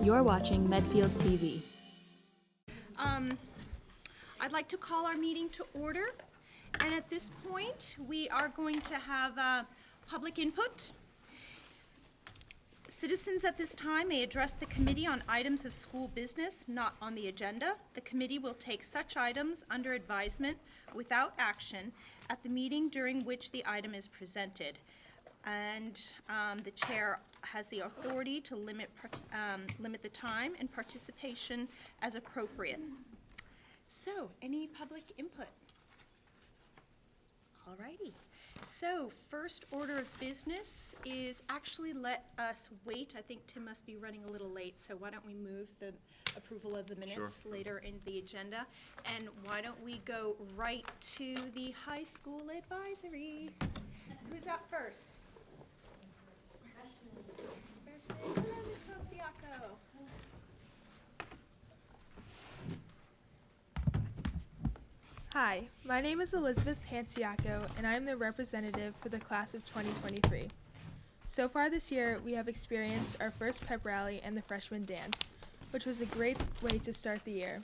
You're watching Medfield TV. I'd like to call our meeting to order, and at this point, we are going to have public input. Citizens at this time may address the committee on items of school business not on the agenda. The committee will take such items under advisement without action at the meeting during which the item is presented. And the chair has the authority to limit the time and participation as appropriate. So, any public input? Alrighty. So, first order of business is actually let us wait. I think Tim must be running a little late, so why don't we move the approval of the minutes later in the agenda? And why don't we go right to the high school advisory? Who's up first? Freshman. Hello, Ms. Ponziaco. Hi, my name is Elizabeth Panciaco, and I am the representative for the class of 2023. So far this year, we have experienced our first pep rally and the freshman dance, which was a great way to start the year.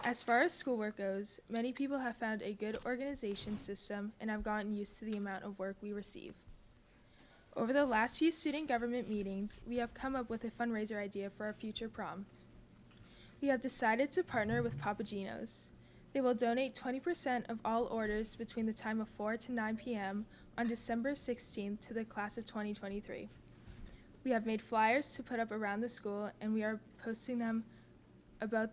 As far as schoolwork goes, many people have found a good organization system and have gotten used to the amount of work we receive. Over the last few student government meetings, we have come up with a fundraiser idea for our future prom. We have decided to partner with Papagino's. They will donate 20% of all orders between the time of 4 to 9 p.m. on December 16th to the class of 2023. We have made flyers to put up around the school, and we are posting about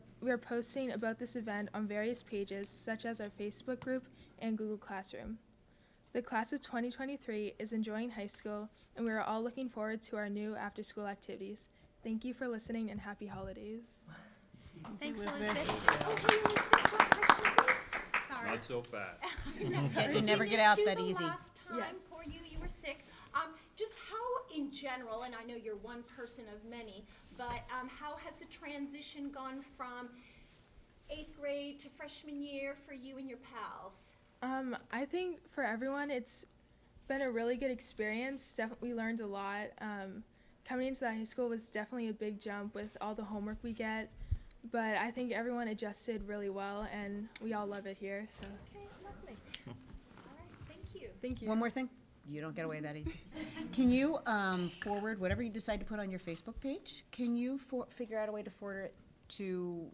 this event on various pages such as our Facebook group and Google Classroom. The class of 2023 is enjoying high school, and we are all looking forward to our new after-school activities. Thank you for listening, and happy holidays. Thanks, Elizabeth. Okay, Elizabeth, one question, please. Sorry. Not so fast. You never get out that easy. Last time, Yes. poor you were sick. Just how, in general, and I know you're one person of many, but how has the transition gone from 8th grade to freshman year for you and your pals? I think for everyone, it's been a really good experience. We learned a lot. Coming into that high school was definitely a big jump with all the homework we get. But I think everyone adjusted really well, and we all love it here. So. Okay, lovely. All right, thank you. Thank you. One more thing. You don't get away that easy. Can you forward whatever you decide to put on your Facebook page? Can you figure out a way to forward it to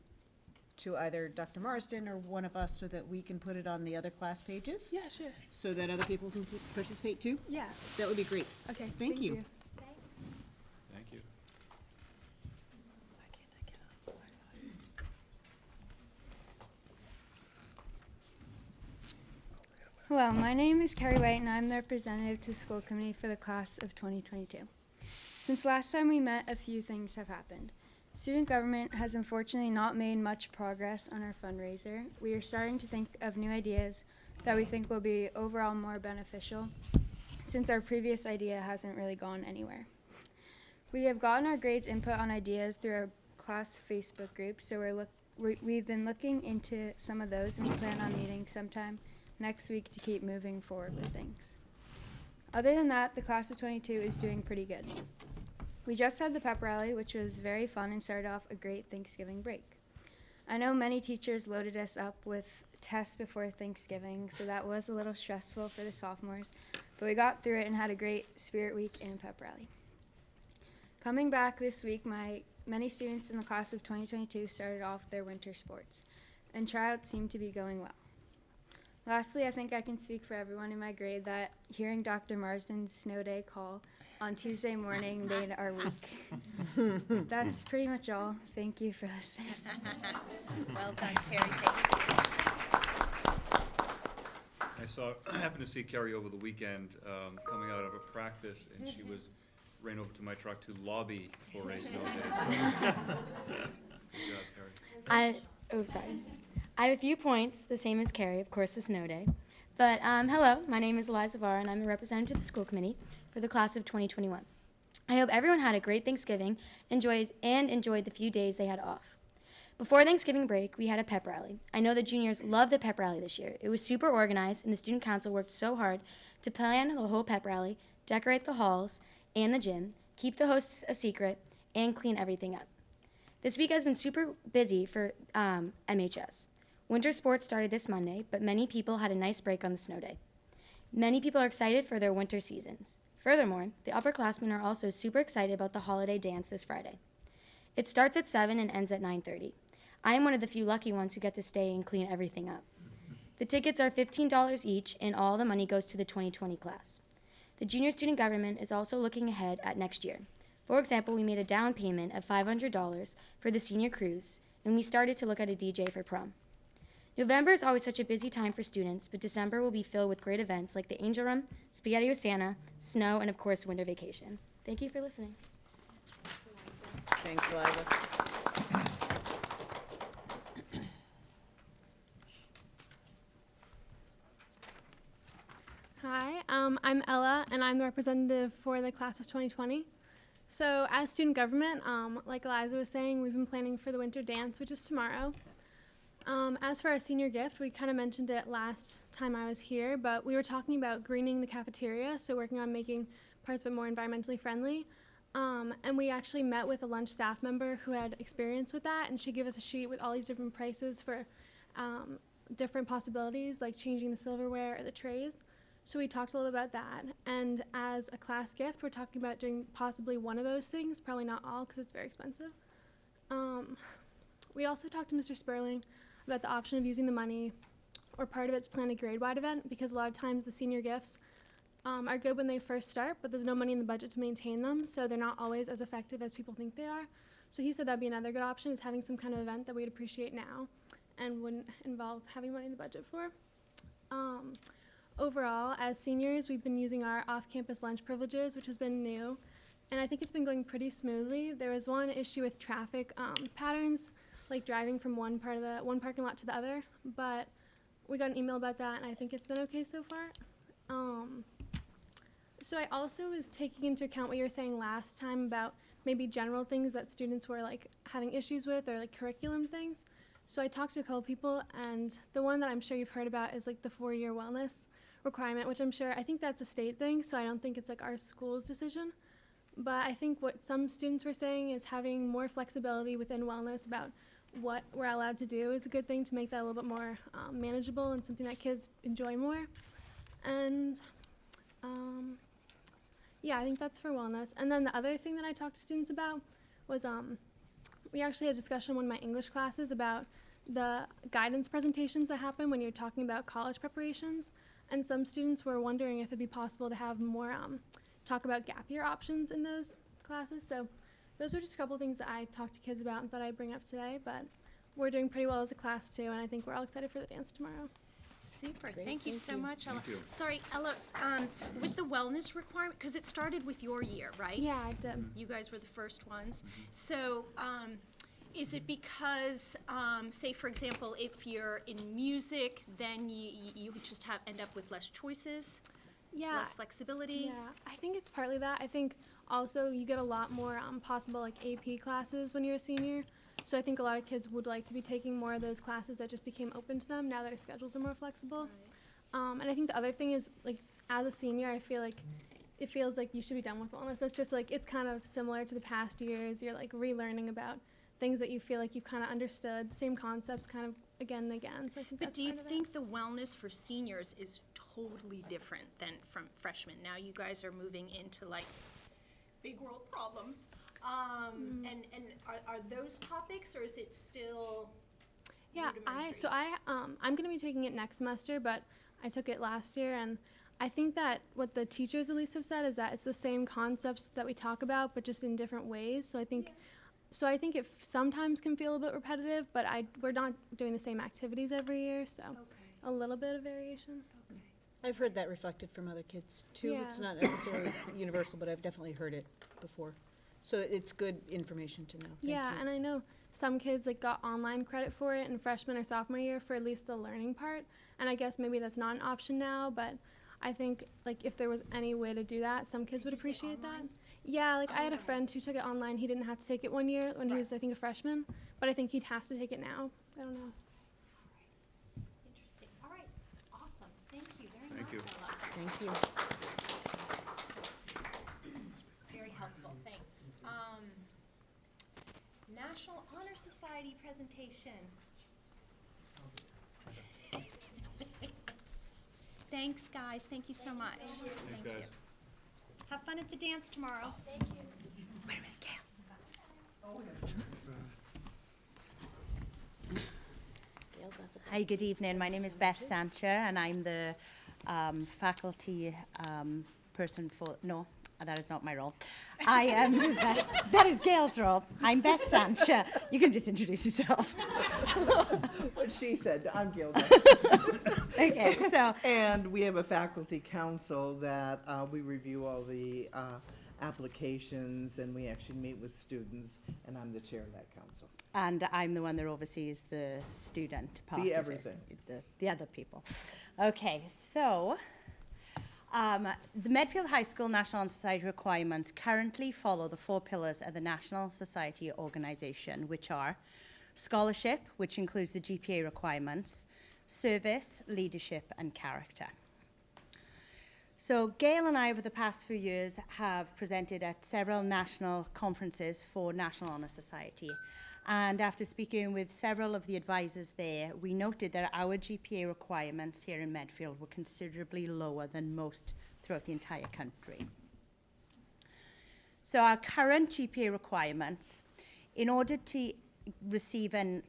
either Dr. Marsden or one of us so that we can put it on the other class pages? Yeah, sure. So that other people can participate too? Yeah. That would be great. Okay. Thank you. Thanks. Thank you. Hello, my name is Carrie White, and I'm the representative to school committee for the class of 2022. Since last time we met, a few things have happened. Student government has unfortunately not made much progress on our fundraiser. We are starting to think of new ideas that we think will be overall more beneficial, since our previous idea hasn't really gone anywhere. We have gotten our grades input on ideas through our class Facebook group, so we've been looking into some of those, and we plan on meeting sometime next week to keep moving forward with things. Other than that, the class of 22 is doing pretty good. We just had the pep rally, which was very fun and started off a great Thanksgiving break. I know many teachers loaded us up with tests before Thanksgiving, so that was a little stressful for the sophomores, but we got through it and had a great spirit week and pep rally. Coming back this week, many students in the class of 2022 started off their winter sports, and tryouts seem to be going well. Lastly, I think I can speak for everyone in my grade that hearing Dr. Marsden's snow day call on Tuesday morning made our week. That's pretty much all. Thank you for listening. Well done, Carrie. Thank you. I happened to see Carrie over the weekend coming out of a practice, and she ran over to my truck to lobby for a snow day. So, good job, Carrie. I have a few points, the same as Carrie, of course, the snow day. But hello, my name is Eliza Varr, and I'm a representative of the school committee for the class of 2021. I hope everyone had a great Thanksgiving, enjoyed the few days they had off. Before Thanksgiving break, we had a pep rally. I know the juniors loved the pep rally this year. It was super organized, and the student council worked so hard to plan the whole pep rally, decorate the halls and the gym, keep the hosts a secret, and clean everything up. This week has been super busy for MHS. Winter sports started this Monday, but many people had a nice break on the snow day. Many people are excited for their winter seasons. Furthermore, the upperclassmen are also super excited about the holiday dance this Friday. It starts at 7 and ends at 9:30. I am one of the few lucky ones who get to stay and clean everything up. The tickets are $15 each, and all the money goes to the 2020 class. The junior student government is also looking ahead at next year. For example, we made a down payment of $500 for the senior cruise, and we started to look at a DJ for prom. November is always such a busy time for students, but December will be filled with great events like the Angel Room, Spaghetti with Santa, snow, and of course, winter vacation. Thank you for listening. Thanks, Eliza. Hi, I'm Ella, and I'm the representative for the class of 2020. So as student government, like Eliza was saying, we've been planning for the winter dance, which is tomorrow. As for our senior gift, we kind of mentioned it last time I was here, but we were talking about greening the cafeteria, so working on making parts of it more environmentally friendly. And we actually met with a lunch staff member who had experience with that, and she gave us a sheet with all these different prices for different possibilities, like changing the silverware or the trays. So we talked a little about that, and as a class gift, we're talking about doing possibly one of those things, probably not all because it's very expensive. We also talked to Mr. Sperling about the option of using the money or part of it to plan a grade-wide event, because a lot of times the senior gifts are good when they first start, but there's no money in the budget to maintain them, so they're not always as effective as people think they are. So he said that'd be another good option, is having some kind of event that we'd appreciate now and wouldn't involve having money in the budget for. Overall, as seniors, we've been using our off-campus lunch privileges, which has been new, and I think it's been going pretty smoothly. There was one issue with traffic patterns, like driving from one parking lot to the other, but we got an email about that, and I think it's been okay so far. So I also was taking into account what you were saying last time about maybe general things that students were like having issues with, or like curriculum things. So I talked to a couple people, and the one that I'm sure you've heard about is like the 4-year wellness requirement, which I think that's a state thing, so I don't think it's like our school's decision. But I think what some students were saying is having more flexibility within wellness about what we're allowed to do is a good thing to make that a little bit more manageable and something that kids enjoy more. And yeah, I think that's for wellness. And then the other thing that I talked to students about was we actually had a discussion in one of my English classes about the guidance presentations that happen when you're talking about college preparations. And some students were wondering if it'd be possible to have more talk about gap year options in those classes. So those were just a couple of things that I talked to kids about and thought I'd bring up today. But we're doing pretty well as a class too, and I think we're all excited for the dance tomorrow. Super, Great, thank you so much, Ella. Thank you. Sorry, Ella, with the wellness requirement, because it started with your year, right? Yeah, I did. You guys were the first ones. So, is it because, say, for example, if you're in music, then you just end up with less choices, Yeah. less flexibility? Yeah, I think it's partly that. I think also you get a lot more possible like AP classes when you're a senior. So I think a lot of kids would like to be taking more of those classes that just became open to them now that our schedules are more flexible. And I think the other thing is, like, as a senior, I feel like it feels like you should be done with wellness. That's just like, it's kind of similar to the past years. You're like relearning about things that you feel like you kind of understood, same concepts kind of again and again. So I think But that's do you part of it. think the wellness for seniors is totally different than from freshmen? Now you guys are moving into like big world problems. And are those topics, or is it still Yeah, rudimentary? I'm going to be taking it next semester, but I took it last year, and I think that what the teachers at least have said is that it's the same concepts that we talk about, but just in different ways. So I think it sometimes can feel a bit repetitive, but we're not doing the same activities every year, so a little bit of variation. I've heard that reflected from other kids too. Yeah. It's not necessarily universal, but I've definitely heard it before. So it's good information to know. Thank Yeah, you. and I know some kids like got online credit for it in freshman or sophomore year for at least the learning part, and I guess maybe that's not an option now, but I think like if there was any way to do that, some kids would you say appreciate that. online? Yeah, like I had a Okay. friend who took it online. He didn't have to take it one year when he Right. was, I think, a freshman, but I think he has to take it now. I don't know. Interesting. All right. Awesome. Thank you very much. Thank you. Ella. Thank you. Very helpful. Thanks. National Honor Society presentation. Thanks, guys. Thank you so much. Thanks, Thank you. guys. Have fun at the dance tomorrow. Thank you. Wait a minute, Gail. Hi, good evening. My name is Beth Sancher, and I'm the faculty person for, no, that is not my role. I am, that is Gail's role. I'm Beth Sancher. You can just introduce yourself. What she said, I'm Gilda. Okay, so, And we have a faculty council that we review all the applications, and we actually meet with students, and I'm the chair of that council. and I'm the one that oversees the student part The of it, everything. the other people. Okay, so, the Medfield High School National Honor Society requirements currently follow the 4 pillars of the National Society organization, which are scholarship, which includes the GPA requirements, service, leadership, and character. So Gail and I, over the past few years, have presented at several national conferences for National Honor Society. And after speaking with several of the advisors there, we noted that our GPA requirements here in Medfield were considerably lower than most throughout the entire country. So our current GPA requirements, in order to receive a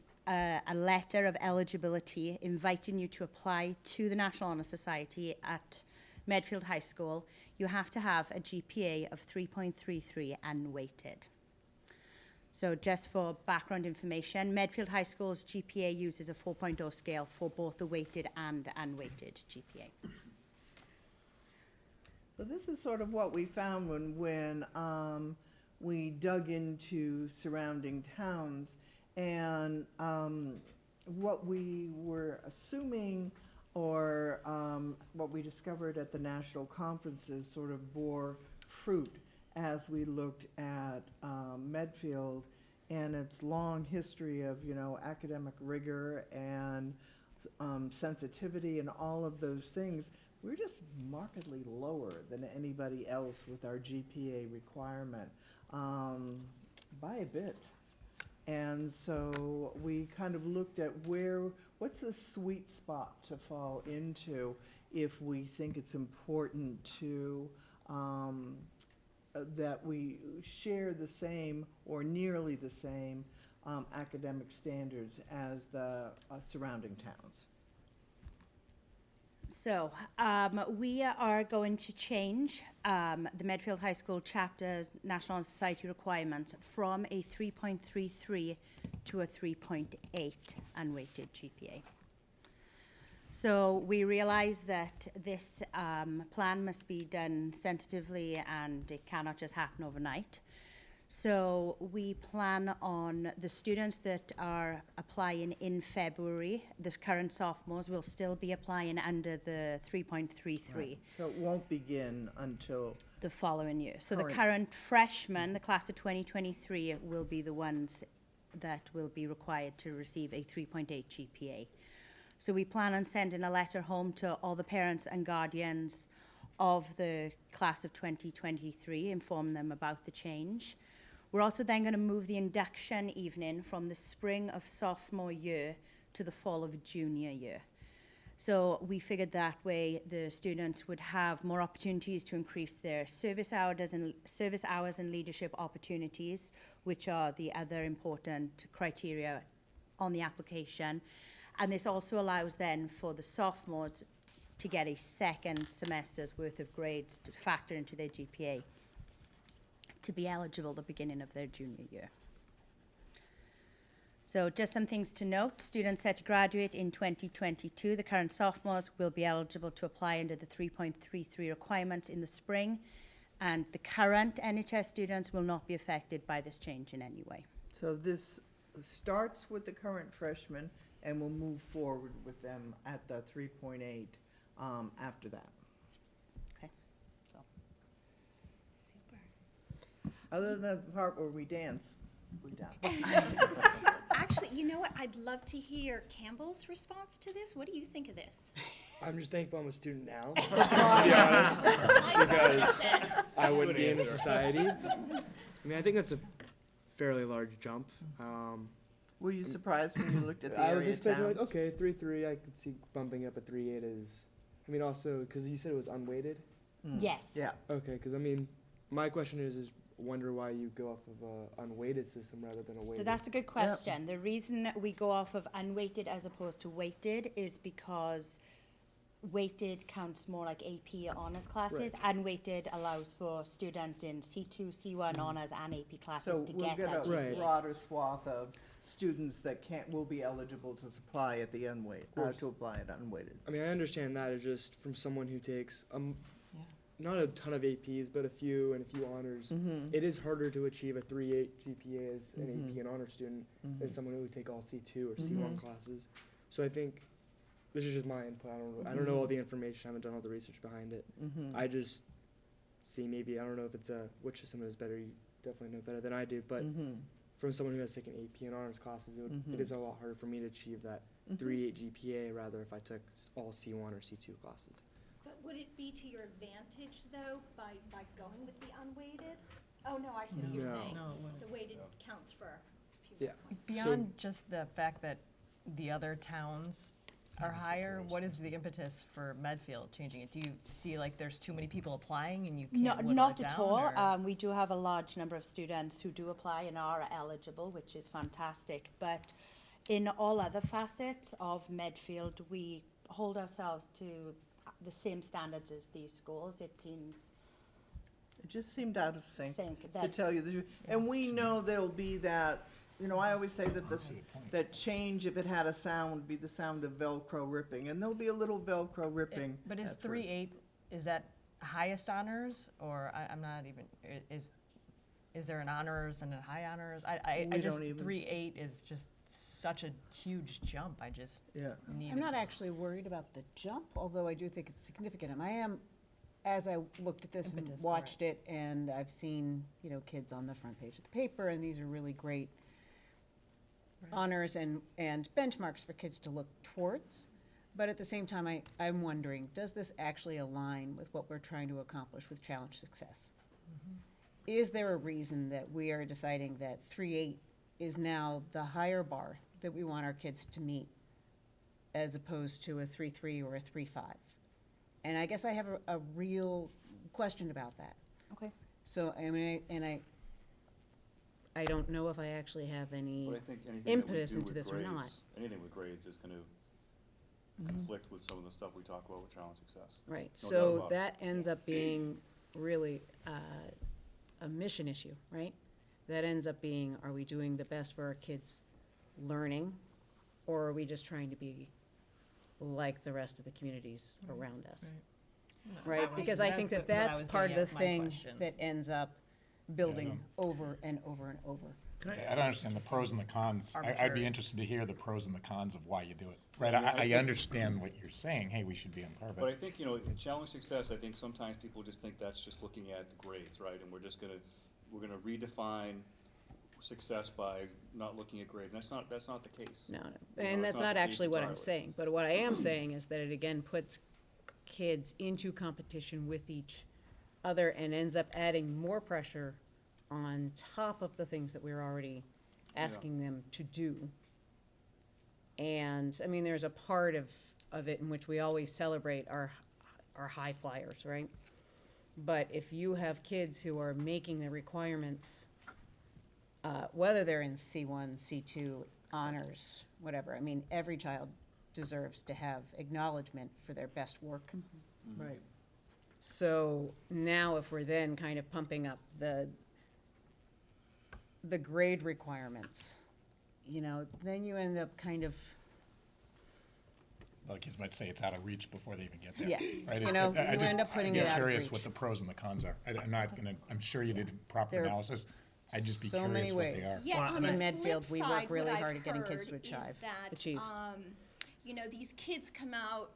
letter of eligibility inviting you to apply to the National Honor Society at Medfield High School, you have to have a GPA of 3.33 unweighted. So just for background information, Medfield High School's GPA uses a 4.0 scale for both the weighted and unweighted GPA. So this is sort of what we found when we dug into surrounding towns, and what we were assuming, or what we discovered at the national conferences, sort of bore fruit as we looked at Medfield and its long history of, academic rigor and sensitivity and all of those things. We're just markedly lower than anybody else with our GPA requirement, by a bit. And so we kind of looked at what's the sweet spot to fall into if we think it's important to, that we share the same or nearly the same academic standards as the surrounding towns. So we are going to change the Medfield High School chapter's National Honor Society requirements from a 3.33 to a 3.8 unweighted GPA. So we realize that this plan must be done sensitively and it cannot just happen overnight. So we plan on the students that are applying in February, the current sophomores, will still be applying under the 3.33 Right. So it won't begin until, the following year. So the Correct. current freshmen, the class of 2023, will be the ones that will be required to receive a 3.8 GPA. So we plan on sending a letter home to all the parents and guardians of the class of 2023, inform them about the change. We're also then going to move the induction evening from the spring of sophomore year to the fall of junior year. So we figured that way the students would have more opportunities to increase their service hours and leadership opportunities, which are the other important criteria on the application. And this also allows then for the sophomores to get a second semester's worth of grades to factor into their GPA to be eligible at the beginning of their junior year. So just some things to note. Students set to graduate in 2022. The current sophomores will be eligible to apply under the 3.33 requirements in the spring, and the current NHS students will not be affected by this change in any way. so this starts with the current freshmen, and we'll move forward with them at the 3.8 after that. Okay. So. Other than the part where we dance, we dance. Actually, you know what? I'd love to hear Campbell's response to this. What do you think of this? I'm just thankful I'm a student now, to be honest, because I wouldn't be in the society. I mean, I think that's a fairly large jump. Were you surprised when you looked at the I was area expecting towns? like, okay, 3.3, I could see bumping up a 3.8 is, I mean, also, because you said it was unweighted? Yes. Yeah. Okay, because I mean, my question is wonder why you go off of a unweighted system rather than a weighted. So that's a good question. The reason we go off of unweighted as opposed to weighted is because weighted counts more like AP honors classes. Unweighted allows for students in C2, C1 honors and AP classes So to we'll get get that a GPA. broader swath of students that will be eligible to supply at the course. to apply at unweighted. I mean, I understand that. It's just from someone who takes not a ton of APs, but a few and a few honors. Mm-hmm. It is harder to achieve a 3.8 GPA as an AP and honor student than someone who would take all C2 or C1 classes. So I think this is just my input. I don't know all the information. I haven't done all the research behind it. I just see maybe, I don't know if it's which system is better. You definitely know better than I do. But from someone who has taken AP and honors classes, it is a lot harder for me to achieve that 3.8 GPA rather if I took all C1 or C2 classes. But would it be to your advantage, though, by going with the unweighted? Oh, no, I see what you're No. saying. No, it wouldn't. The weighted counts for a few Yeah. more points. Beyond just the fact that the other towns are higher, what is the impetus for Medfield changing it? Do you see like there's too many people applying and you can't whittle Not it at down, all. or- We do have a large number of students who do apply and are eligible, which is fantastic. But in all other facets of Medfield, we hold ourselves to the same standards as these schools. It seems It just seemed out of sync, to that tell you the truth. And we know there'll be that, I always say that that change, if it had a sound, would be the sound of Velcro ripping. And there'll be a little Velcro ripping. But is at first. 3.8, is that highest honors, or I'm not even, is there an honors and a high honors? I We just, don't even- 3.8 is just such a huge jump, I just Yeah. need I'm not it. actually worried about the jump, although I do think it's significant. And I am, as I looked at this and Impetus for watched it, and I've seen, kids on the front page of the paper, and these are really great honors and benchmarks for kids to look towards. But at the same time, I'm wondering, does this actually align with what we're trying to accomplish with challenge success? Is there a reason that we are deciding that 3.8 is now the higher bar that we want our kids to meet as opposed to a 3.3 or a 3.5? And I guess I have a real question about that. Okay. So, I mean, I don't know if I actually have any But I think anything that we impetus do into with this or not. grades, anything with grades is gonna conflict with some of the stuff we talk about with challenge success. Right, No doubt so about it. that ends up being really a mission issue, right? That ends up being, are we doing the best for our kids' learning, or are we just trying to be like the rest of the communities around us? Right, because I think that's that what I that's was part of getting the at, my thing question. that ends up building over and over and over. Okay, I don't understand the pros and the cons. I'd arbitrary. be interested to hear the pros and the cons of why you do it. Right, I understand what you're saying, hey, we should be on par, But I but think, in challenge success, I think sometimes people just think that's just looking at the grades, right? And we're gonna redefine success by not looking at grades. And that's not the case. No, You know, and it's that's not not the case actually what I'm entirely. saying, but what I am saying is that it again puts kids into competition with each other and ends up adding more pressure on top of the things that we're already asking them to do. And, I mean, there's a part of it in which we always celebrate our high flyers, right? But if you have kids who are making the requirements, whether they're in C1, C2, honors, whatever, I mean, every child deserves to have acknowledgement for their best work. Right. So now if we're then kind of pumping up the grade requirements, then you end up kind of, a lot of kids might say it's out of reach before they even get there. Yeah, Right? you end up putting it out of I'm curious reach. what the pros and the cons are. I'm not gonna, I'm sure you did proper There are analysis. I'd just be so many curious what they ways. are. Yeah, Well, on the in flip Medfield, we work side, really what hard I've at getting kids to heard is achieve. that, these kids come out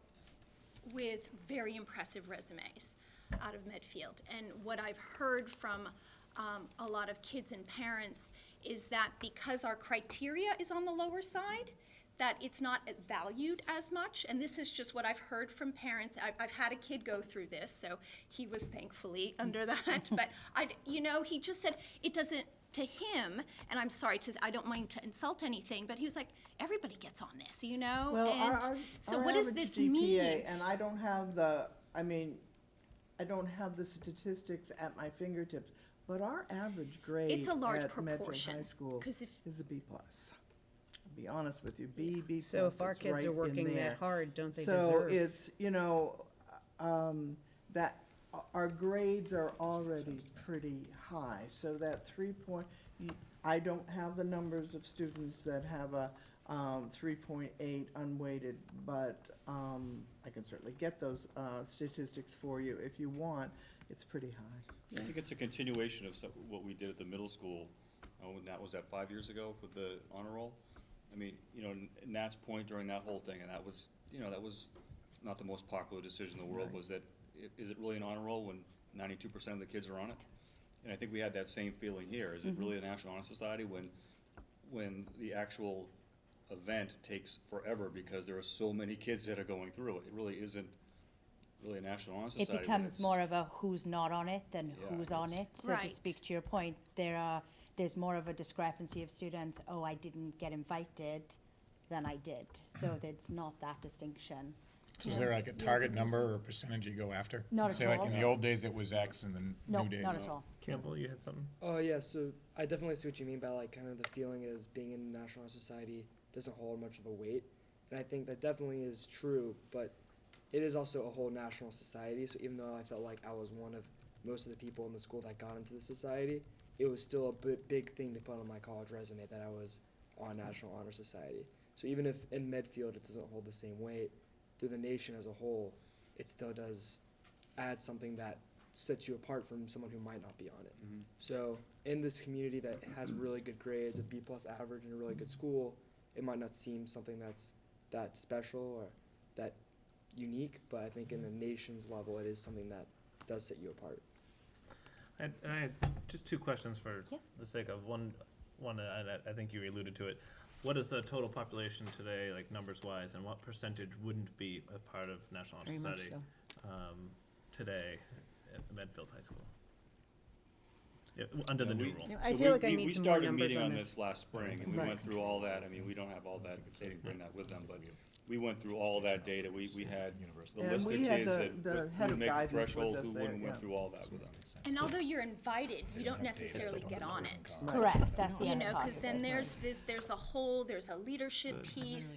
with very impressive resumes out of Medfield. And what I've heard from a lot of kids and parents is that because our criteria is on the lower side, that it's not valued as much, and this is just what I've heard from parents. I've had a kid go through this, so he was thankfully under that, but he just said it doesn't, to him, and I'm sorry, I don't mind to insult anything, but he was like, everybody gets on this, Well, and so our what does average this GPA, mean? and I don't have the statistics at my fingertips, but our average grade It's a large at Medfield proportion, High School 'cause if- is a B+. I'll be honest with you, B plus. So if our it's kids right are in working there. that hard, don't they So deserve? it's, that our grades are already pretty high, so that I don't have the numbers of students that have a 3.8 unweighted, but I can certainly get those statistics for you if you want. It's pretty high. I think it's a continuation of what we did at the middle school, and that was 5 years ago with the honor roll. I mean, Nat's point during that whole thing, and that was not the most popular decision in the world, was that, is it really an honor roll when 92% of the kids are on it? And I think we had that same feeling here. Is it really a National Honor Society when the actual event takes forever because there are so many kids that are going through it? It really isn't really a National Honor Society. It becomes more of a who's not on it than who's on it. So to Right. speak to your point, there's more of a discrepancy of students, I didn't get invited than I did. So there's not that distinction. Is there like a target number or a percentage you go after? Not at Say like all. in the old days it was X and then No, new days. not at all. Campbell, you had something? Oh, yeah, so I definitely see what you mean by like kind of the feeling is being in the National Honor Society doesn't hold much of a weight. And I think that definitely is true, but it is also a whole national society. So even though I felt like I was one of most of the people in the school that got into the society, it was still a big thing to put on my college resume that I was on National Honor Society. So even if in Medfield it doesn't hold the same weight, through the nation as a whole, it still does add something that sets you apart from someone who might not be on it. Mhm. So in this community that has really good grades, a B+ average, and a really good school, it might not seem something that's that special or that unique, but I think in the nation's level, it is something that does set you apart. And I had just two questions for Yeah. the sake of one, and I think you alluded to it. What is the total population today, like numbers-wise, and what percentage wouldn't be a part of National Honor Very much Society today at Medfield High School? Yeah, under the new rule. I feel like I need some more numbers on We started meeting on this. this last spring, and we went through all that. I mean, we don't have all that, they didn't bring that with them, but we went through all that data. We had the And list of we had kids the that head would of make the guidance with threshold, us who there, wouldn't, yeah. went through all that with them. And although you're invited, you don't necessarily get on it. Correct, that's the other part Because of then it. there's a leadership piece,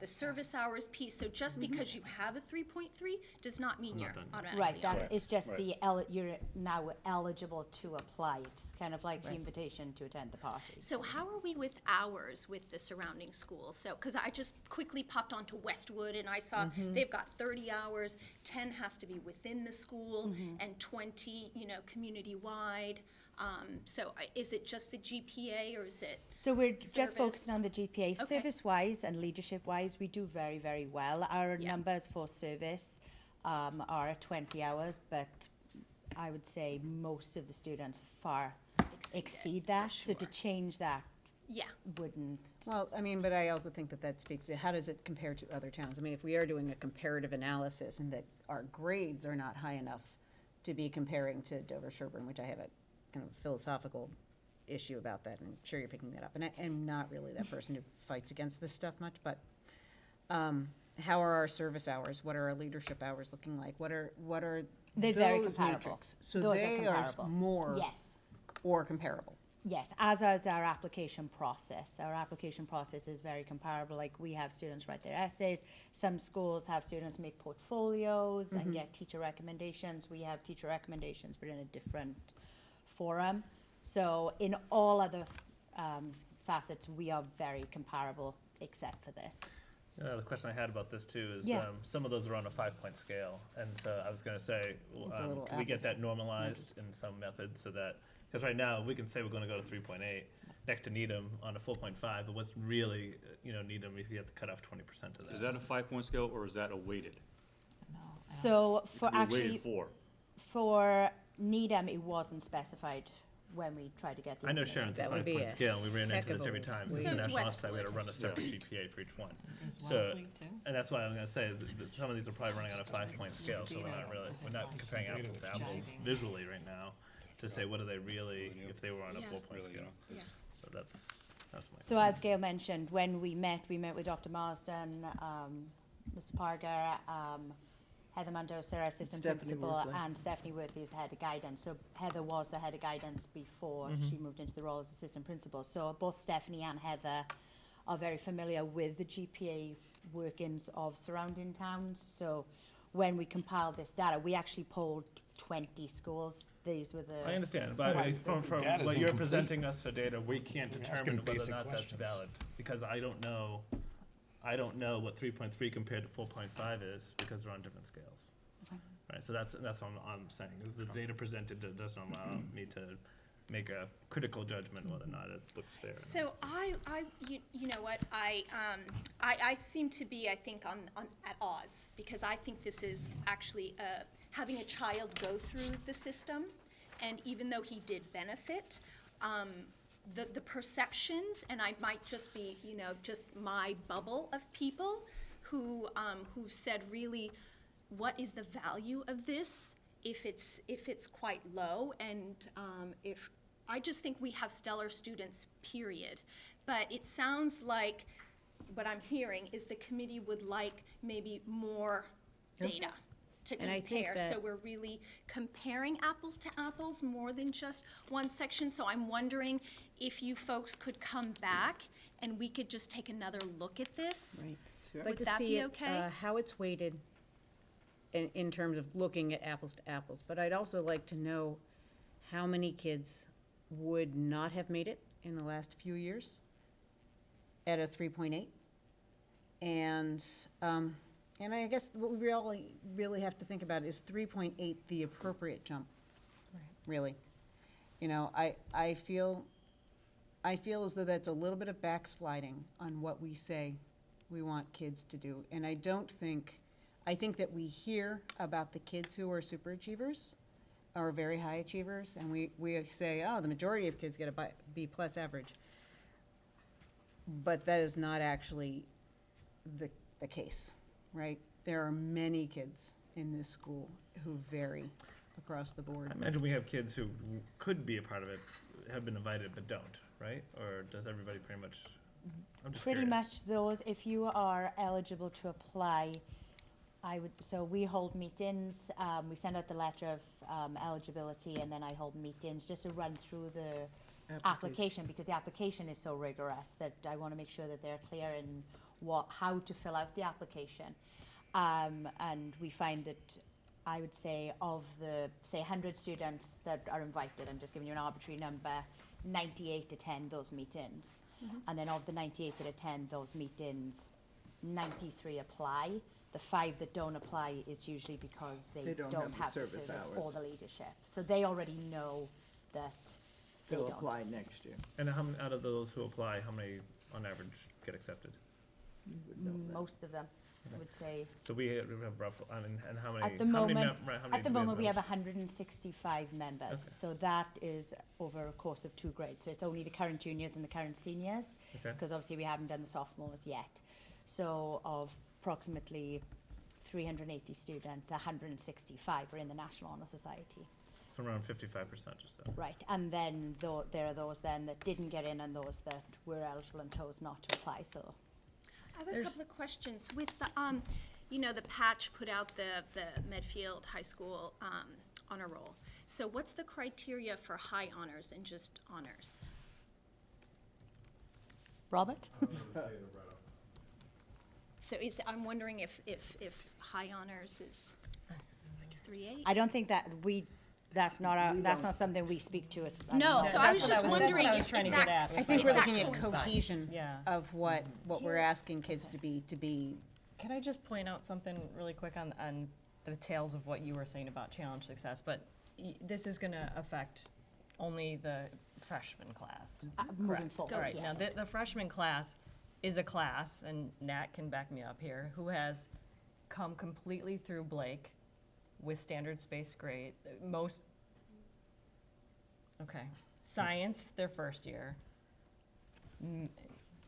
the service hours piece. So just because you have a 3.3 does not mean you're automatically Right, on that's, it. it's just Right. you're now eligible to apply. It's kind of like the invitation to attend the party. So how are we with hours with the surrounding schools? So, because I just quickly popped onto Westwood and I saw they've got 30 hours, 10 has to be within the school, and 20, community-wide. So is it just the GPA or is it? So we're just Service. focusing on the GPA. Okay. Service-wise and leadership-wise, we do very, very well. Our Yeah. numbers for service are at 20 hours, but I would say most of the students far exceed that. So to sure. change that Yeah. wouldn't. Well, but I also think that speaks to, how does it compare to other towns? If we are doing a comparative analysis and that our grades are not high enough to be comparing to Dover Sherburne, which I have a kind of philosophical issue about that, and I'm sure you're picking that up. And I am not really that person who fights against this stuff much, but how are our service hours? What are our leadership hours looking like? What are They're very those comparable. metrics? So Those are they are comparable. more Yes. or comparable. Yes, as is our application process. Our application process is very comparable. Like, we have students write their essays. Some schools have students make portfolios and get teacher recommendations. We have teacher recommendations, but in a different forum. So in all other facets, we are very comparable, except for this. The question I had about this too is Yeah. some of those are on a 5-point scale, and so I was going to say, It's a little can we get apples that and normalized in some method so that, because right now we can say we're going to go to 3.8 next to Needham on a 4.5, but what's really Needham if you have to cut off 20% of that. Is that a 5-point scale, or is that a weighted? So for You're actually, weighted 4. for Needham, it wasn't specified when we try to get the I know information. Sharon's a That would be 5-point a scale, and we ran heck into of this a every time. way. With So the is national honor society, we had to run a Westwood. separate GPA for each one. Is So, Wellesley too? and that's why I'm gonna say that some of these are probably running on a 5-point scale, so we're not comparing apples to apples visually right now to say what are they really if they were on a Yeah. 4-point Really, scale. Yeah. So that's my. So as Gail mentioned, when we met with Dr. Marsden, Mr. Parger, Heather Mendoza, our assistant Stephanie principal, Worthley. and Stephanie Worthley is the head of guidance. So Heather was the head of guidance before she moved into the role as assistant principal. So both Stephanie and Heather are very familiar with the GPA workings of surrounding towns. So when we compiled this data, we actually polled 20 schools. These were the. I understand, but from Data's what you're incomplete. presenting us for data, we can't You're determine asking whether or basic not that's questions. valid, because I don't know what 3.3 compared to 4.5 is, because they're on different scales. Right, so that's what I'm saying, is the data presented that doesn't allow me to make a critical judgment whether or not it looks fair. or not. So you know what, I seem to be, I think, on at odds, because I think this is actually, having a child go through the system, and even though he did benefit, the perceptions, and I might just be, just my bubble of people who've said, really, what is the value of this if it's quite low, and if I just think we have stellar students, period. But it sounds like what I'm hearing is the committee would like maybe more data to And I think compare. that- So we're really comparing apples to apples more than just one section. So I'm wondering if you folks could come back and we could just take another look at this. Right. Sure. I'd like Would to that see be it, okay? how it's weighted in terms of looking at apples to apples. But I'd also like to know how many kids would not have made it in the last few years at a 3.8. And I guess what we really have to think about is 3.8 the appropriate jump, really. I feel as though that's a little bit of backsliding on what we say we want kids to do. And I think that we hear about the kids who are super achievers, or very high achievers, and we say, oh, the majority of kids get a B plus average. But that is not actually the case, right? There are many kids in this school who vary across the board. I imagine we have kids who could be a part of it, have been invited but don't, right? Or does everybody pretty much, I'm just Pretty curious. much those, if you are eligible to apply, so we hold meetings, we send out the letter of eligibility, and then I hold meetings just to run through the application, because the application is so rigorous that I want to make sure that they're clear in how to fill out the application. And we find that, I would say, of the, say, 100 students that are invited, I'm just giving you an arbitrary number, 98 attend those meetings. And then of the 98 that attend those meetings, 93 apply. The 5 that don't apply is usually because they don't have the service or hours. the leadership. So they already know that they They'll don't. apply next year. And how many, out of those who apply, how many on average get accepted? You would know that. Most of them, I would say. So we have rough, and how many? At the how many moment, how many at the do moment, we have rough? 165 members. Okay. So that is over a course of 2 grades. So it's only the current juniors and the current seniors, Okay. because obviously we haven't done the sophomores yet. So of approximately 380 students, 165 are in the National Honor Society. So around 55% or so. Right, and then there are those then that didn't get in and those that were eligible and chose not to apply, so. I have a couple of questions. With the, the patch put out the Medfield High School honor roll. So what's the criteria for high honors and just honors? Robert? So I'm wondering if high honors is 3.8? I don't think that's not something we speak to as. No, so I was just wondering That's what I was if trying to that- get at. I think if we're that looking at coincides. cohesion Yeah. of what we're asking kids to be. Can I just point out something really quick on the tails of what you were saying about challenge success? But this is going to affect only the freshman class. Moving Correct. forward, All right, yes. now the freshman class is a class, and Nat can back me up here, who has come completely through Blake with standard space grade. Okay. Science, their first year.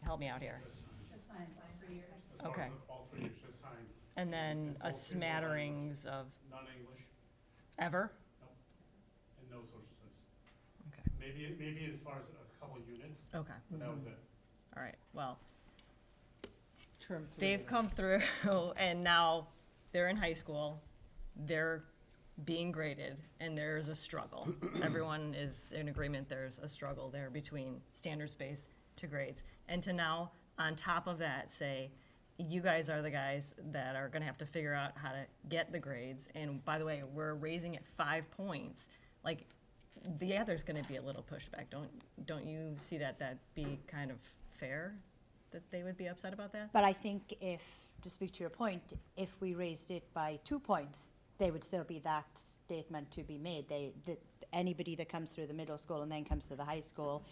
Help me out here. Okay. All 3 years, just science. And then a smatterings of None English, ever? and no social studies. Okay. Maybe as far as a couple units, Okay. but that was it. All right, well, Term 3. they've come through and now they're in high school. They're being graded and there's a struggle. Everyone is in agreement there's a struggle there between standards-based to grades. And to now, on top of that, say, you guys are the guys that are gonna have to figure out how to get the grades. And by the way, we're raising it 5 points. Like, yeah, there's gonna be a little pushback. Don't you see that be kind of fair, that they would be upset about that? But I think if, to speak to your point, if we raised it by 2 points, there would still be that statement to be made. Anybody that comes through the middle school and then comes to the high school,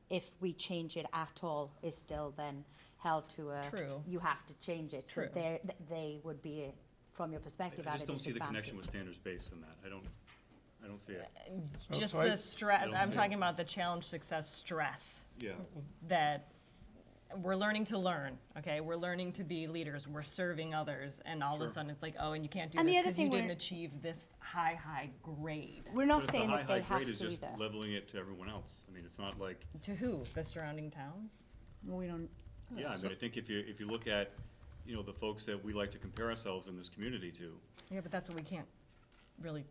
if we change it at all, is still then held to a. True. You have to change it. True. So they would be, from your perspective, I at a just don't see the connection disadvantage. with standards based in that. I don't see it. Just so I- the stress, I don't I'm see talking it. about the challenge success stress. Yeah. That we're learning to learn, okay? We're learning to be leaders, we're serving others, and all of a Sure. sudden it's like, oh, and you can't do And this the other because you thing didn't we're- achieve this high grade. We're But not if saying the that they high have grade is to just either. leveling it to everyone else. I mean, it's not like, To who? The surrounding towns? Well, we don't, yeah, I mean, I think if you look at, the folks that we like to compare ourselves in this community to, Yeah, but that's what we can't really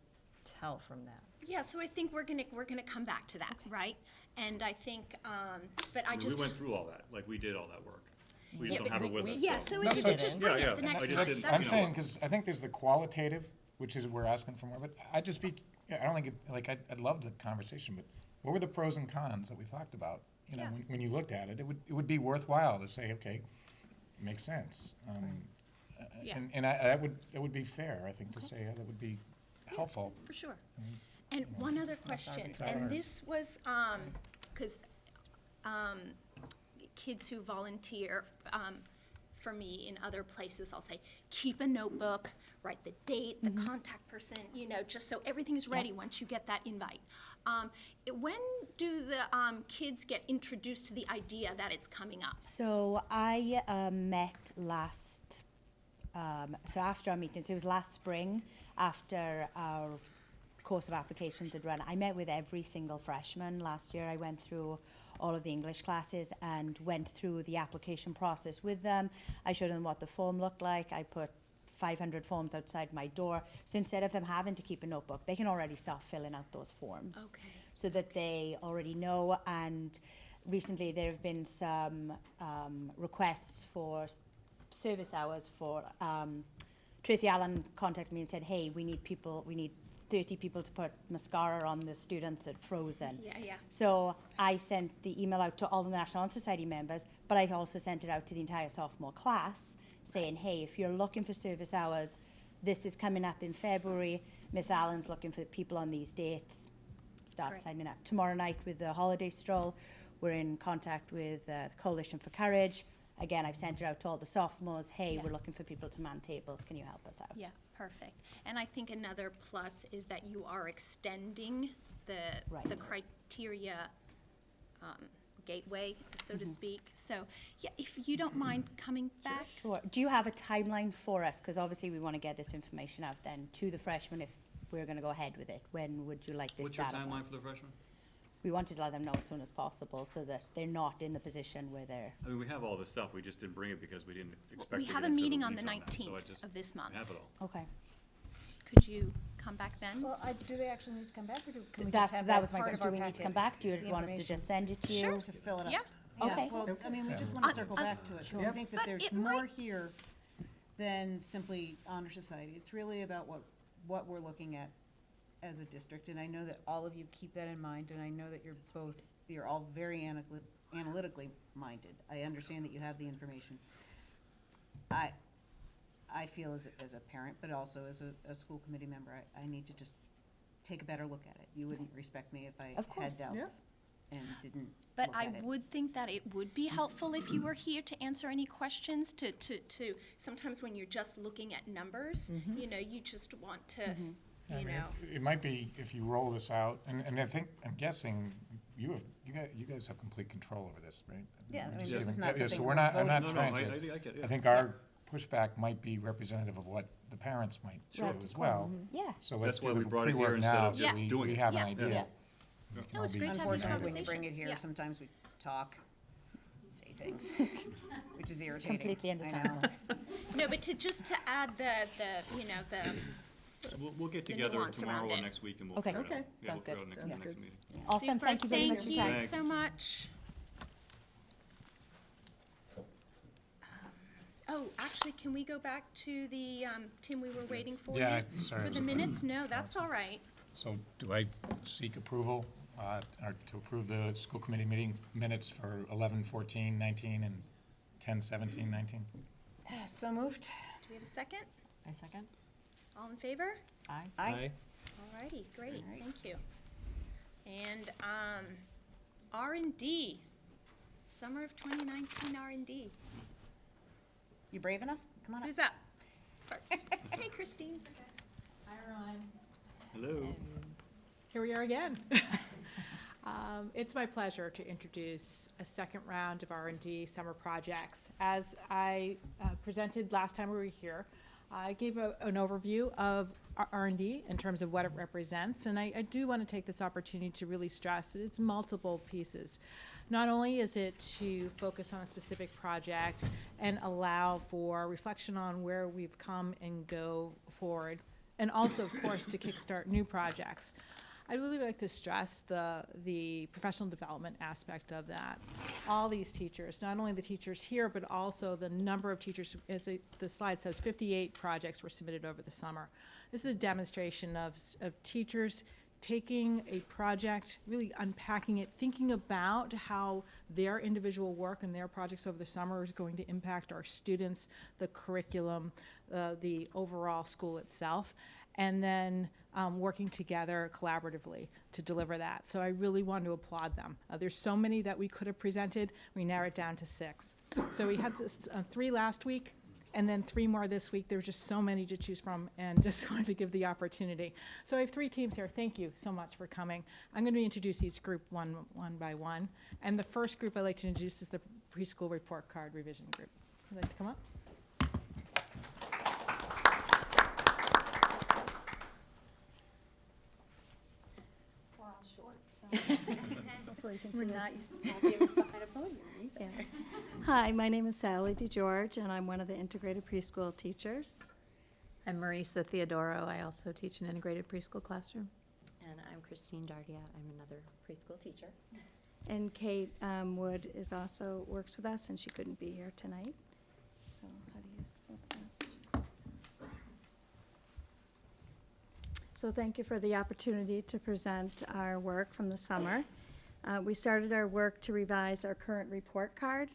tell from that. Yeah, so I think we're gonna come back to that, right? And I think, but I I mean, we just. went through all that, like, we did all that work. We just Yeah, don't have it with us. Yeah, so. so No, if you so- could just bring Yeah, it yeah, the next I just time. didn't- I'm you know, saying, because I think there's the qualitative, which is we're asking for more, but I just speak, I don't think, I'd love the conversation, but what were the pros and cons that we talked about? Yeah. When you looked at it, it would be worthwhile to say, okay, it makes sense. Yeah. And that would be fair, I think, to say, that would be helpful. For sure. And one other question, and this was, because kids who volunteer for me in other places, I'll say, keep a notebook, write the date, the contact person, just so everything's ready once you get that invite. When do the kids get introduced to the idea that it's coming up? So I met so after our meeting, so it was last spring, after our course of applications had run, I met with every single freshman last year. I went through all of the English classes and went through the application process with them. I showed them what the form looked like. I put 500 forms outside my door. So instead of them having to keep a notebook, they can already start filling out those forms. Okay. So that they already know. And recently there have been some requests for service hours for, Tracy Allen contacted me and said, hey, we need 30 people to put mascara on the students at Frozen. Yeah. So I sent the email out to all the National Honor Society members, but I also sent it out to the entire sophomore class saying, hey, if you're looking for service hours, this is coming up in February. Miss Allen's looking for people on these dates. Start Great. signing up. Tomorrow night with the holiday stroll, we're in contact with the Coalition for Courage. Again, I've sent it out to all the sophomores. Hey, Yeah. we're looking for people to man tables. Can you help us out? Yeah, perfect. And I think another plus is that you are extending the Right. criteria gateway, so to speak. So, yeah, if you don't mind coming back. Sure. Do you have a timeline for us? Because obviously we want to get this information out then to the freshmen if we're going to go ahead with it. When would you like this What's your data? timeline for the freshmen? We wanted to let them know as soon as possible so that they're not in the position where they're. I mean, we have all this stuff, we just didn't bring it because we didn't expect We to have get a into meeting on the weeds that, so I 19th just of this month. have it all. Okay. Could you come back then? well, do they actually need to come back, or can we That's, just have that was my part question. of Do our we need to packet? come back? Do you the want us to information? just send it to you? To fill it up. Yeah. Okay. Well, I mean, we just want to circle back to it, because I think that But there's it more might- here than simply honor society. It's really about what we're looking at as a district, and I know that all of you keep that in mind, and I know that you're all very analytically minded. I understand that you have the information. I feel as a parent, but also as a school committee member, I need to just take a better look at it. You wouldn't respect me if I Of course. had doubts and didn't But look I at it. would think that it would be helpful if you were here to answer any questions, to, sometimes when you're just looking at numbers, you just want to, I mean, It might be if you roll this out, and I'm guessing, you guys have complete control over this, right? Yeah, I mean, Just this is giving- not yeah, something so we're we're not, I'm voting not No, no, trying I to, get it. I think our pushback might be representative of what the parents might do Sure. as well. Yeah. So That's let's why do we the brought it here pre-work instead now, of so just we, doing we it. have an Yeah. idea. Yeah. We can No, all it's be great to have these Unfortunately, when you conversations. bring it here, Yeah. sometimes we talk, say things, which is irritating. Completely I know. understandable. No, but just to add the, you know, the, We'll get The together nuance tomorrow around or it. next week and we'll Okay. figure it out. Okay, Yeah, we'll sounds figure it good. out Sounds next good. meeting. Awesome, super, thank you very much for your time. thank you Thanks. so much. Oh, actually, can we go back to the, Tim, we were waiting for you? Yeah, sorry. For the minutes? No, that's all right. So do I seek approval, or to approve the school committee meeting minutes for 11/14/19 and 10/17/19? So moved. Do we have a second? I second. All in favor? Aye. Aye. All righty, great, All right. thank you. And, R&D, summer of 2019 R&D. You brave enough? Come on up. Who's up first? Hey, Christine. Hi, Ron. Hello. Here we are again. It's my pleasure to introduce a second round of R&D summer projects. As I presented last time we were here, I gave an overview of R&D in terms of what it represents, and I do want to take this opportunity to really stress that it's multiple pieces. Not only is it to focus on a specific project and allow for reflection on where we've come and go forward, and also, of course, to kickstart new projects. I'd really like to stress the professional development aspect of that. All these teachers, not only the teachers here, but also the number of teachers, as the slide says, 58 projects were submitted over the summer. This is a demonstration of teachers taking a project, really unpacking it, thinking about how their individual work and their projects over the summer is going to impact our students, the curriculum, the overall school itself, and then working together collaboratively to deliver that. So I really want to applaud them. There's so many that we could have presented. We narrowed it down to 6. So we had 3 last week, and then 3 more this week. There were just so many to choose from, and just wanted to give the opportunity. So I have 3 teams here. Thank you so much for coming. I'm going to introduce each group one by one. And the first group I'd like to introduce is the preschool report card revision group. Would you like to come up? We're all short, so hopefully you can see us. We're not used to talking behind a podium, right? Yeah. Hi, my name is Sally DeGeorge, and I'm one of the integrated preschool teachers. I'm Marisa Theodoro. I also teach an integrated preschool classroom. And I'm Christine Dardia. I'm another preschool teacher. And Kate Wood is also works with us, and she couldn't be here tonight. So how do you spell this? So thank you for the opportunity to present our work from the summer. We started our work to revise our current report card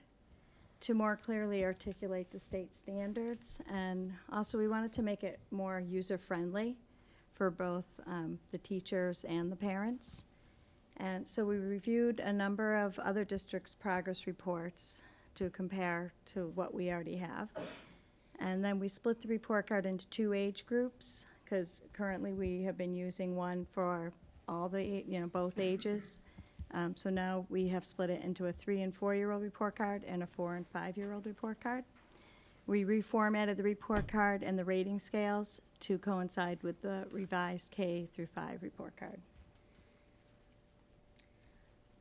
to more clearly articulate the state standards, and also we wanted to make it more user-friendly for both the teachers and the parents. And so we reviewed a number of other districts' progress reports to compare to what we already have. And then we split the report card into 2 age groups, because currently we have been using one for all the, both ages. So now we have split it into a 3- and 4-year-old report card and a 4- and 5-year-old report card. We reformatted the report card and the rating scales to coincide with the revised K through 5 report card.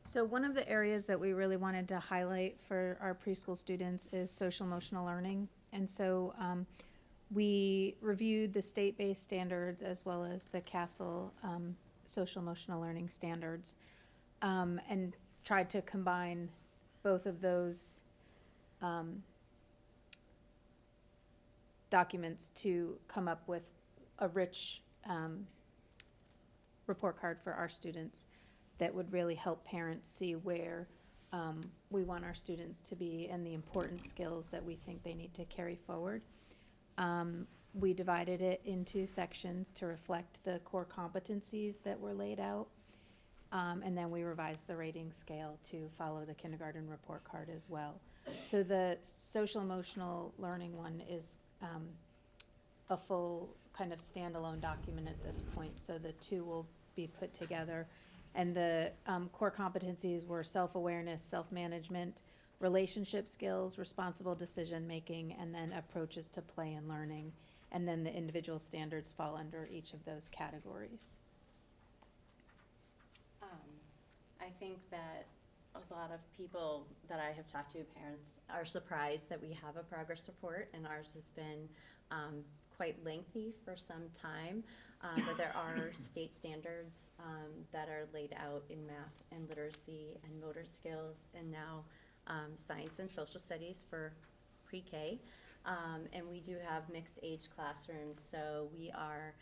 So one of the areas that we really wanted to highlight for our preschool students is social emotional learning. And so we reviewed the state-based standards as well as the CASEL social emotional learning standards, and tried to combine both of those documents to come up with a rich report card for our students that would really help parents see where we want our students to be and the important skills that we think they need to carry forward. We divided it into sections to reflect the core competencies that were laid out. And then we revised the rating scale to follow the kindergarten report card as well. So the social emotional learning one is a full kind of standalone document at this point. So the 2 will be put together And the core competencies were self-awareness, self-management, relationship skills, responsible decision-making, and then approaches to play and learning. And then the individual standards fall under each of those categories. I think that a lot of people that I have talked to, parents, are surprised that we have a progress report, and ours has been quite lengthy for some time. But there are state standards that are laid out in math and literacy and motor skills, and now science and social studies for pre-K. And we do have mixed age classrooms, so we are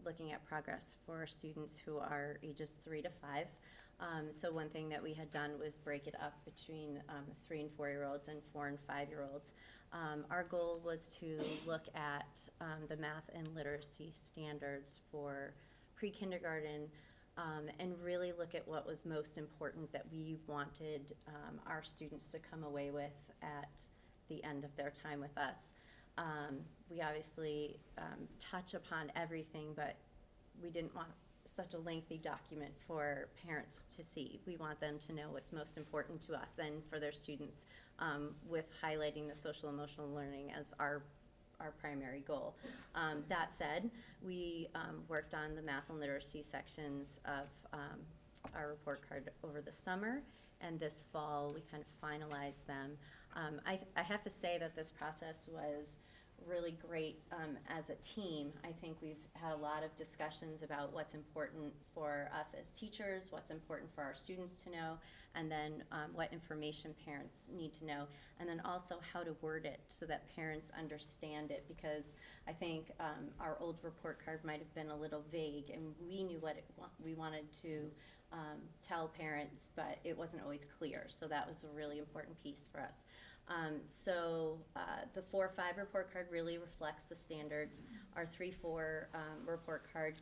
looking at progress for students who are ages 3 to 5. So one thing that we had done was break it up between 3 and 4-year-olds and 4 and 5-year-olds. Our goal was to look at the math and literacy standards for pre-kindergarten and really look at what was most important that we wanted our students to come away with at the end of their time with us. We obviously touch upon everything, but we didn't want such a lengthy document for parents to see. We want them to know what's most important to us and for their students, with highlighting the social emotional learning as our primary goal. That said, we worked on the math and literacy sections of our report card over the summer, and this fall we kind of finalized them. I have to say that this process was really great as a team. I think we've had a lot of discussions about what's important for us as teachers, what's important for our students to know, and then what information parents need to know, and then also how to word it so that parents understand it, because I think our old report card might have been a little vague, and we knew what we wanted to tell parents, but it wasn't always clear, so that was a really important piece for us. The 4-5 report card really reflects the standards. Our 3-4 report card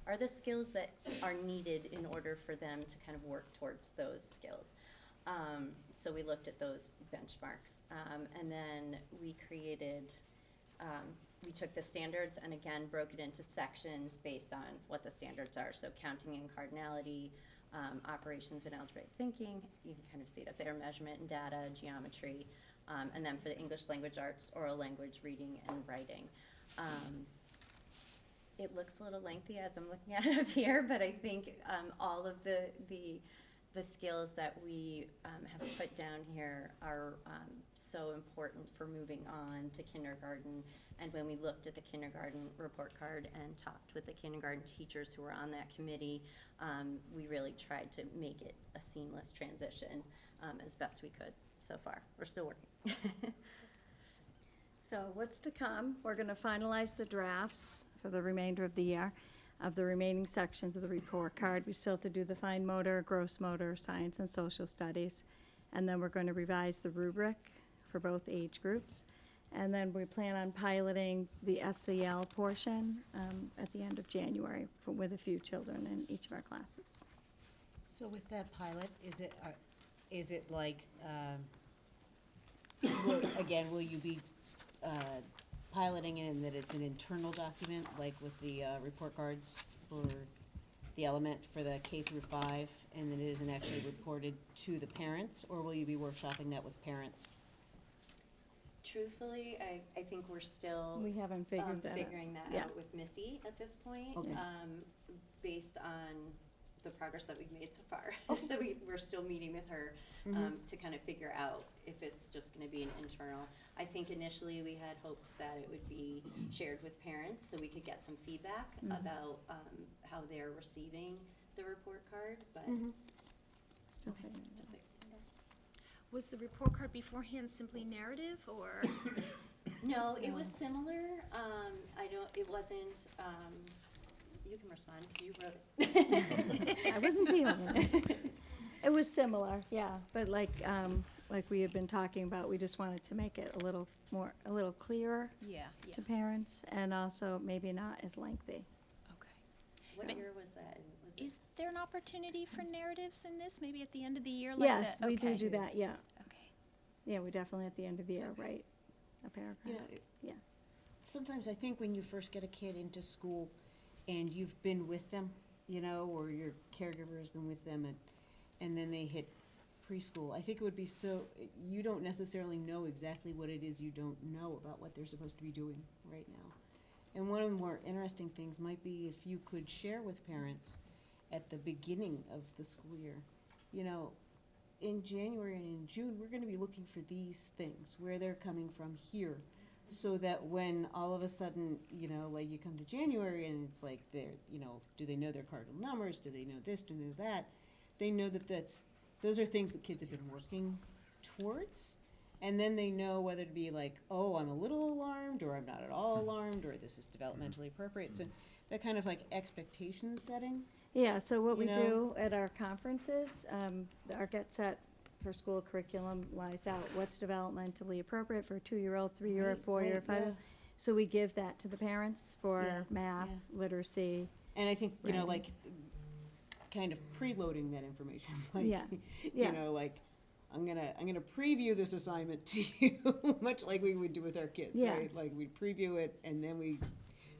are the skills that are needed in order for them to kind of work towards those skills. So we looked at those benchmarks, and then we created, we took the standards and again broke it into sections based on what the standards are. So counting and cardinality, operations and algebraic thinking, you can kind of see it up there, measurement and data, geometry, and then for the English language arts, oral language, reading and writing. It looks a little lengthy as I'm looking at it up here, but I think all of the skills that we have put down here are so important for moving on to kindergarten. And when we looked at the kindergarten report card and talked with the kindergarten teachers who were on that committee, we really tried to make it a seamless transition as best we could so far. We're still working. So what's to come? We're going to finalize the drafts for the remainder of the year of the remaining sections of the report card. We still have to do the fine motor, gross motor, science and social studies. And then we're going to revise the rubric for both age groups. And then we plan on piloting the SEL portion at the end of January with a few children in each of our classes. So with that pilot, is it like, will you be piloting it in that it's an internal document, like with the report cards for the element for the K through 5, and that it isn't actually reported to the parents, or will you be workshopping that with parents? Truthfully, I think we're still We haven't figured that out. figuring that Yeah. out with Missy at this point, Okay. based on the progress that we've made so far. So we're still meeting with her to kind of figure out if it's just going to be an internal. I think initially we had hoped that it would be shared with parents so we could get some feedback about how they're receiving the report card, but Still Okay. figuring it out. Was the report card beforehand simply narrative, or? No, it was similar. It wasn't, you can respond, 'cause you wrote it. I wasn't feeling it. It was similar, yeah, but like we had been talking about, we just wanted to make it a little clearer Yeah, to parents, and also maybe not as lengthy. Okay. What But year was that? Was it- is there an opportunity for narratives in this, maybe at the end of the year? Yes, that? we Okay. do that, yeah. Okay. Yeah, we definitely at the end of the year, write a paragraph. You know, Yeah. sometimes I think when you first get a kid into school and you've been with them, you know, or your caregiver has been with them and then they hit preschool. I think it would be you don't necessarily know exactly what it is you don't know about what they're supposed to be doing right now. And one of the more interesting things might be if you could share with parents at the beginning of the school year, you know, in January and in June, we're going to be looking for these things, where they're coming from here, so that when all of a sudden, you know, like you come to January and it's like they're, you know, do they know their cardinal numbers? Do they know this? Do they know that? They know that those are things that kids have been working towards. And then they know whether to be like, oh, I'm a little alarmed, or I'm not at all alarmed, or this is developmentally appropriate. So that kind of like expectation setting. Yeah, so what we You know? do at our conferences, our Get Set for School curriculum lies out what's developmentally appropriate for a 2-year-old, 3-year-old, Right, 4-year, right, 5-year. yeah. So we give that to the parents for Yeah, math, yeah. literacy. And I think, you know, Right. like, kind of preloading that information, like, Yeah, yeah. you know, like, I'm gonna preview this assignment to you, much like we would do with our kids, Yeah. right? Like, we preview it, and then we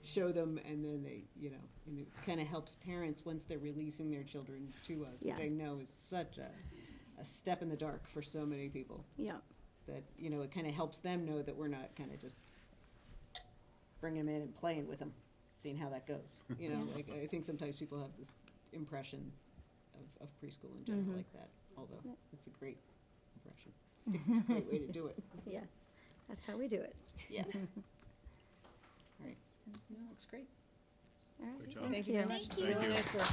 show them, and then they, you know, and it kind of helps parents once they're releasing their children to us, which Yeah. I know is such a step in the dark for so many people. Yeah. That, you know, it kind of helps them know that we're not kind of just bringing them in and playing with them, seeing how that goes. You know, like, I think sometimes people have this impression of preschool in general like that, although it's a great impression. It's a great way to do it. Yes, that's how we do it. Yeah. All right. No, looks great. All right, Great job. Thank you very much. Thank It's you. really you. nice work.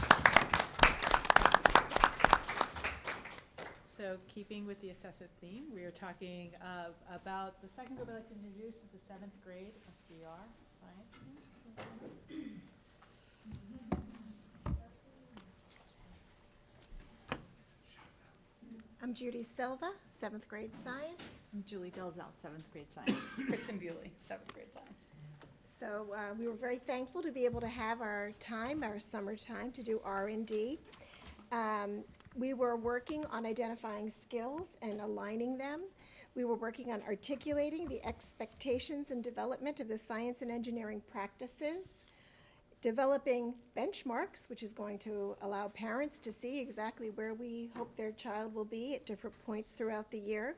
So keeping with the assessment theme, we are talking about the second group I'd like to introduce is the 7th grade SBR science team. I'm Judy Silva, 7th grade science. I'm Julie Delzell, 7th grade science. Kristen Bewley, 7th grade science. So we were very thankful to be able to have our time, our summer time, to do R&D. We were working on identifying skills and aligning them. We were working on articulating the expectations and development of the science and engineering practices, developing benchmarks, which is going to allow parents to see exactly where we hope their child will be at different points throughout the year,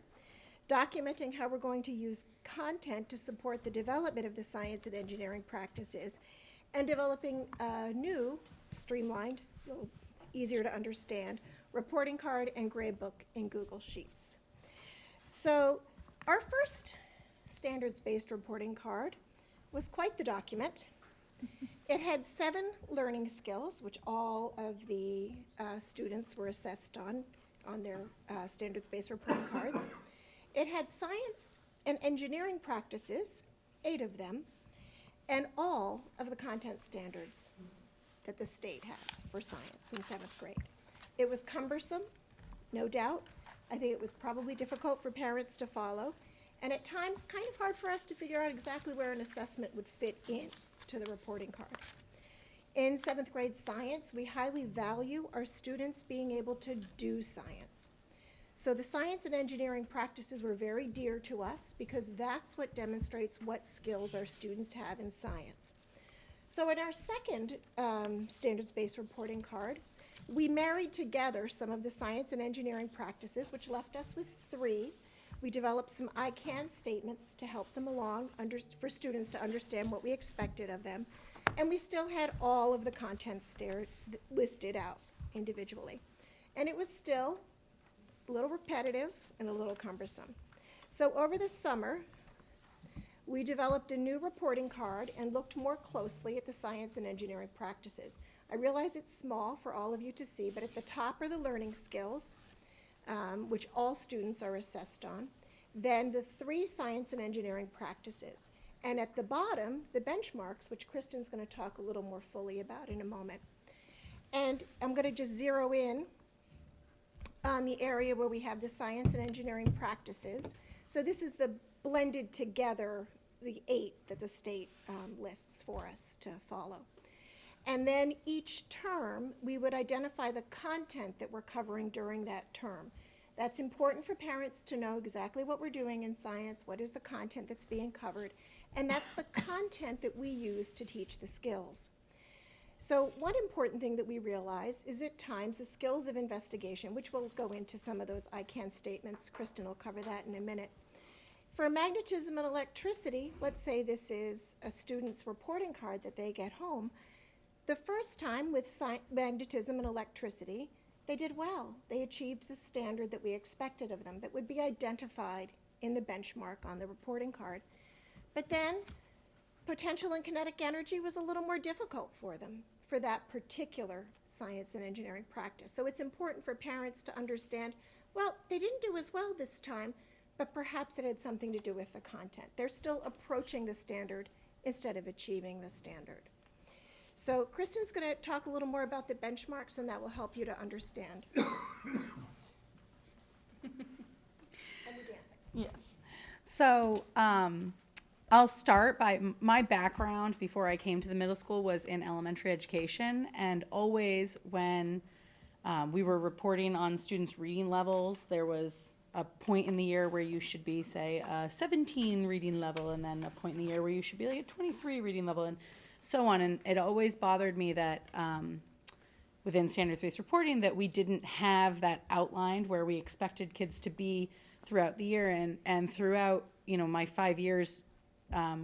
documenting how we're going to use content to support the development of the science and engineering practices, and developing a new, streamlined, a little easier to understand, reporting card and gradebook in Google Sheets. So our first standards-based reporting card was quite the document. It had 7 learning skills, which all of the students were assessed on their standards-based reporting cards. It had science and engineering practices, 8 of them, and all of the content standards that the state has for science in 7th grade. It was cumbersome, no doubt. I think it was probably difficult for parents to follow, and at times kind of hard for us to figure out exactly where an assessment would fit in to the reporting card. In 7th grade science, we highly value our students being able to do science. So the science and engineering practices were very dear to us because that's what demonstrates what skills our students have in science. So in our second standards-based reporting card, we married together some of the science and engineering practices, which left us with 3. We developed some I can statements to help them along for students to understand what we expected of them. And we still had all of the content listed out individually. And it was still a little repetitive and a little cumbersome. So over the summer, we developed a new reporting card and looked more closely at the science and engineering practices. I realize it's small for all of you to see, but at the top are the learning skills, which all students are assessed on. Then the 3 science and engineering practices. And at the bottom, the benchmarks, which Kristen's going to talk a little more fully about in a moment. And I'm going to just zero in on the area where we have the science and engineering practices. So this is the blended together, the 8 that the state lists for us to follow. And then each term, we would identify the content that we're covering during that term. That's important for parents to know exactly what we're doing in science, what is the content that's being covered, and that's the content that we use to teach the skills. So one important thing that we realize is at times the skills of investigation, which we'll go into some of those I can statements, Kristen will cover that in a minute. For magnetism and electricity, let's say this is a student's reporting card that they get home. The first time with magnetism and electricity, they did well. They achieved the standard that we expected of them that would be identified in the benchmark on the reporting card. But then potential and kinetic energy was a little more difficult for them for that particular science and engineering practice. So it's important for parents to understand, well, they didn't do as well this time, but perhaps it had something to do with the content. They're still approaching the standard instead of achieving the standard. So Kristen's going to talk a little more about the benchmarks, and that will help you to understand. And the dancing. Yes. So I'll start by my background before I came to the middle school was in elementary education, and always when we were reporting on students' reading levels, there was a point in the year where you should be, say, a 17 reading level, and then a point in the year where you should be like a 23 reading level, and so on. And it always bothered me that within standards-based reporting that we didn't have that outlined where we expected kids to be throughout the year. And throughout, you know, my 5 years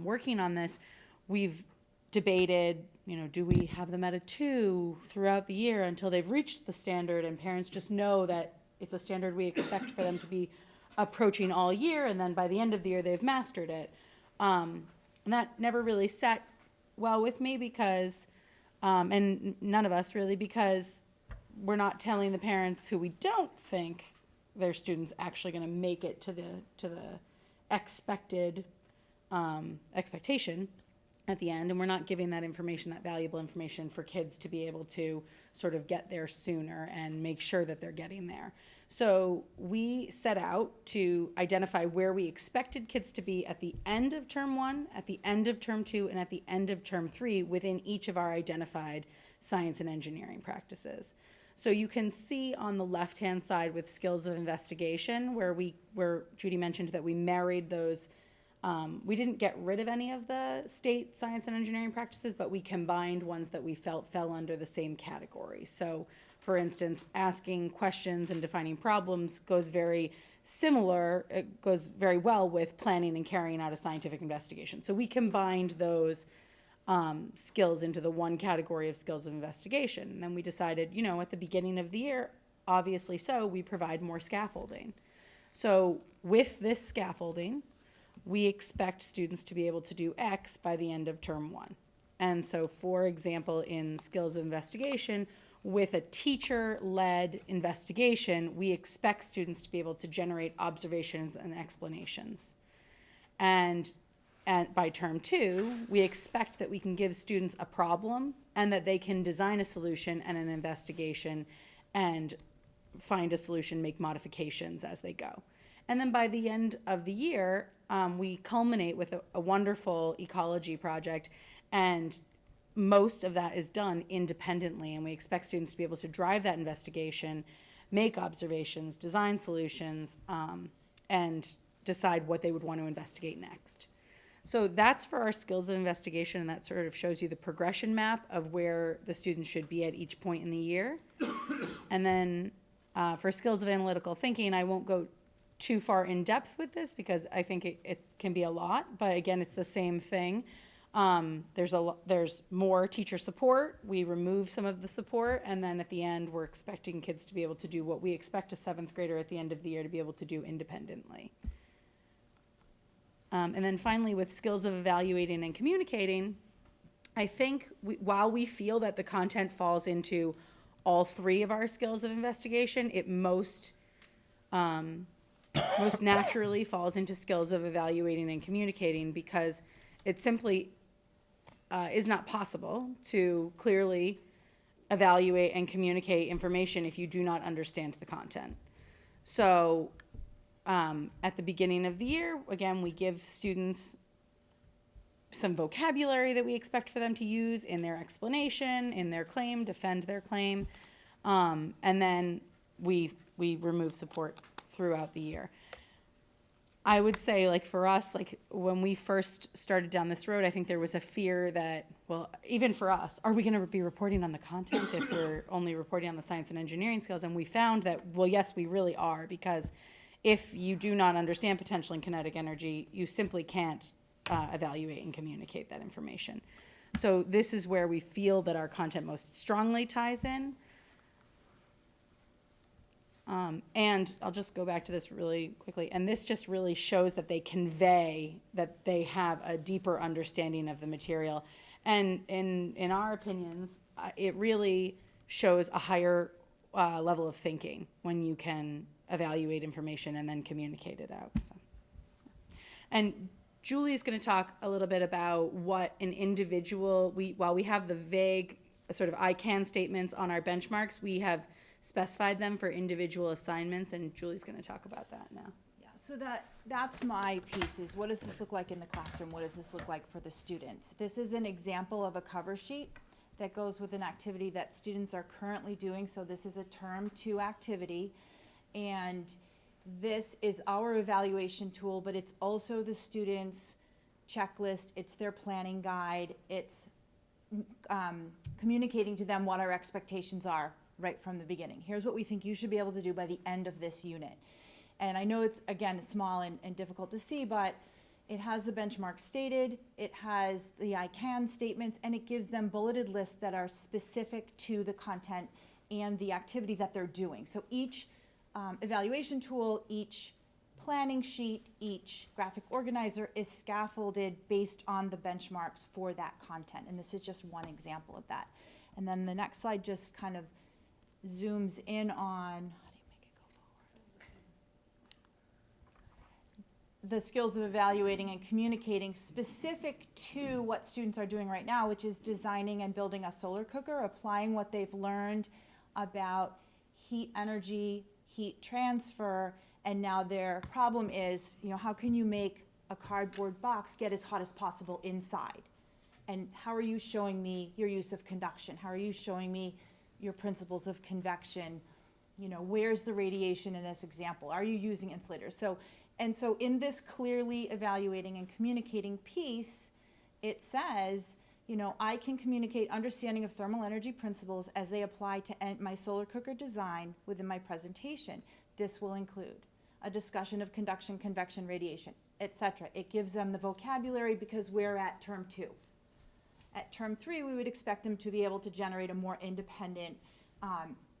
working on this, we've debated, you know, do we have them at a 2 throughout the year until they've reached the standard, and parents just know that it's a standard we expect for them to be approaching all year, and then by the end of the year they've mastered it. And that never really sat well with me because, and none of us really, because we're not telling the parents who we don't think their students actually going to make it to the expected expectation at the end, and we're not giving that information, that valuable information for kids to be able to sort of get there sooner and make sure that they're getting there. So we set out to identify where we expected kids to be at the end of term 1, at the end of term 2, and at the end of term 3 within each of our identified science and engineering practices. So you can see on the left-hand side with skills of investigation where Judy mentioned that we married those. We didn't get rid of any of the state science and engineering practices, but we combined ones that we felt fell under the same category. So, for instance, asking questions and defining problems goes very similar, it goes very well with planning and carrying out a scientific investigation. So we combined those skills into the one category of skills of investigation. And then we decided, you know, at the beginning of the year, obviously so, we provide more scaffolding. So with this scaffolding, we expect students to be able to do X by the end of term 1. And so, for example, in skills of investigation, with a teacher-led investigation, we expect students to be able to generate observations and explanations. And by term 2, we expect that we can give students a problem and that they can design a solution and an investigation and find a solution, make modifications as they go. And then by the end of the year, we culminate with a wonderful ecology project, and most of that is done independently, and we expect students to be able to drive that investigation, make observations, design solutions, and decide what they would want to investigate next. So that's for our skills of investigation, and that sort of shows you the progression map of where the students should be at each point in the year. And then for skills of analytical thinking, I won't go too far in depth with this because I think it can be a lot, but again, it's the same thing. There's more teacher support. We remove some of the support, and then at the end, we're expecting kids to be able to do what we expect a 7th grader at the end of the year to be able to do independently. And then finally, with skills of evaluating and communicating, I think while we feel that the content falls into all 3 of our skills of investigation, it most naturally falls into skills of evaluating and communicating because it simply is not possible to clearly evaluate and communicate information if you do not understand the content. So at the beginning of the year, again, we give students some vocabulary that we expect for them to use in their explanation, in their claim, defend their claim, and then we remove support throughout the year. I would say, like, for us, like, when we first started down this road, I think there was a fear that, well, even for us, are we going to be reporting on the content if we're only reporting on the science and engineering skills? And we found that, well, yes, we really are, because if you do not understand potential and kinetic energy, you simply can't evaluate and communicate that information. So this is where we feel that our content most strongly ties in. And I'll just go back to this really quickly. And this just really shows that they convey that they have a deeper understanding of the material. And in our opinions, it really shows a higher level of thinking when you can evaluate information and then communicate it out. So. And Julie's going to talk a little bit about what an individual, while we have the vague sort of I can statements on our benchmarks, we have specified them for individual assignments, and Julie's going to talk about that now. Yeah, so that's my piece, is what does this look like in the classroom? What does this look like for the students? This is an example of a cover sheet that goes with an activity that students are currently doing. So this is a term 2 activity, and this is our evaluation tool, but it's also the students' checklist, it's their planning guide, it's communicating to them what our expectations are right from the beginning. Here's what we think you should be able to do by the end of this unit. And I know it's, again, it's small and difficult to see, but it has the benchmark stated, it has the I can statements, and it gives them bulleted lists that are specific to the content and the activity that they're doing. So each evaluation tool, each planning sheet, each graphic organizer is scaffolded based on the benchmarks for that content. And this is just one example of that. And then the next slide just kind of zooms in on, how do you make it go forward? The skills of evaluating and communicating specific to what students are doing right now, which is designing and building a solar cooker, applying what they've learned about heat energy, heat transfer, and now their problem is, you know, how can you make a cardboard box get as hot as possible inside? And how are you showing me your use of conduction? How are you showing me your principles of convection? You know, where's the radiation in this example? Are you using insulators? So in this clearly evaluating and communicating piece, it says, you know, I can communicate understanding of thermal energy principles as they apply to my solar cooker design within my presentation. This will include a discussion of conduction, convection, radiation, etc. It gives them the vocabulary because we're at term 2. At term 3, we would expect them to be able to generate a more independent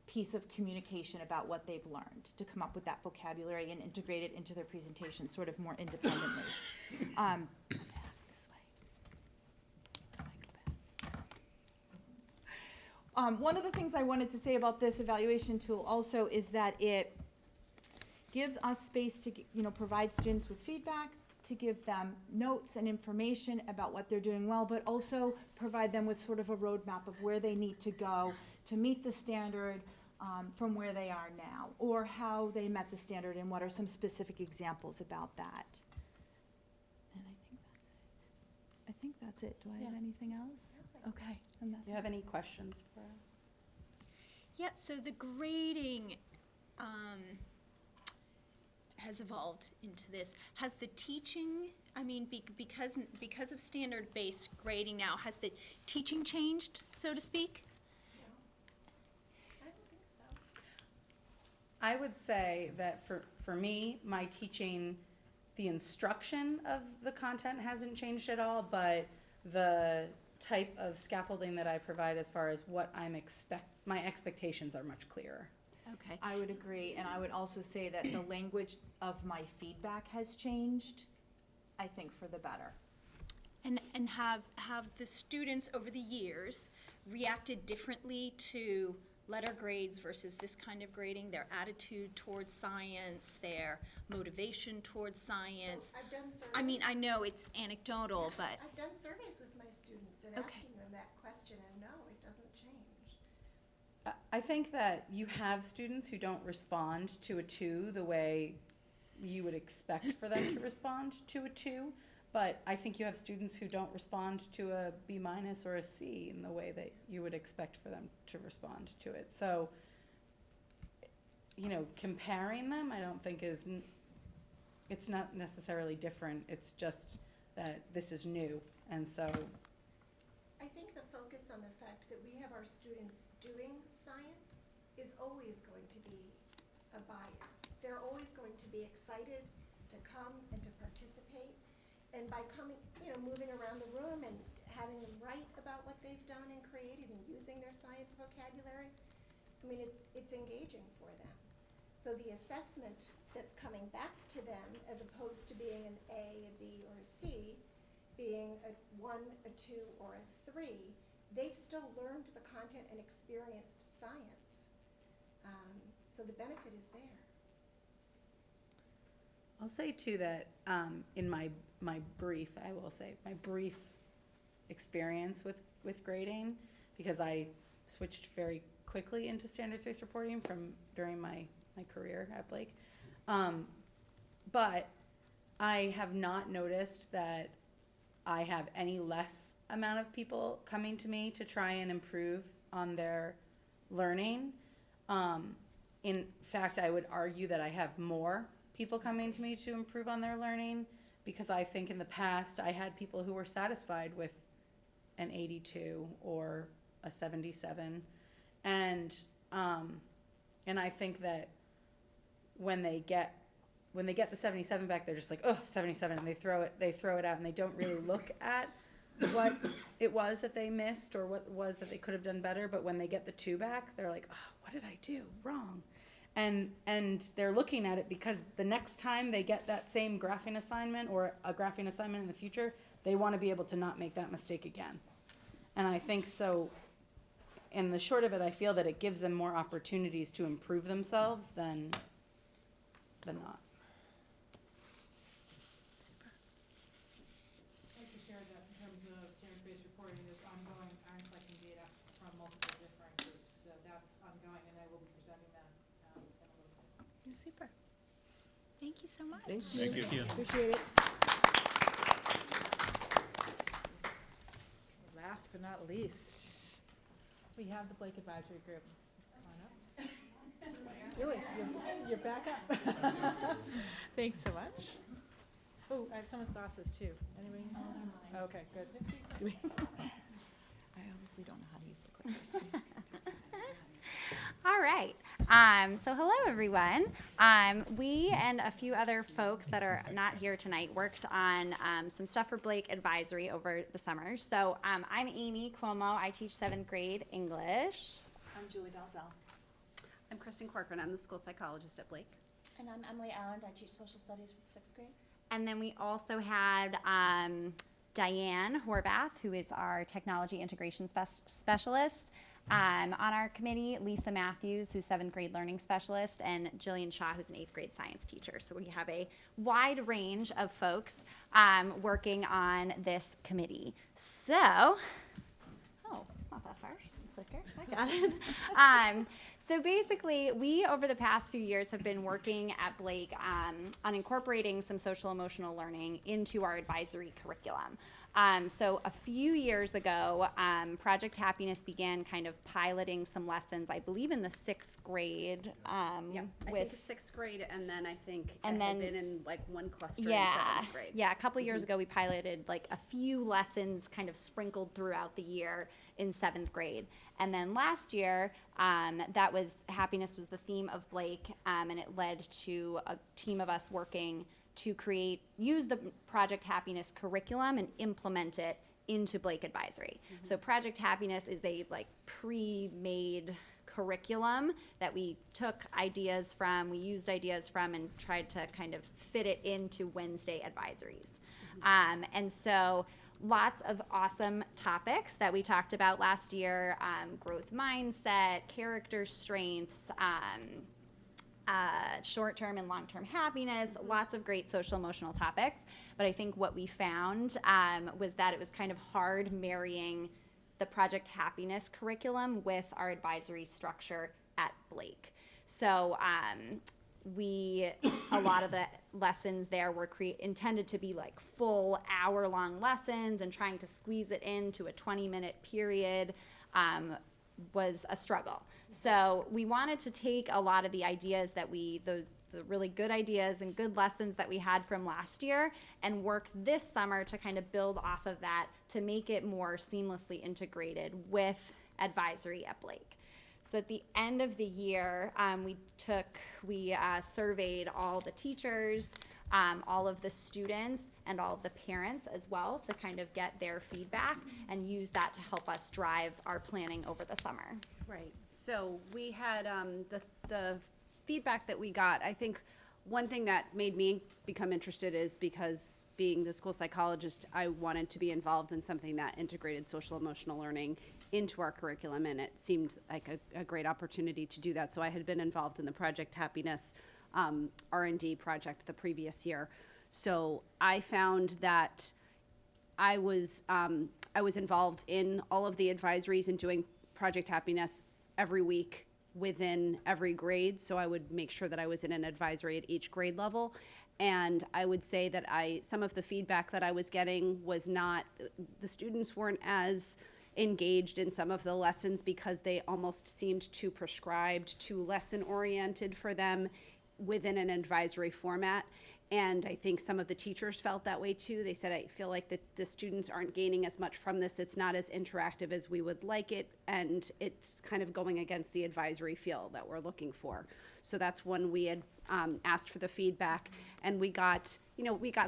piece of communication about what they've learned, to come up with that vocabulary and integrate it into their presentation sort of more independently. One of the things I wanted to say about this evaluation tool also is that it gives us space to, you know, provide students with feedback, to give them notes and information about what they're doing well, but also provide them with sort of a roadmap of where they need to go to meet the standard from where they are now, or how they met the standard and what are some specific examples about that. And I think that's it. Do I have anything else? Okay. Do you have any questions for us? Yeah, so the grading has evolved into this. Has the teaching, I mean, because of standard-based grading now, has the teaching changed, so to speak? I would say that for me, my teaching, the instruction of the content hasn't changed at all, but the type of scaffolding that I provide as far as what my expectations are much clearer. Okay. I would agree, and I would also say that the language of my feedback has changed, I think, for the better. And have the students over the years reacted differently to letter grades versus this kind of grading, their attitude towards science, their motivation towards science? I've done surveys. I mean, I know it's anecdotal, but. I've done surveys with my students and asking them that question, and no, it doesn't change. I think that you have students who don't respond to a 2 the way you would expect for them to respond to a 2, but I think you have students who don't respond to a B- or a C in the way that you would expect for them to respond to it. So, you know, comparing them I don't think is it's not necessarily different, it's just that this is new, and so, I think the focus on the fact that we have our students doing science is always going to be a buy-in. They're always going to be excited to come and to participate. And by coming, moving around the room and having them write about what they've done and created and using their science vocabulary, I mean, it's engaging for them. So the assessment that's coming back to them, as opposed to being an A, a B, or a C, being a 1, a 2, or a 3, they've still learned the content and experienced science. So the benefit is there. I'll say too that in my brief, I will say, my brief experience with grading, because I switched very quickly into standards-based reporting during my career at Blake. But I have not noticed that I have any less amount of people coming to me to try and improve on their learning. In fact, I would argue that I have more people coming to me to improve on their learning, because I think in the past I had people who were satisfied with an 82 or a 77, and I think that when they get the 77 back, they're just like, oh, 77, and they throw it out, and they don't really look at what it was that they missed or what it was that they could have done better. But when they get the 2 back, they're like, oh, what did I do wrong? And they're looking at it because the next time they get that same graphing assignment or a graphing assignment in the future, they want to be able to not make that mistake again. And I think so, in the short of it, I feel that it gives them more opportunities to improve themselves than not. Like you shared that in terms of standard-based reporting, there's ongoing, I'm collecting data from multiple different groups, so that's ongoing, and I will be presenting that in a little bit. Super. Thank you so much. Thank you. Appreciate it. Last but not least, we have the Blake Advisory Group. Come on up. Really, you're back up. Thanks so much. Oh, I have someone's glasses too. Anybody? Oh, okay, good. I obviously don't know how to use the clickers. All right. So hello, everyone. We and a few other folks that are not here tonight worked on some stuff for Blake Advisory over the summer. So I'm Amy Cuomo. I teach 7th grade English. I'm Julie Dalzell. I'm Kristen Corcoran. I'm the school psychologist at Blake. And I'm Emily Allen. I teach social studies for the 6th grade. And then we also had Diane Horvath, who is our technology integration specialist. On our committee, Lisa Matthews, who's 7th grade learning specialist, and Jillian Shaw, who's an 8th grade science teacher. So we have a wide range of folks working on this committee. So, oh, it's not that far. Clicker, I got it. So basically, we, over the past few years, have been working at Blake on incorporating some social emotional learning into our advisory curriculum. So a few years ago, Project Happiness began kind of piloting some lessons, I believe in the 6th grade. I think 6th grade, and then I think and it then, had been in like one cluster in 7th grade. Yeah, a couple years ago we piloted like a few lessons kind of sprinkled throughout the year in 7th grade. And then last year, happiness was the theme of Blake, and it led to a team of us working to use the Project Happiness curriculum and implement it into Blake Advisory. So Project Happiness is a pre-made curriculum that we took ideas from, we used ideas from, and tried to kind of fit it into Wednesday advisories. And so lots of awesome topics that we talked about last year, growth mindset, character strengths, short-term and long-term happiness, lots of great social emotional topics. But I think what we found was that it was kind of hard marrying the Project Happiness curriculum with our advisory structure at Blake. So a lot of the lessons there were intended to be like full hour-long lessons, and trying to squeeze it into a 20-minute period was a struggle. So we wanted to take a lot of the ideas that the really good ideas and good lessons that we had from last year and work this summer to kind of build off of that to make it more seamlessly integrated with advisory at Blake. So at the end of the year, we surveyed all the teachers, all of the students, and all of the parents as well to kind of get their feedback and use that to help us drive our planning over the summer. Right, so we had, the feedback that we got, I think one thing that made me become interested is because being the school psychologist, I wanted to be involved in something that integrated social emotional learning into our curriculum, and it seemed like a great opportunity to do that. So I had been involved in the Project Happiness R&D project the previous year. So I found that I was involved in all of the advisories and doing Project Happiness every week within every grade. So I would make sure that I was in an advisory at each grade level. And I would say that some of the feedback that I was getting was not, the students weren't as engaged in some of the lessons because they almost seemed too prescribed, too lesson oriented for them within an advisory format. And I think some of the teachers felt that way too. They said, I feel like the students aren't gaining as much from this. It's not as interactive as we would like it. And it's kind of going against the advisory feel that we're looking for. So that's when we had asked for the feedback, and we got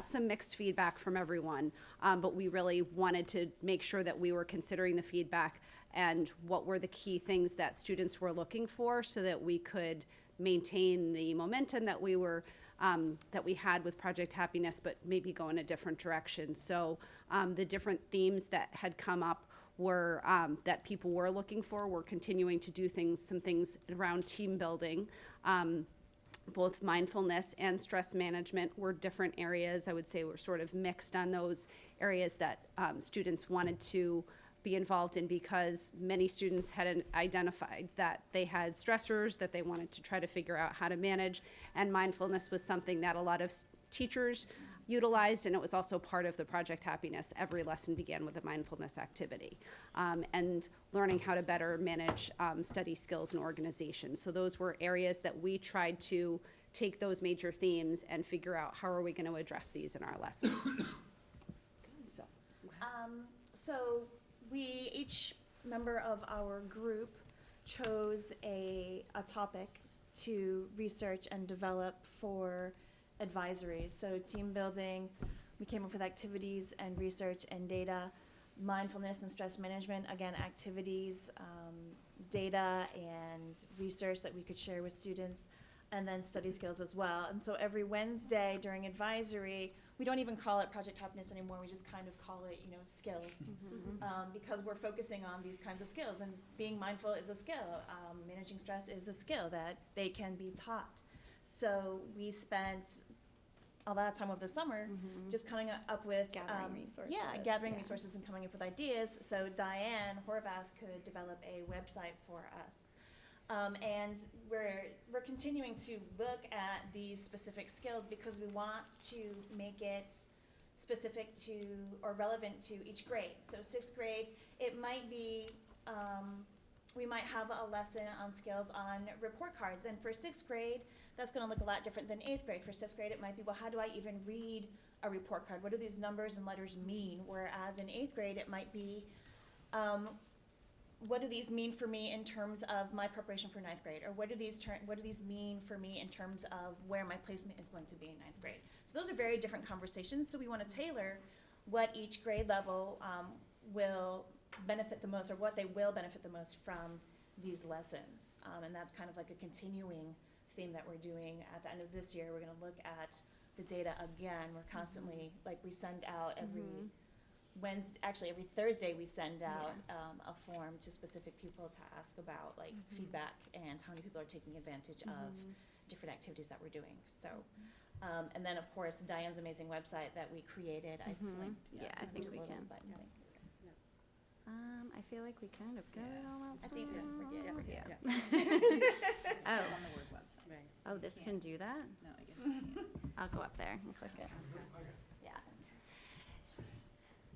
some mixed feedback from everyone. But we really wanted to make sure that we were considering the feedback and what were the key things that students were looking for so that we could maintain the momentum that we had with Project Happiness, but maybe go in a different direction. So the different themes that had come up were that people were looking for. We're continuing to do some things around team building. Both mindfulness and stress management were different areas. I would say we're sort of mixed on those areas that students wanted to be involved in, because many students had identified that they had stressors that they wanted to try to figure out how to manage, and mindfulness was something that a lot of teachers utilized, and it was also part of the Project Happiness. Every lesson began with a mindfulness activity, and learning how to better manage study skills and organization. So those were areas that we tried to take those major themes and figure out how are we going to address these in our lessons. So each member of our group chose a topic to research and develop for advisories. So team building, we came up with activities and research and data. Mindfulness and stress management, again, activities, data and research that we could share with students, and then study skills as well. And so every Wednesday during advisory, we don't even call it Project Happiness anymore, we just kind of call it, skills. Because we're focusing on these kinds of skills, and being mindful is a skill. Managing stress is a skill that they can be taught. So we spent a lot of time over the summer just coming up with gathering resources. Gathering resources and coming up with ideas. So Diane Horvath could develop a website for us. And we're continuing to look at these specific skills because we want to make it specific to or relevant to each grade. So 6th grade, it might be, we might have a lesson on skills on report cards. And for 6th grade, that's going to look a lot different than 8th grade. For 6th grade, it might be, well, how do I even read a report card? What do these numbers and letters mean? Whereas in 8th grade, it might be, what do these mean for me in terms of my preparation for 9th grade? Or what do these mean for me in terms of where my placement is going to be in 9th grade? So those are very different conversations. So we want to tailor what each grade level will benefit the most, or what they will benefit the most from these lessons. And that's kind of like a continuing theme that we're doing. At the end of this year, we're going to look at the data again. We're constantly, like, we send out every Wednesday, actually every Thursday, we send out a form to specific people to ask about feedback and how many people are taking advantage of different activities that we're doing. So, and then of course Diane's amazing website that we created. It's linked. Yeah, I think we can. I feel like we kind of got it all out. I think we're good. Oh. On the Word website. Right. Oh, this can do that? No, I guess you can't. I'll go up there and click it. Yeah.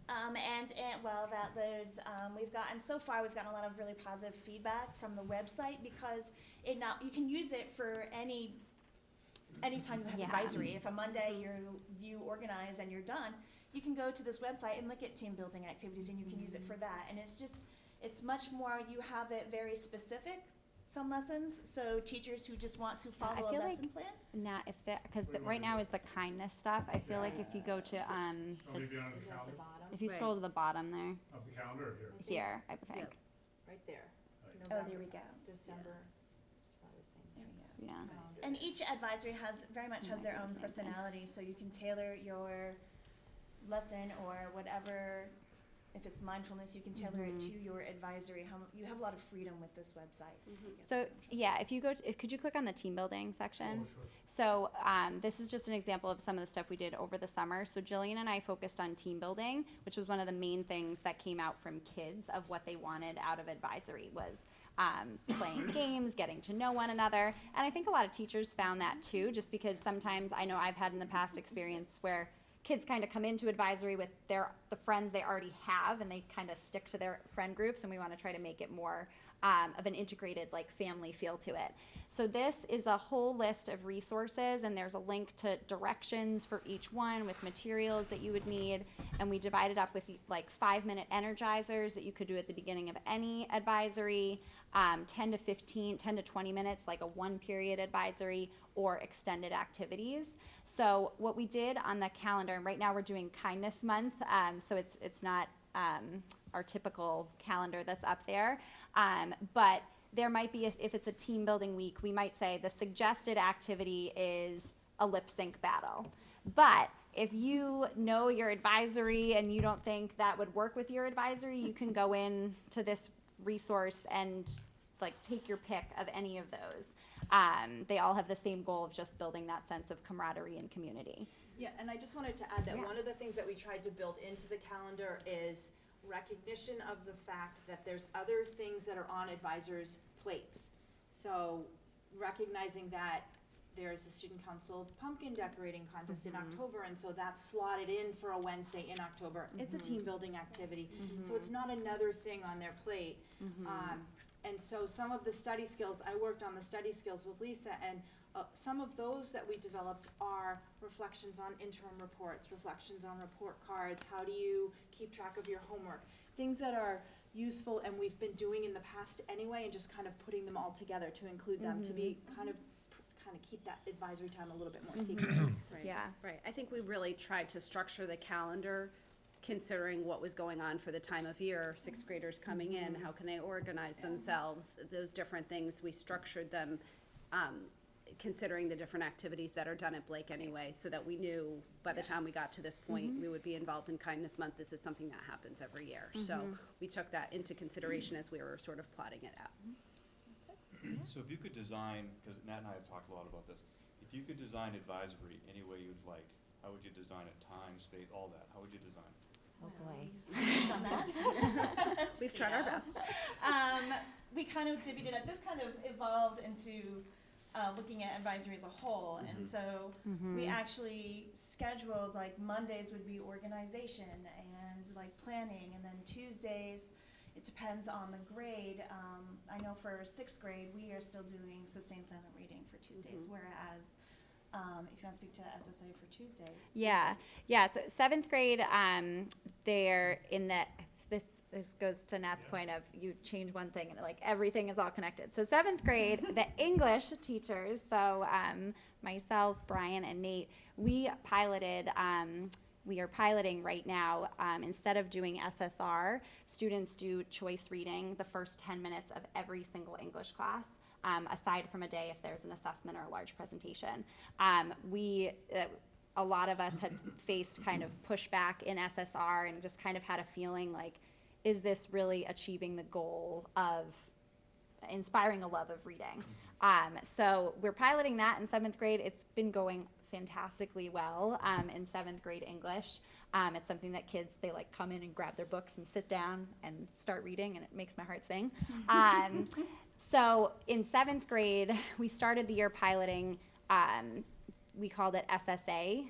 And while that loads, we've gotten a lot of really positive feedback from the website, because you can use it for any anytime you have Yeah. advisory. If a Monday you organize and you're done, you can go to this website and look at team building activities and you can use it for that. And it's much more, you have it very specific, some lessons, so teachers who just want to follow a feel like lesson plan. Not if that, because right now is the kindness stuff. I feel like if you go to, Maybe on the calendar if you scroll to the bottom there, of the calendar or here? here, I think, Right there. Oh, there we go. December. yeah. And each advisory very much has their own personality, so you can tailor your lesson or whatever. If it's mindfulness, you can tailor it to your advisory. You have a lot of freedom with this website. So, yeah, if you go, could you click on the team building section? So, this is just an example of some of the stuff we did over the summer. So Jillian and I focused on team building, which was one of the main things that came out from kids of what they wanted out of advisory was playing games, getting to know one another. And I think a lot of teachers found that too, just because sometimes I know I've had in the past experience where kids kind of come into advisory with the friends they already have, and they kind of stick to their friend groups, and we want to try to make it more of an integrated like family feel to it. So this is a whole list of resources, and there's a link to directions for each one with materials that you would need, and we divide it up with like 5-minute energizers that you could do at the beginning of any advisory, 10 to 20 minutes, like a 1-period advisory, or extended activities. So what we did on the calendar, and right now we're doing Kindness Month, so it's not our typical calendar that's up there, but there might be, if it's a team building week, we might say the suggested activity is a lip sync battle. But if you know your advisory and you don't think that would work with your advisory, you can go in to this resource and like take your pick of any of those. They all have the same goal of just building that sense of camaraderie and community. Yeah, and I just wanted to add that one of the things that we tried to build into the calendar is recognition of the fact that there's other things that are on advisors' plates. So recognizing that there's a student council pumpkin decorating contest in October, and so that's slotted in for a Wednesday in October. It's a team building activity, so it's not another thing on their plate. And so some of the study skills, I worked on the study skills with Lisa, and some of those that we developed are reflections on interim reports, reflections on report cards, how do you keep track of your homework, things that are useful and we've been doing in the past anyway, and just kind of putting them all together to include them to be kind of keep that advisory time a little bit more secret. Right. Yeah. Right. I think we really tried to structure the calendar considering what was going on for the time of year, 6th graders coming in, how can they organize themselves, those different things. We structured them considering the different activities that are done at Blake anyway, so that we knew by the time we got to this point, we would be involved in Kindness Month. This is something that happens every year. So we took that into consideration as we were sort of plotting it out. So if you could design, because Nat and I have talked a lot about this, if you could design advisory any way you'd like, how would you design it? Time, space, all that. How would you design it? Oh boy. On that. We've tried our best. We kind of divvied it up. This kind of evolved into looking at advisory as a whole, and so we actually scheduled like Mondays would be organization and like planning, and then Tuesdays, it depends on the grade. I know for 6th grade, we are still doing sustained silent reading for Tuesdays, whereas if you want to speak to SSA for Tuesdays. Yeah. So 7th grade, they're in the, this goes to Nat's point of you change one thing and like everything is all connected. So 7th grade, the English teachers, so myself, Brian, and Nate, we are piloting right now, instead of doing SSR, students do choice reading the first 10 minutes of every single English class. Aside from a day if there's an assessment or a large presentation. A lot of us had faced kind of pushback in SSR and just kind of had a feeling like, is this really achieving the goal of inspiring a love of reading? So we're piloting that in 7th grade. It's been going fantastically well in 7th grade English. It's something that kids, they like come in and grab their books and sit down and start reading, and it makes my heart sing. So in 7th grade, we started the year piloting, we called it SSA,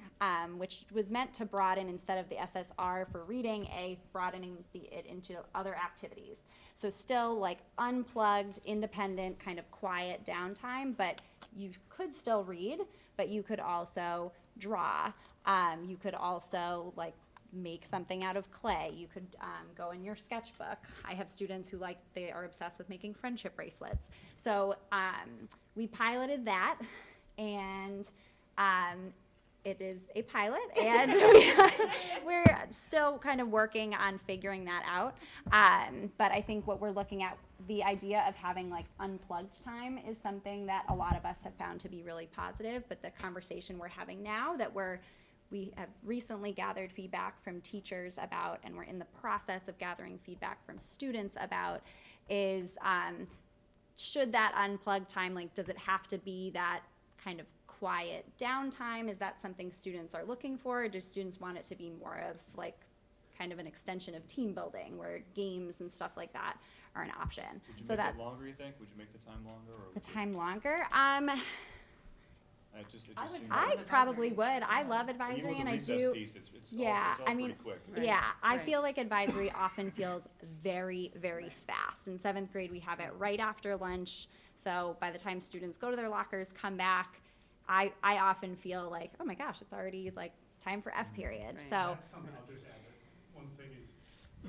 which was meant to broaden, instead of the SSR for reading, broadening it into other activities. So still like unplugged, independent, kind of quiet downtime, but you could still read, but you could also draw. You could also like make something out of clay. You could go in your sketchbook. I have students who they are obsessed with making friendship bracelets. So we piloted that, and it is a pilot, and we're still kind of working on figuring that out. But I think what we're looking at, the idea of having like unplugged time is something that a lot of us have found to be really positive. But the conversation we're having now that we have recently gathered feedback from teachers about, and we're in the process of gathering feedback from students about, is should that unplugged time, does it have to be that kind of quiet downtime? Is that something students are looking for? Or do students want it to be more of kind of an extension of team building where games and stuff like that are an option? Would you So make that it longer, you think? Would you make the time longer? Or the would you- time longer? It just seems I like- probably would. I love Even advisory, with and the I recess do. piece, it's Yeah, all I mean, pretty quick. yeah, I Right. feel like advisory often feels very, very fast. In 7th grade, we have it right after lunch. So by the time students go to their lockers, come back, I often feel like, oh my gosh, it's already time for F period. Right. So That's something I'll just add, that one thing is,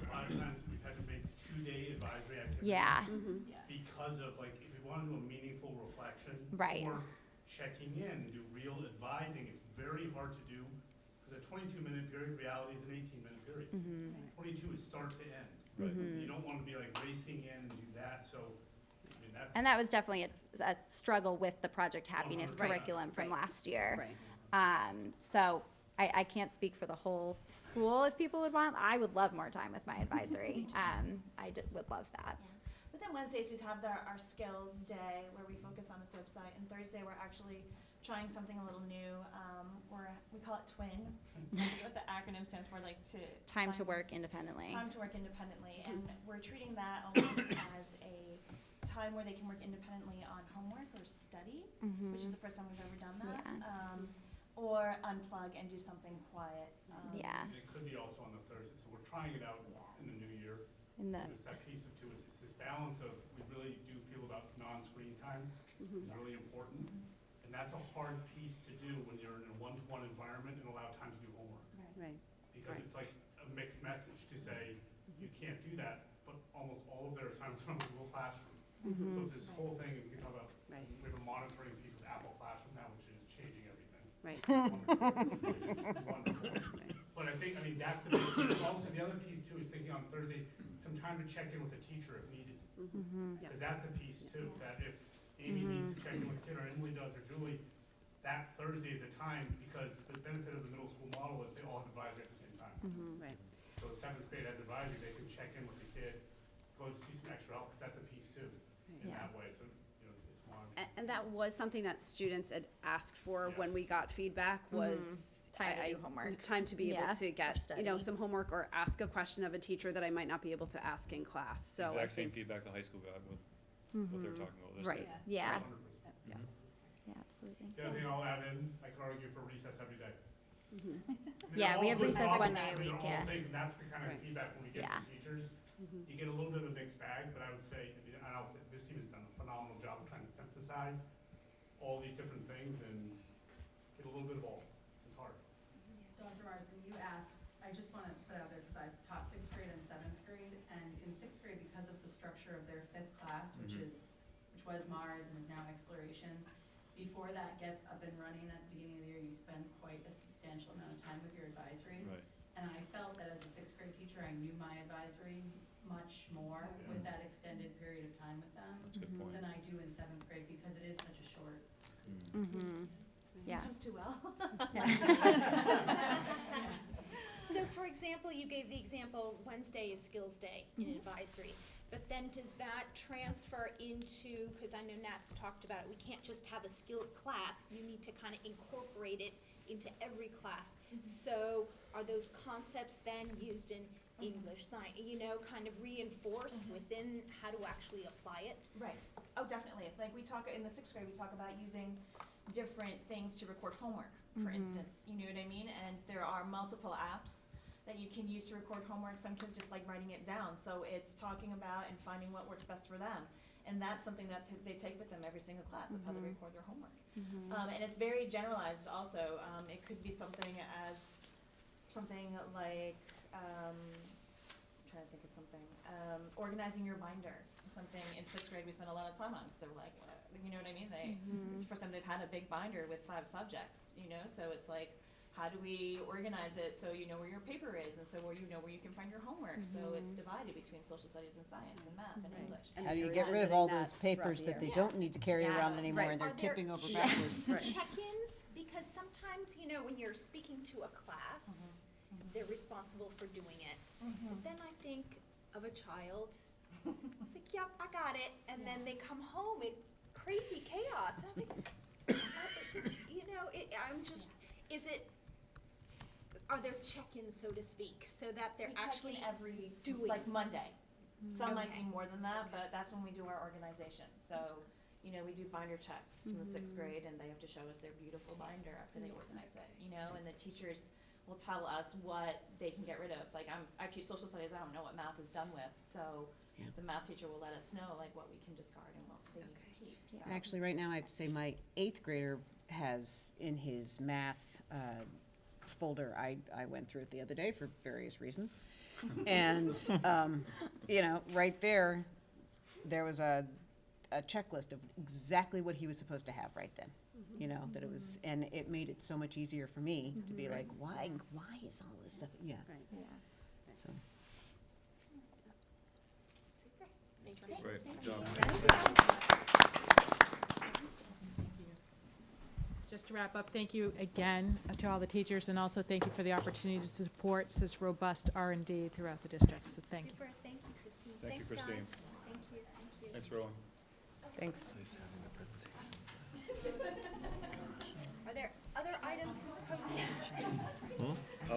a lot of times we've had to make 2-day advisory activities. yeah, Because of if we want to do a meaningful reflection. Right. Or checking in, do real advising, it's very hard to do, because a 22-minute period, reality is an 18-minute period. 22 is start to end. Mhm. You don't want to be racing in and do that, so, I mean, that's. and that was definitely a struggle with the Project Happiness 100%. curriculum from Right. last year. Right. So I can't speak for the whole school if people would want. I would love more time with my advisory. Would love that. But then Wednesdays we have our skills day where we focus on this website, and Thursday we're actually trying something a little new. We call it TWIN. What the acronym stands for, Time to work independently. Time to work independently, and we're treating that almost as a time where they can work independently on homework or study, which is the first time we've ever done that. Yeah. Or unplug and do something quiet. Yeah. And it could be also on the Thursday, so we're trying it out in the new year. In the There's that piece of too, it's this balance of, we really do feel about non-screen time is really important. And that's a hard piece to do when you're in a one-to-one environment and allow time to do homework. Right. Because it's like a mixed message to say, you can't do that, but almost all of their assignments are on Google Classroom. So it's this whole thing, and we can talk about, Right. we have a monitoring piece with Apple Classroom now, which is changing everything. Right. Wonderful. But I think, that's the big piece. Also, the other piece too is thinking on Thursday, some time to check in with the teacher if needed. Yeah. Because that's a piece too, that if Amy needs to check in with a kid, or Emily does, or Julie, that Thursday is a time, because the benefit of the middle school model is they all have advisory at the same time. Right. So 7th grade has advisory, they can check in with the kid, go to see some extra help, because that's a piece too, in Yeah. that way, so, it's monitored. And that was something that students had asked for when we got feedback was. Time to do homework. Time to be able Yeah, to or get, study. some homework or ask a question of a teacher that I might not be able to ask in class, so I Exact same think. feedback the high school got with what they're talking about this Right. day. Yeah. 100%. Yeah, absolutely. The other thing I'll add in, I could argue for recess every day. I mean, Yeah, they're we all have good recess problems, one day a I mean, week, they're all yeah. things, and that's the kind of Right. feedback when we get Yeah. from teachers. You get a little bit of a mixed bag, but I would say, and I'll say, this team has done a phenomenal job of trying to synthesize all these different things and get a little bit of all. It's hard. Dr. Marsden, you asked, I just want to put out there, because I've taught 6th grade and 7th grade, and in 6th grade, because of the structure of their 5th class, which was Mars and is now Explorations, before that gets up and running at the beginning of the year, you spend quite a substantial amount of time with your advisory. Right. And I felt that as a 6th grade teacher, I knew my advisory much more with that extended period of time with them That's a good point. than I do in 7th grade, because it is such a short. Yeah. Sometimes too well. So for example, you gave the example, Wednesday is skills day in advisory. But then does that transfer into, because I know Nat's talked about it, we can't just have a skills class, you need to kind of incorporate it into every class. So are those concepts then used in English, science, kind of reinforced within how to actually apply it? Right. Oh, definitely. Like we talk in the 6th grade, we talk about using different things to record homework, for instance. You know what I mean? And there are multiple apps that you can use to record homework. Some kids just like writing it down. So it's talking about and finding what works best for them. And that's something that they take with them every single class. That's how they Mhm. record their homework. Mhm. And it's very generalized also. It could be something as, something like, I'm trying to think of something, organizing your binder. Something in 6th grade we spent a lot of time on, because they were like, you know what I mean? It's the first time they've had a big binder with 5 subjects, you know? So it's like, how do we organize it so you know where your paper is, and so where you know where you can find your homework? So it's divided between social studies and science and math and English. How do you get rid of all those papers that they don't need to carry around anymore and they're Are there tipping over backwards? check-ins? Because sometimes, you know, when you're speaking to a class, they're responsible for doing it. But then I think of a child, it's like, yep, I got it, and then they come home, crazy chaos. And I think, it just, you know, are there check-ins, so to speak, so that they're We check actually in every, doing? like Monday. Some might Okay. be more than that, but that's when we do our organization. So, you know, we do binder checks from the 6th grade, and they have to show us their beautiful binder after they organize it, you know, and the teachers will tell us what they can get rid of. Like, I teach social studies, I don't know what math is done with, so the math teacher will let us know, like, what we can discard and what they need to keep, so. Actually, right now, I have to say my 8th grader has in his math folder, I went through it the other day for various reasons. And, you know, right there, there was a checklist of exactly what he was supposed to have right then. You know, that it was, and it made it so much easier for me to be like, why is all this stuff, yeah. So. Great, good job. Just to wrap up, thank you again to all the teachers, and also thank you for the opportunity to support this robust R&D throughout the district, so thank you. Super, thank you, Christine. Thank you, Thanks, Christine. guys. Thank you, thank you. Thanks, Rowan. Thanks. Are there other items as posting?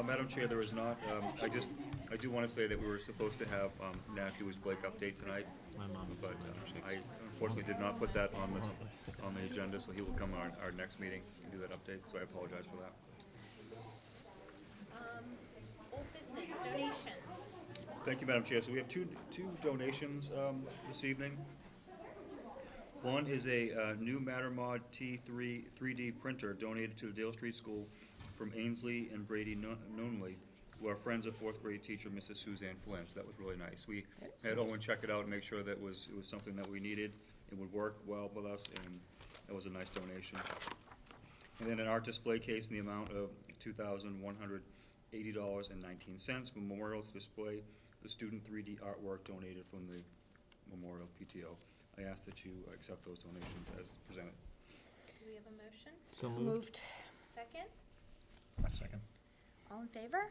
Madam Chair, there is not. I do want to say that we were supposed to have Nat do his Blake update tonight, but I unfortunately did not put that on the agenda, so he will come on our next meeting and do that update, so I apologize for that. Old business, donations. Thank you, Madam Chair. So we have two donations this evening. One is a new Mattermod T3 3D printer donated to the Dale Street School from Ainsley and Brady Nonley, who are friends of 4th grade teacher Mrs. Suzanne Flynn. So that was really nice. We had Owen check it out and make sure that it was something that we needed. It would work well with us, and that was a nice donation. And then an art display case in the amount of $2,180.19, memorial to display the student 3D artwork donated from the Memorial PTO. I ask that you accept those donations as presented. Do we have a motion? So moved. Second? A second. All in favor?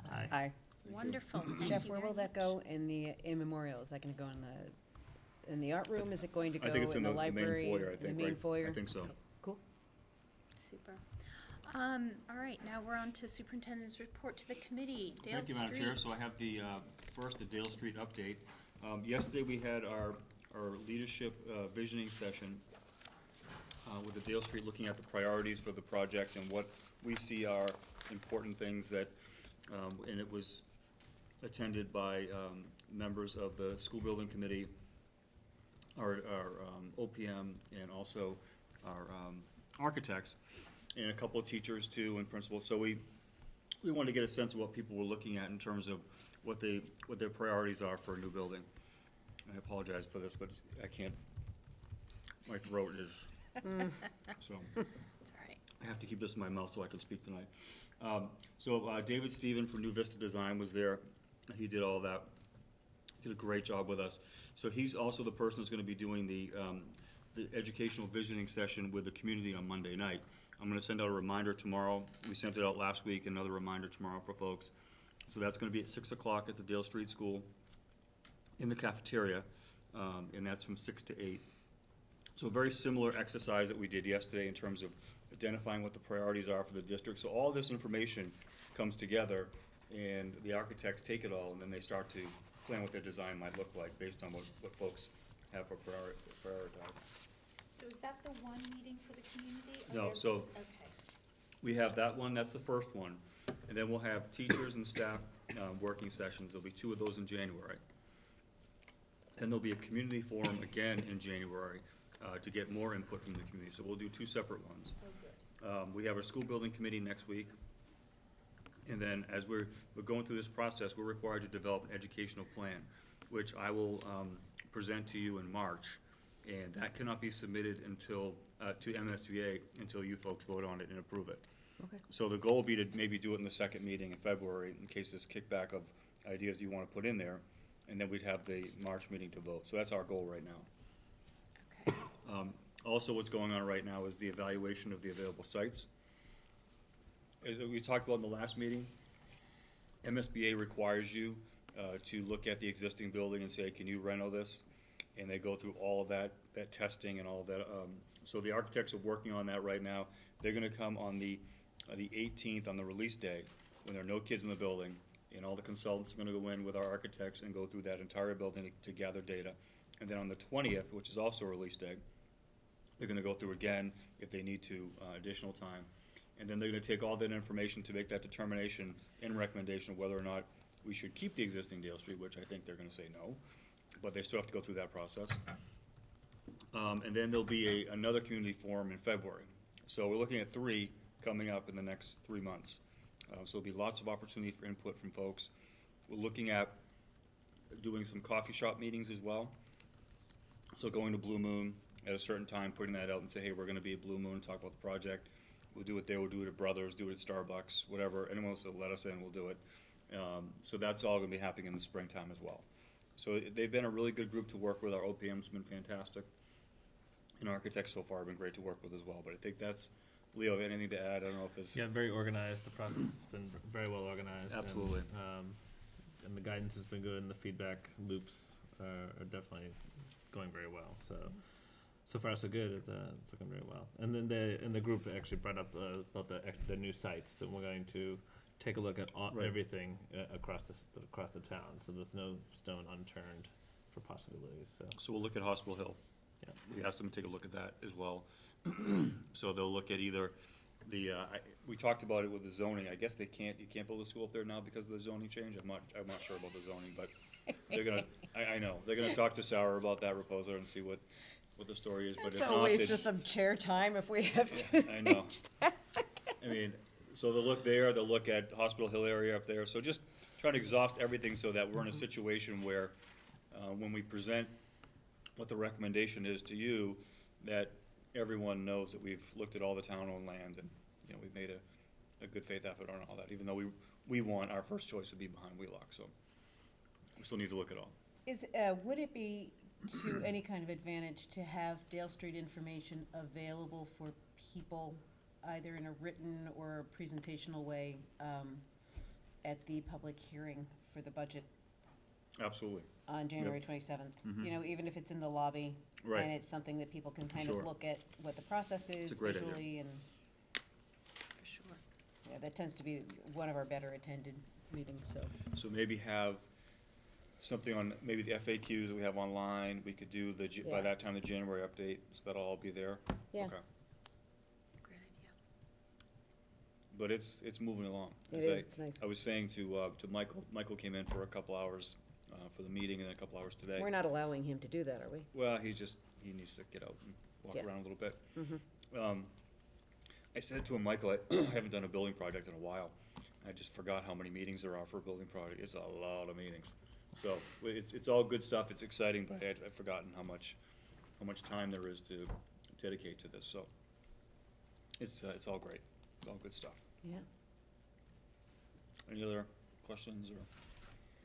Aye. Wonderful. Thank Jeff, you where very will that go in the, in memorial? Is that gonna go in the art room? Is it going to go I think it's in the main library? foyer, I In think, the main right? foyer? I think so. Cool. Super. All right, now we're on to superintendent's report to the committee. Dale Thank you, Madam Chair. So I have the, first, the Dale Street update. Yesterday, we had our leadership visioning session with the Dale Street, looking at the priorities for the project and what we see are important things that, and it was attended by members of the school building committee, our OPM, and also our architects, and a couple of teachers too, and principals. So we wanted to get a sense of what people were looking at in terms of what their priorities are for a new building. I apologize for this, but I can't, my throat is, so. It's all right. I have to keep this in my mouth so I can speak tonight. David Stephen from New Vista Design was there. He did all that. Did a great job with us. So he's also the person who's gonna be doing the educational visioning session with the community on Monday night. I'm gonna send out a reminder tomorrow. We sent it out last week, another reminder tomorrow for folks. So that's gonna be at 6 o'clock at the Dale Street School in the cafeteria, and that's from 6 to 8. So a very similar exercise that we did yesterday in terms of identifying what the priorities are for the district. So all this information comes together, and the architects take it all, and then they start to plan what their design might look like based on what folks have for prioritize. So is that the one meeting for the community? Or No, there- so Okay. we have that one, that's the first one. And then we'll have teachers and staff working sessions. There'll be 2 of those in January. Then there'll be a community forum again in January to get more input from the community. So we'll do 2 separate ones. We have our school building committee next week. And then as we're going through this process, we're required to develop an educational plan, which I will present to you in March. And that cannot be submitted until, to MSBA until you folks vote on it and approve it. Okay. So the goal will be to maybe do it in the second meeting in February, in case there's kickback of ideas you want to put in there, and then we'd have the March meeting to vote. So that's our goal right now. Okay. Also, what's going on right now is the evaluation of the available sites. As we talked about in the last meeting, MSBA requires you to look at the existing building and say, can you reno this? And they go through all of that testing and all of that. So the architects are working on that right now. They're gonna come on the 18th, on the release day, when there are no kids in the building, and all the consultants are gonna go in with our architects and go through that entire building to gather data. And then on the 20th, which is also a release day, they're gonna go through again, if they need to, additional time. And then they're gonna take all that information to make that determination and recommendation of whether or not we should keep the existing Dale Street, which I think they're gonna say no, but they still have to go through that process. And then there'll be another community forum in February. So we're looking at 3 coming up in the next 3 months. So there'll be lots of opportunity for input from folks. We're looking at doing some coffee shop meetings as well. So going to Blue Moon at a certain time, putting that out and say, hey, we're gonna be at Blue Moon, talk about the project. We'll do it there, we'll do it at Brothers, do it at Starbucks, whatever. Anyone else that let us in, we'll do it. So that's all gonna be happening in the springtime as well. So they've been a really good group to work with. Our OPM's been fantastic. And architects so far have been great to work with as well. But I think that's, Leo, anything to add? I don't know if it's. Yeah, very organized. The process has been very well organized. Absolutely. And the guidance has been good, and the feedback loops are definitely going very well. So far so good. It's looking very well. And then the group actually brought up about the new sites that we're going to take a look at Right. everything across the town. So there's no stone unturned for possibilities. So we'll look at Hospital Hill. Yeah. We asked them to take a look at that as well. So they'll look at either we talked about it with the zoning. I guess you can't build a school up there now because of the zoning change. I'm not sure about the zoning, but they're gonna, I know, they're gonna talk to Sarah about that proposal and see what the story is, but if It's not, a waste they- of some chair time if we have to. I know. I mean, so they'll look there, they'll look at Hospital Hill area up there, so just trying to exhaust everything so that we're in a situation where, when we present what the recommendation is to you, that everyone knows that we've looked at all the town-owned lands and, you know, we've made a good faith effort on all that, even though we want, our first choice would be behind Wheelock, so we still need to look at all. Would it be to any kind of advantage to have Dale Street information available for people, either in a written or presentational way, at the public hearing for the budget Absolutely. on January Yep. 27th? Mhm. You know, even if it's in the lobby, Right. and it's something that people can kind Sure. of look at what the process is a great idea. visually and. For sure. Yeah, that tends to be one of our better attended meetings, so. So maybe have something on, maybe the FAQs that we have online, we could do by Yeah. that time, the January update, so that'll all be there? Yeah. Okay. Great idea. But it's moving along. It As is, it's nice. I was saying to Michael came in for a couple hours for the meeting and then a couple hours today. We're not allowing him to do that, are we? Well, he needs to get out and walk Yeah. around a little bit. Mhm. I said to him, Michael, I haven't done a building project in a while. I just forgot how many meetings there are for a building project. It's a lot of meetings. So it's all good stuff. It's exciting, but I've forgotten how much time there is to dedicate to this. So it's all great. It's all good stuff. Yeah. Any other questions or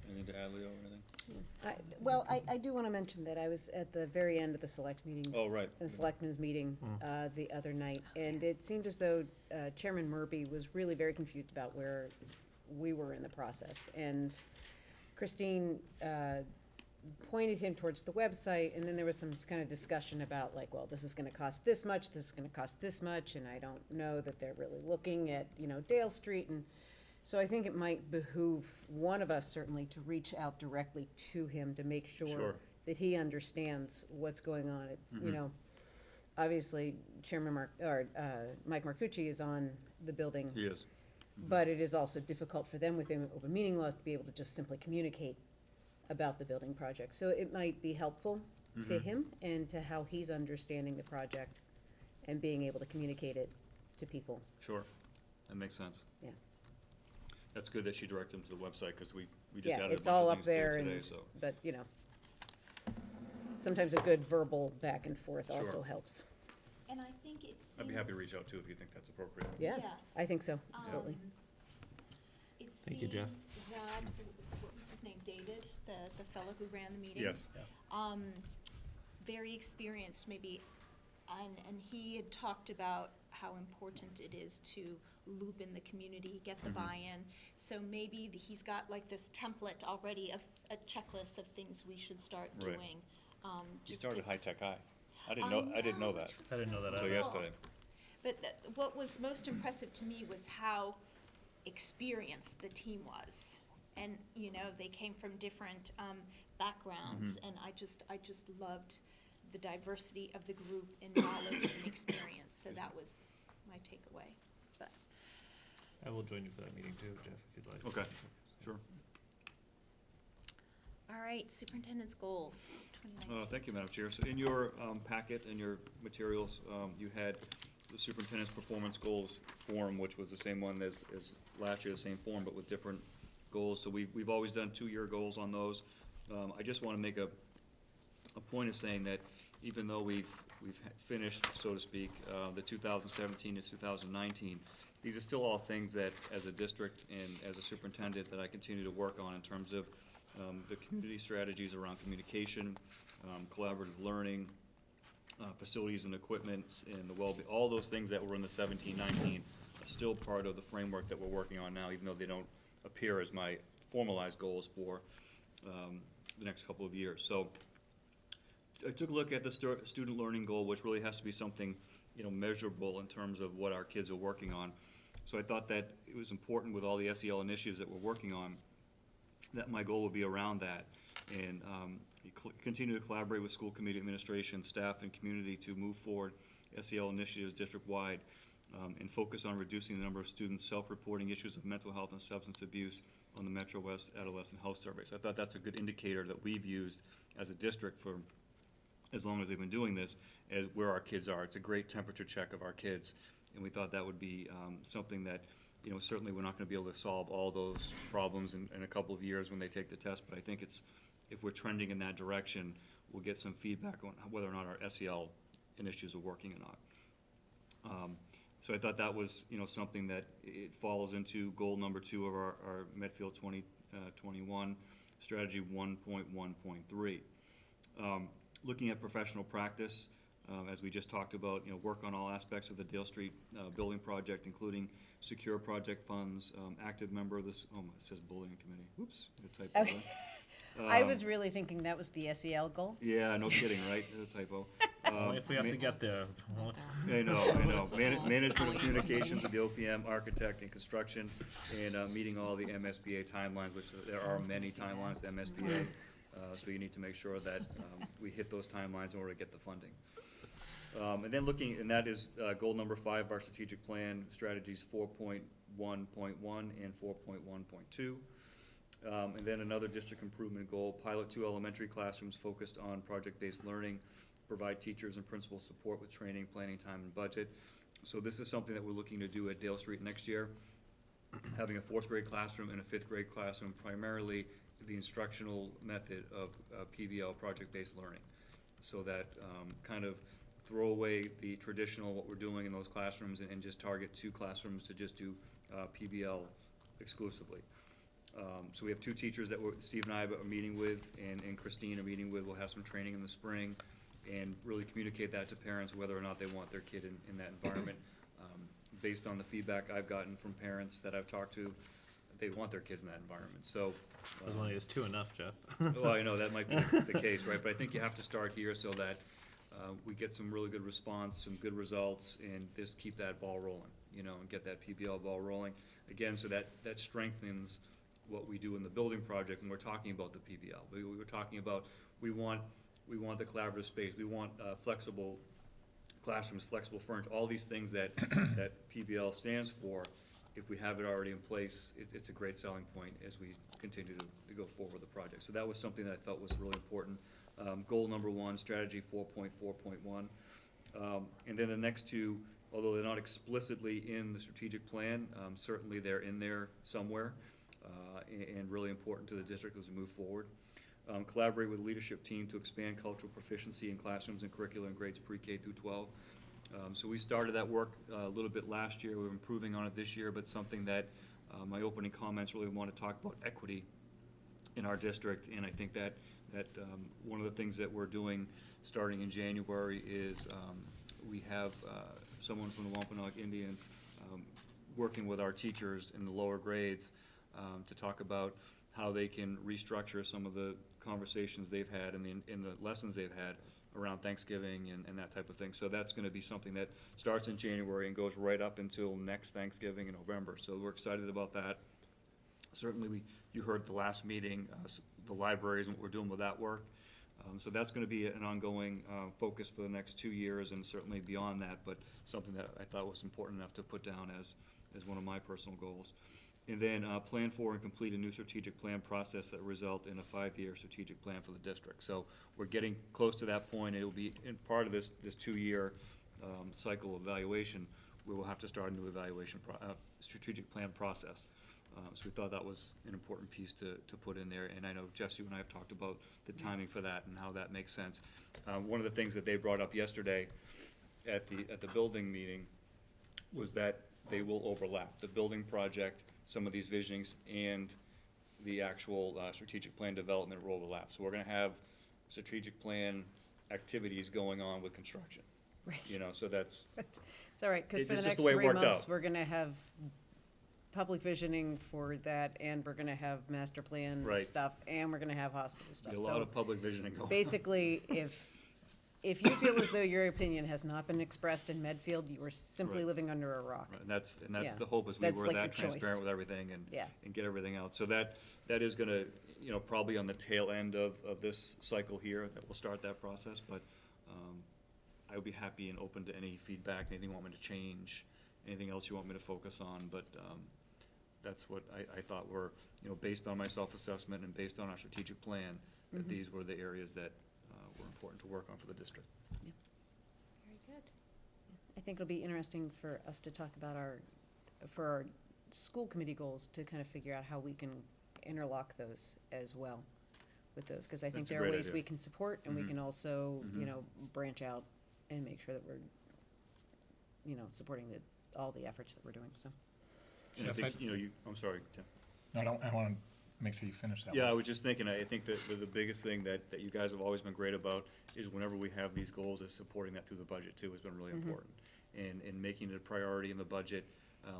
anything to add, Leo, or anything? Well, I do want to mention that I was at the very end of the select meetings. Oh, right. The selectmen's meeting the other night, and it seemed as though Chairman Murphy was really very confused about where we were in the process. And Christine pointed him towards the website, and then there was some kind of discussion about like, well, this is gonna cost this much, this is gonna cost this much, and I don't know that they're really looking at, you know, Dale Street, and so I think it might behoove one of us certainly to reach out directly to him to make Sure. sure that he understands what's going on. It's, you Mhm. know, obviously Chairman Mike Marcucci is on the building. He is. But it is also difficult for them within open meeting laws to be able to just simply communicate about the building project. So it might be helpful to Mhm. him and to how he's understanding the project and being able to communicate it to people. Sure, that makes sense. Yeah. That's good that she directed them to the website, because we just Yeah, added a bunch it's all of up things there there today, and, so. but, you know, sometimes a good verbal back and forth also Sure. helps. And I think it seems. I'd be happy to reach out too if you think that's appropriate. Yeah, Yeah. I think so, absolutely. It Thank you, Jeff. seems that, what was his name, David, the fellow who ran the meeting? Yes. Very experienced, maybe, and he had talked about how important it is to loop in the community, get the Mhm. buy-in. So maybe he's got like this template already of a checklist of things we should start Right. doing. You just started 'cause- high-tech high. I I didn't know know, that. which was I didn't know that Until either. yesterday. But what was most impressive to me was how experienced the team was. And, you know, they came from different backgrounds, Mhm. and I just loved the diversity of the group in knowledge and experience. So that was my takeaway. But I will join you for that meeting too, Jeff, if you'd like. Okay, sure. all right, superintendent's goals, 2019. Thank you, Madam Chair. So in your packet and your materials, you had the superintendent's performance goals form, which was the same one as last year, the same form, but with different goals. So we've always done 2-year goals on those. I just want to make a point of saying that even though we've finished, so to speak, the 2017 to 2019, these are still all things that, as a district and as a superintendent, that I continue to work on in terms of the community strategies around communication, collaborative learning, facilities and equipment, and the well-being, all those things that were in the 17-19 are still part of the framework that we're working on now, even though they don't appear as my formalized goals for the next couple of years. So I took a look at the student learning goal, which really has to be something, you know, measurable in terms of what our kids are working on. So I thought that it was important with all the SEL initiatives that we're working on, that my goal would be around that. And continue to collaborate with school committee administration, staff, and community to move forward SEL initiatives district-wide, and focus on reducing the number of students self-reporting issues of mental health and substance abuse on the Metro West Adolescent Health Survey. So I thought that's a good indicator that we've used as a district for as long as they've been doing this, as where our kids are. It's a great temperature check of our kids, and we thought that would be something that, you know, certainly we're not gonna be able to solve all those problems in a couple of years when they take the test, but I think it's, if we're trending in that direction, we'll get some feedback on whether or not our SEL initiatives are working or not. So I thought that was, you know, something that it follows into goal number 2 of our Medfield 2021 strategy 1.1.3. Looking at professional practice, as we just talked about, you know, work on all aspects of the Dale Street building project, including secure project funds, active member of this, it says bullying committee. Whoops, a typo there. I was really thinking that was the SEL goal. Yeah, no kidding, right? A typo. Only if we have to get there. I know. Management of communications with the OPM, architect and construction, and meeting all the MSBA timelines, which there are many timelines to MSBA. So you need to make sure that we hit those timelines in order to get the funding. And then looking, and that is goal number 5 of our strategic plan, strategies 4.1.1 and 4.1.2. And then another district improvement goal, pilot 2 elementary classrooms focused on project-based learning, provide teachers and principals support with training, planning time, and budget. So this is something that we're looking to do at Dale Street next year, having a 4th grade classroom and a 5th grade classroom, primarily the instructional method of PBL, project-based learning. So that kind of throw away the traditional, what we're doing in those classrooms, and just target 2 classrooms to just do PBL exclusively. So we have 2 teachers that Steve and I are meeting with, and Christine are meeting with. We'll have some training in the spring, and really communicate that to parents, whether or not they want their kid in that environment. Based on the feedback I've gotten from parents that I've talked to, they want their kids in that environment, so. As long as 2 enough, Jeff. Well, I know, that might be the case, right, but I think you have to start here so that we get some really good response, some good results, and just keep that ball rolling, you know, and get that PBL ball rolling. Again, so that strengthens what we do in the building project when we're talking about the PBL. We were talking about, we want the collaborative space, we want flexible classrooms, flexible furniture, all these things that that PBL stands for. if we have it already in place, it's a great selling point as we continue to go forward with the project. So that was something that I felt was really important. Goal number 1, strategy 4.4.1. And then the next two, although they're not explicitly in the strategic plan, certainly they're in there somewhere, and really important to the district as we move forward. Collaborate with leadership team to expand cultural proficiency in classrooms and curriculum in grades pre-K through 12. So we started that work a little bit last year. We're improving on it this year, but something that my opening comments really want to talk about equity in our district. And I think that one of the things that we're doing starting in January is we have someone from the Wampanoag Indian working with our teachers in the lower grades to talk about how they can restructure some of the conversations they've had and the lessons they've had around Thanksgiving and that type of thing. So that's going to be something that starts in January and goes right up until next Thanksgiving in November. So we're excited about that. Certainly, you heard the last meeting, the libraries and what we're doing with that work. So that's going to be an ongoing focus for the next 2 years and certainly beyond that, but something that I thought was important enough to put down as one of my personal goals. And then plan for and complete a new strategic plan process that will result in a 5-year strategic plan for the district. So we're getting close to that point. It will be in part of this 2-year cycle evaluation. We will have to start a new evaluation strategic plan process. So we thought that was an important piece to put in there. And I know Jesse and I have talked about the timing for that and how that makes sense. One of the things that they brought up yesterday at the building meeting was that they will overlap. The building project, some of these visionings, and the actual strategic plan development will overlap. So we're going to have strategic plan activities going on with construction. Right. You know, so that's. It's all right, because for the it's just next the way it 3 worked months, out. we're gonna have public visioning for that, and we're gonna have master plan Right. stuff, and we're gonna have hospital stuff. A So lot of public visioning going on. basically, if you feel as though your opinion has not been expressed in Medfield, you are simply Right. living under a rock. Right, and that's Yeah. the hope, is we That's were like that your choice. transparent with everything Yeah. and get everything out. So that is gonna, probably on the tail end of this cycle here, that we'll start that process, but I would be happy and open to any feedback, anything you want me to change, anything else you want me to focus on, but that's what I thought were, based on my self-assessment and based on our strategic plan, that Mhm. these were the areas that were important to work on for the district. Very good. I think it'll be interesting for us to talk about for our school committee goals, to kind of figure out how we can interlock those as well with those, because I think That's a there are great ways idea. we can support, and we Mhm. can also, Mhm. branch out and make sure that we're, supporting all the efforts that we're doing, so. And I Jeff, think, I'm sorry, Tim. No, I want to make sure you finish that Yeah, I one. was just thinking, I think that the biggest thing that you guys have always been great about is whenever we have these goals, is supporting that through the budget too, has been really important. And making it a priority in the budget.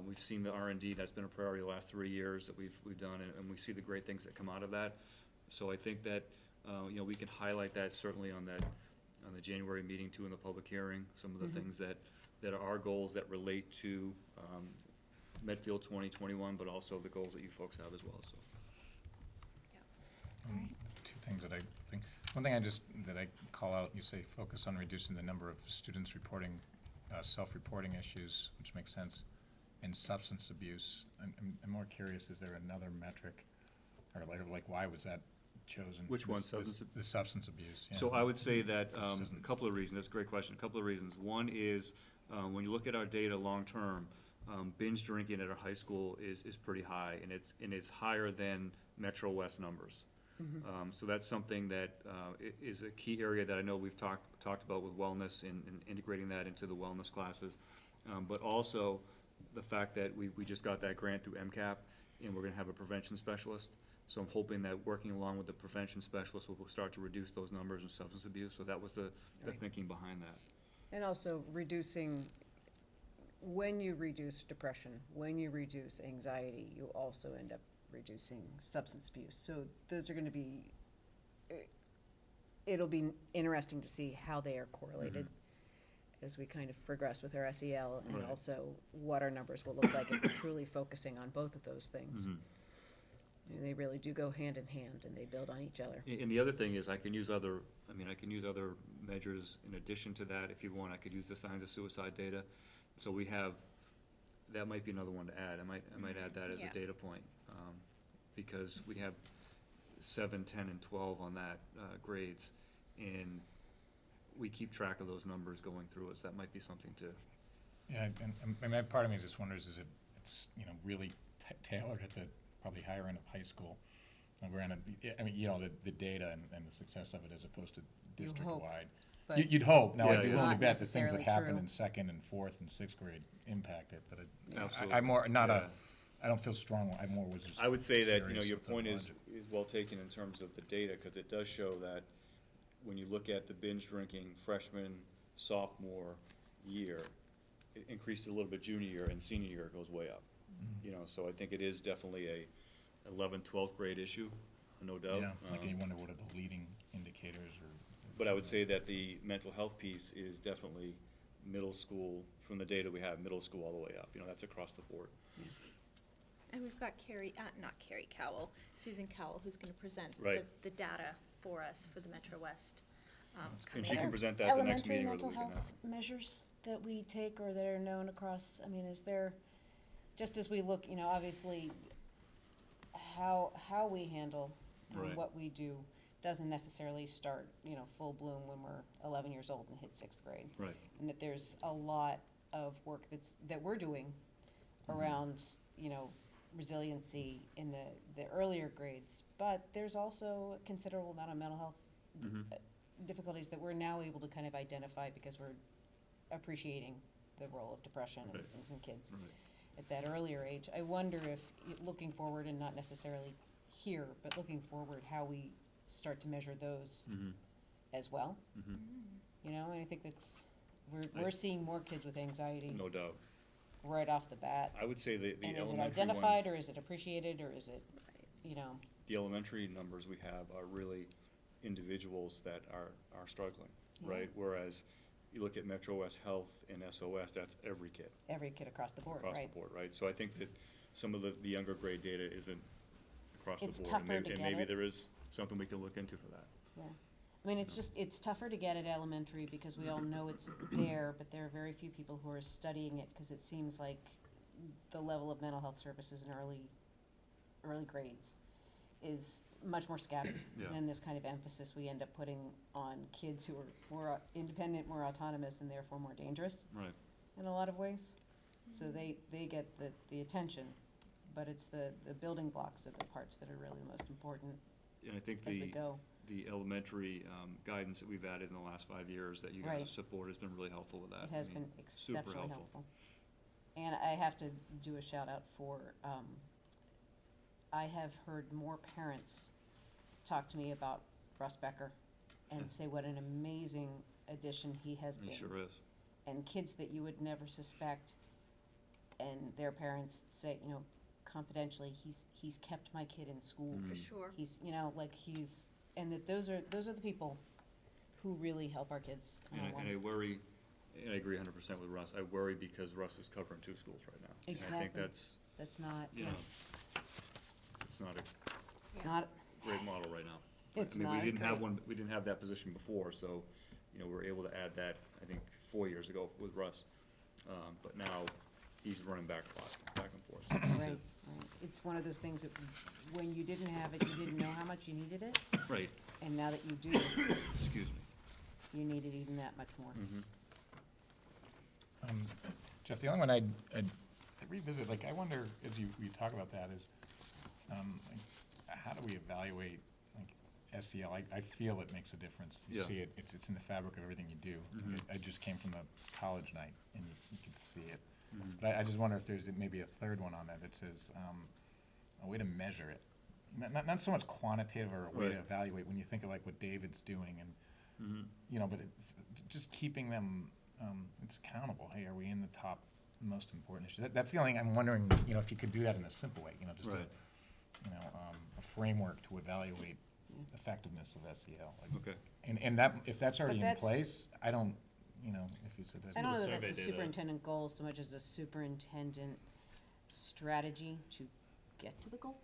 We've seen the R&D, that's been a priority the last 3 years that we've done, and we see the great things that come out of that. So I think that, we can highlight that certainly on the January meeting too, in the public hearing, some of the things that are our goals that relate to Medfield 2021, but also the goals that you folks have as well, so. Two things that I think, one thing that I call out, you say focus on reducing the number of students reporting, self-reporting issues, which makes sense, and substance abuse. I'm more curious, is there another metric, or like why was that chosen? Which one, The substance abuse, yeah. So I would say that, Just a doesn't- couple of reasons, that's a great question, a couple of reasons. One is, when you look at our data long-term, binge drinking at our high school is pretty high, and it's higher than Metro West numbers. So that's something that is a key area that I know we've talked about with wellness and integrating that into the wellness classes. But also, the fact that we just got that grant through MCAP, and we're gonna have a prevention specialist. So I'm hoping that working along with the prevention specialist, we'll start to reduce those numbers in substance abuse. So that was the Right. thinking behind that. And also when you reduce depression, when you reduce anxiety, you also end up reducing substance abuse. So those are gonna be, it'll be interesting to see how they are correlated as we kind of progress with our SEL, and Right. also what our numbers will look like if we're truly focusing on both of those things. And they really do go hand in hand, and they build on each other. And the other thing is, I can use other measures in addition to that. If you want, I could use the signs of suicide data. So we have that might be another one to add. I might add that as a Yeah. data point, because we have 7, 10, and 12 on that, grades, and we keep track of those numbers going through it, so that might be something to, Yeah, and part of me just wonders, is it's, really tailored at the probably higher end of high school. And granted, I mean, the data and the success of it as opposed to You hope, district-wide. but You'd hope. Now, Yeah, I'd be yeah. willing to Not bet that things that necessarily happen true. in second and fourth and sixth grade impact it, but Absolutely. I'm more, not Yeah. I don't feel strong, I more was just I would say that, curious your what the point is logic- well taken in terms of the data, because it does show that when you look at the binge drinking freshman, sophomore year, it increased a little bit junior year, and senior year it goes way up. So I think it is definitely a 11th, 12th grade issue, no doubt. Yeah, like you wonder what are the leading indicators or. But I would say that the mental health piece is definitely middle school, from the data we have, middle school all the way up, that's across the board. And we've got not Carrie Cowell, Susan Cowell, who's going to present Right. the data for us for the Metro West. And she can present that at the next meeting or the week Elementary mental health measures that we take or that are known across, I mean, is there, just as we look, obviously, how we handle Right. and what we do doesn't necessarily start, full bloom when we're 11 years old and hit sixth grade. Right. And that there's a lot of work that we're doing around, resiliency in the earlier grades. But there's also a considerable amount of mental health difficulties that we're now able to kind of identify because we're appreciating the role of depression and Right. things in kids Right. at that earlier age. I wonder if, looking forward, and not necessarily here, but looking forward, how we start to measure those as well. And I think that's, we're seeing more kids with anxiety No doubt. right off the bat. I would say the And is it elementary identified, ones, or is it appreciated, or is it, the elementary numbers we have are really individuals that are struggling, right? Whereas you look at Metro West Health and SOS, that's every kid. every kid across the board, right? Across the board, right? So I think that some of the younger grade data isn't across the board. It's and tougher maybe- to And get maybe it. there is something we can look into for that. Yeah. I mean, it's tougher to get at elementary because we all know it's there, but there are very few people who are studying it because it seems like the level of mental health services in early grades is much more scattered. Yeah. And this kind of emphasis we end up putting on kids who are more independent, more autonomous, and therefore more dangerous Right. in a lot of ways. So they get the attention, but it's the building blocks of the parts that are really the most important And I think as we go. the elementary guidance that we've added in the last 5 years that you guys Right. have supported has been really helpful with that. It has I mean, been super exceptionally helpful. And I have to do a shout out for, I have heard more parents talk to me about Russ Becker and say what an amazing addition he has been. He sure is. And kids that you would never suspect, and their parents say, confidentially, he's kept my kid in school. For sure. He's, and that those are the people who really help our kids. And I worry, and I agree 100% with Russ, I worry because Russ is covering 2 schools right now. And I think Exactly. that's, not, it's not a it's not, great model right now. It's I mean, not we didn't have great. one, we didn't have that position before, so, we're able to add that, I think, 4 years ago with Russ. But now, he's running back and forth. So right, right. It's one of those things that when you didn't have it, you didn't know how much you needed it, Right, and now that you do, excuse me. you need it even that much more. Jeff, the only one I'd revisit, I wonder, as we talk about that, is how do we evaluate SEL? I feel it makes a difference. You Yeah. see it, it's in the fabric of everything you do. I just came from a college night, and you could see it. But I just wonder if there's maybe a third one on there that says a way to measure it. Not so much quantitative or a way to Right. evaluate when you think of what David's doing, and but it's just keeping them it's accountable. Hey, are we in the top most important issue? That's the only thing I'm wondering. If you could do that in a simple way. Just Right. a framework to evaluate effectiveness of SEL. Okay. And that if that's already in that's- place, I don't. If you said that. I don't know that survey that's a data. superintendent goal so much as a superintendent strategy to get to the goal.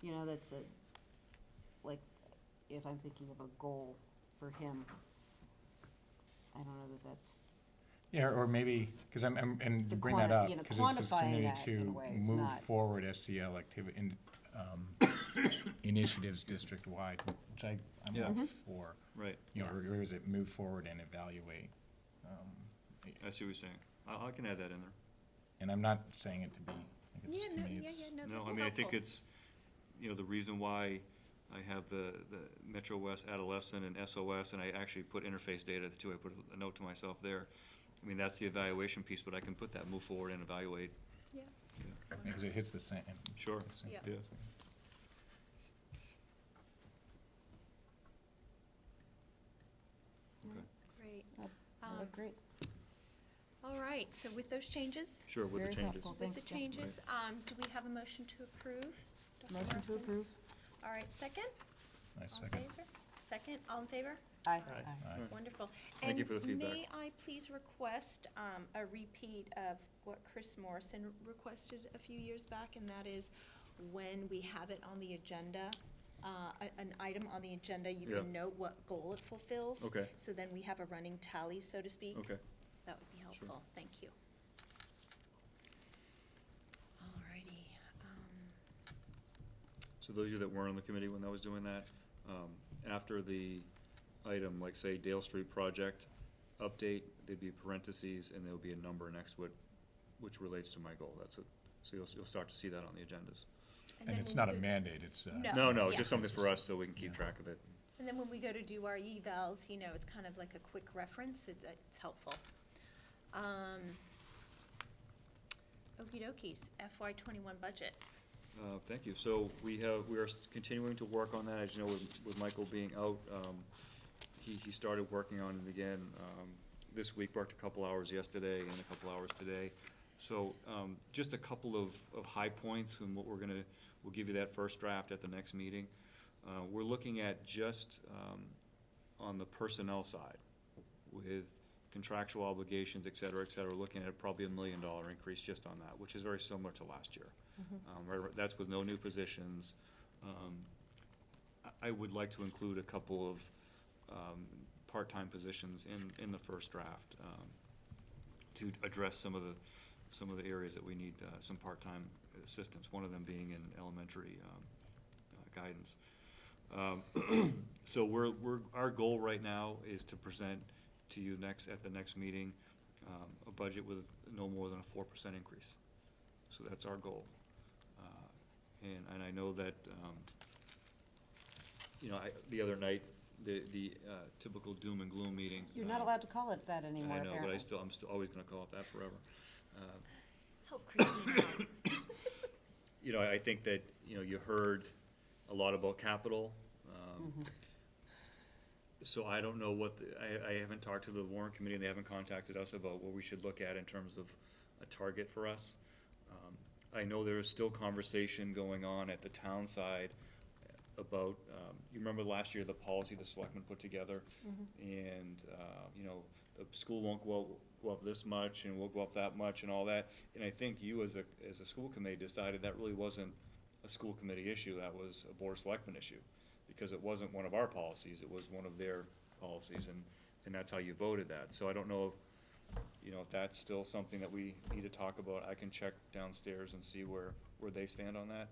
That's if I'm thinking of a goal for him, I don't know that that's. Yeah, or maybe, because and To bring that quanti- up, you know, because it's this quantifying community that in a to way is move not- forward SCL activity, initiatives district-wide, which I'm Yeah. all Mhm. for. Right. You know, or is it move forward and evaluate? I see what you're saying. I can add that in there. And I'm not saying it to be, like, it's just to me, it's. No, I mean, I think it's, you know, the reason why I have the Metro West adolescent and SOS, and I actually put interface data too, I put a note to myself there. I mean, that's the evaluation piece, but I can put that, move forward and evaluate. Yeah. Because it hits the same. Sure. the same- Yeah. Yeah. Okay. Great. That looked great. All right, so with those changes? Sure, with the Very changes. helpful. With Thanks, the Jen. changes, do we have a motion to approve? Dr. Motion to Marsden's? approve. All right, second? I All in second. favor? Second, all in favor? Aye. Aye. Wonderful. Thank you for the And feedback. may I please request a repeat of what Chris Morrison requested a few years back, and that is when we have it on the agenda, an item on the agenda, you Yeah. can note what goal it fulfills. Okay. So then we have a running tally, so to speak. Okay. That would be helpful. Thank you. Alrighty. So those of you that weren't on the committee when I was doing that, after the item, like say Dale Street project update, there'd be parentheses and there'll be a number next to it, which relates to my goal. That's it. So you'll start to see that on the agendas. And then it's when not we a go- mandate, it's, No, yeah. just something for us so we can keep track of it. And then when we go to do our evals, you know, it's kind of like a quick reference, it's helpful. Okey dokies, FY '21 budget. Thank you. So we are continuing to work on that, as you know, with Michael being out. He started working on it again this week, worked a couple hours yesterday and a couple hours today. So just a couple of high points and what we'll give you that first draft at the next meeting. We're looking at just on the personnel side with contractual obligations, et cetera, looking at probably $1 million increase just on that, which is very similar to last year. That's with no new positions. I would like to include a couple of part-time positions in the first draft to address some of the areas that we need some part-time assistance, one of them being in elementary guidance. So our goal right now is to present to you at the next meeting a budget with no more than a 4% increase. So that's our goal. And I know that, the other night, the typical doom and gloom meeting. You're not allowed to call it that anymore, I know, apparently. but I'm still always gonna call it that forever. Help Christine out. I think that, you heard a lot about capital. So I don't know I haven't talked to the warrant committee, and they haven't contacted us about what we should look at in terms of a target for us. I know there is still conversation going on at the town side about, you remember last year, the policy the selectmen put together? And, the school won't go up this much, and we'll go up that much, and all that. And I think you, as a school committee, decided that really wasn't a school committee issue, that was a board of selectmen issue. Because it wasn't one of our policies, it was one of their policies, and that's how you voted that. So I don't know if that's still something that we need to talk about. I can check downstairs and see where they stand on that.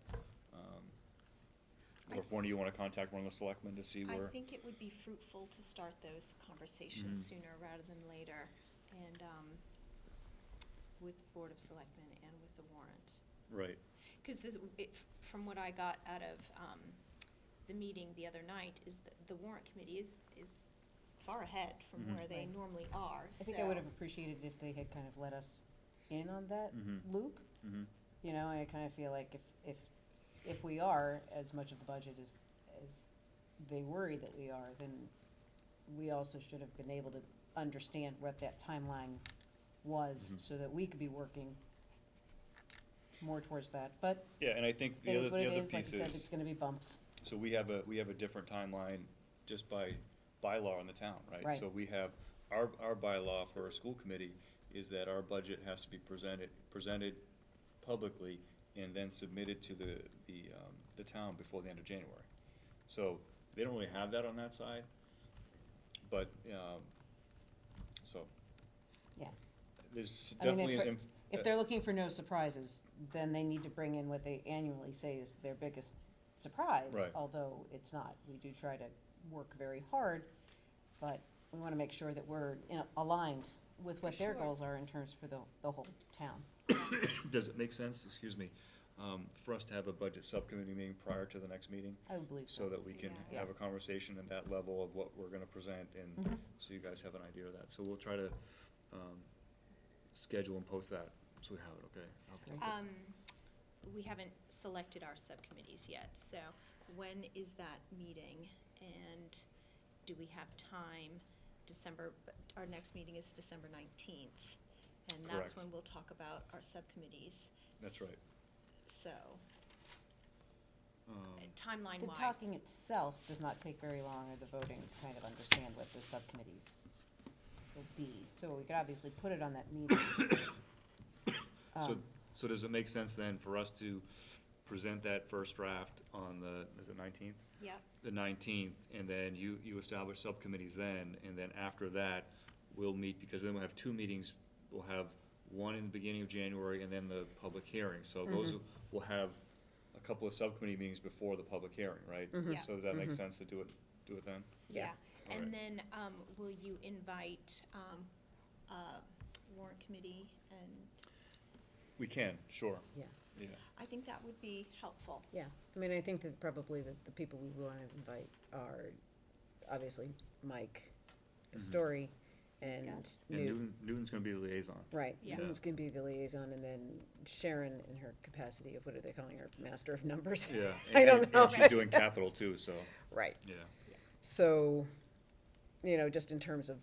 Or if one of you wanna contact one of the selectmen to see where. I think it would be fruitful to start those conversations sooner rather than later, and with Board of Selectmen and with the warrant. Right. Because from what I got out of the meeting the other night, is that the warrant committee is far ahead from where they Right. normally are, I think I would have appreciated if they had kind of let us in on that loop. I kind of feel like if we are as much of the budget as they worry that we are, then we also should have been able to understand what that timeline was so that we could be working more towards that. But Yeah, and I think it is what it is. piece Like you said, it's gonna be bumps. So we have a different timeline just by bylaw in the town, right? Right. So we have, our bylaw for our school committee is that our budget has to be presented publicly and then submitted to the town before the end of January. So they don't really have that on that side, but, so. Yeah. there's I mean, definitely an. if they're looking for no surprises, then they need to bring in what they annually say is their biggest surprise. Right. Although it's not. We do try to work very hard, but we want to make sure that we're aligned with what their sure. goals are in terms for the whole town. Does it make sense, excuse me, for us to have a budget subcommittee meeting prior to the next meeting? I would believe so. So that we can Yeah. have a conversation at that level of what we're gonna present, and Mhm. so you guys have an idea of that. So we'll try to, schedule and post that, so we have it, okay? Okay. We haven't selected our subcommittees yet, so when is that meeting? And do we have time? Our next meeting is December 19th, and that's Correct. when we'll talk about our subcommittees. That's right. So, Um, timeline The wise. talking itself does not take very long, or the voting, to kind of understand what the subcommittees will be. So we could obviously put it on that meeting. So does it make sense then for us to present that first draft on the, is it 19th? Yep. The 19th, and then you establish subcommittees then, and then after that, we'll meet, because then we'll have two meetings. We'll have one in the beginning of January and then the public hearing. So those, we'll have a couple of subcommittee meetings before the public hearing, right? Yeah. So does that make sense to do it then? Yeah, All and right. then, will you invite, warrant committee and, We can, sure. Yeah. Yeah. I think that would be helpful. Yeah, I mean, I think that probably the people we want to invite are obviously Mike, Story, and Gus. And Newt. Newton's gonna be the liaison. Right, Yeah. Newton's gonna be the liaison, and then Sharon in her capacity of, what are they calling her, master of numbers? Yeah. I don't know. And she's doing capital too, so, Right, yeah. so, just in terms of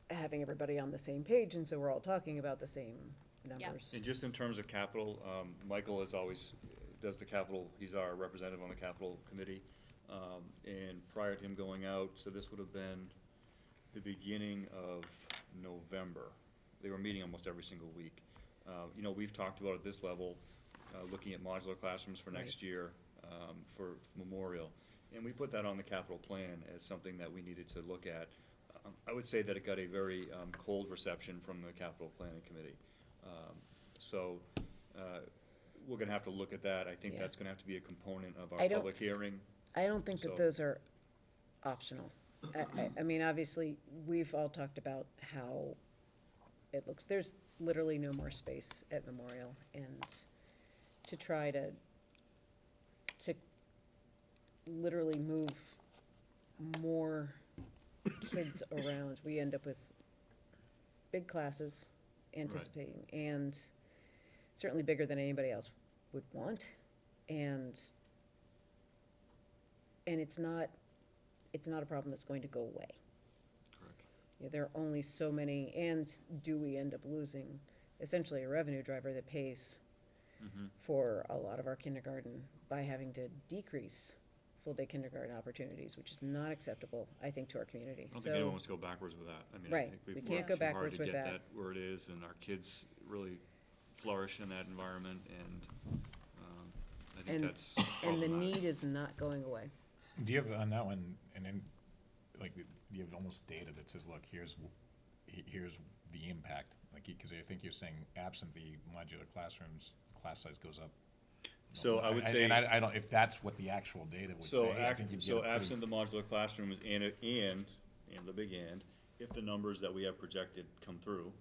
having everybody on the same page, and so we're all talking about the same numbers. And just in terms of capital, Michael is always, does the capital, he's our representative on the capital committee. And prior to him going out, so this would have been the beginning of November. They were meeting almost every single week. We've talked about at this level, looking at modular classrooms for next year, for Memorial. And we put that on the capital plan as something that we needed to look at. I would say that it got a very cold reception from the capital planning committee. So, we're gonna have to look at that. I think Yeah. that's gonna have to be a component of I our don't public hearing. I don't think So- that those are optional. I mean, obviously, we've all talked about how it looks. There's literally no more space at Memorial, and to try to literally move more kids around, we end up with big classes anticipating, and certainly bigger than anybody else would want, and it's not a problem that's going to go away. Correct. There are only so many, and do we end up losing essentially a revenue driver that pays for a lot of our kindergarten by having to decrease full-day kindergarten opportunities, which is not acceptable, I think, to our community. I don't think anyone wants to go backwards with that. I mean, I Right. think We we've can't worked go too hard backwards to with get that. that where it is, and our kids really flourish in that environment, and, I think And, that's and the problematic. need is not going away. Do you have on that one, and then, like, do you have almost data that says, look, here's the impact? Like, because I think you're saying absent the modular classrooms, class size goes up. So I would say. And I don't, if that's what the actual data would So, say, I think you'd get a so pretty- absent the modular classrooms and the big and, if the numbers that we have projected come through,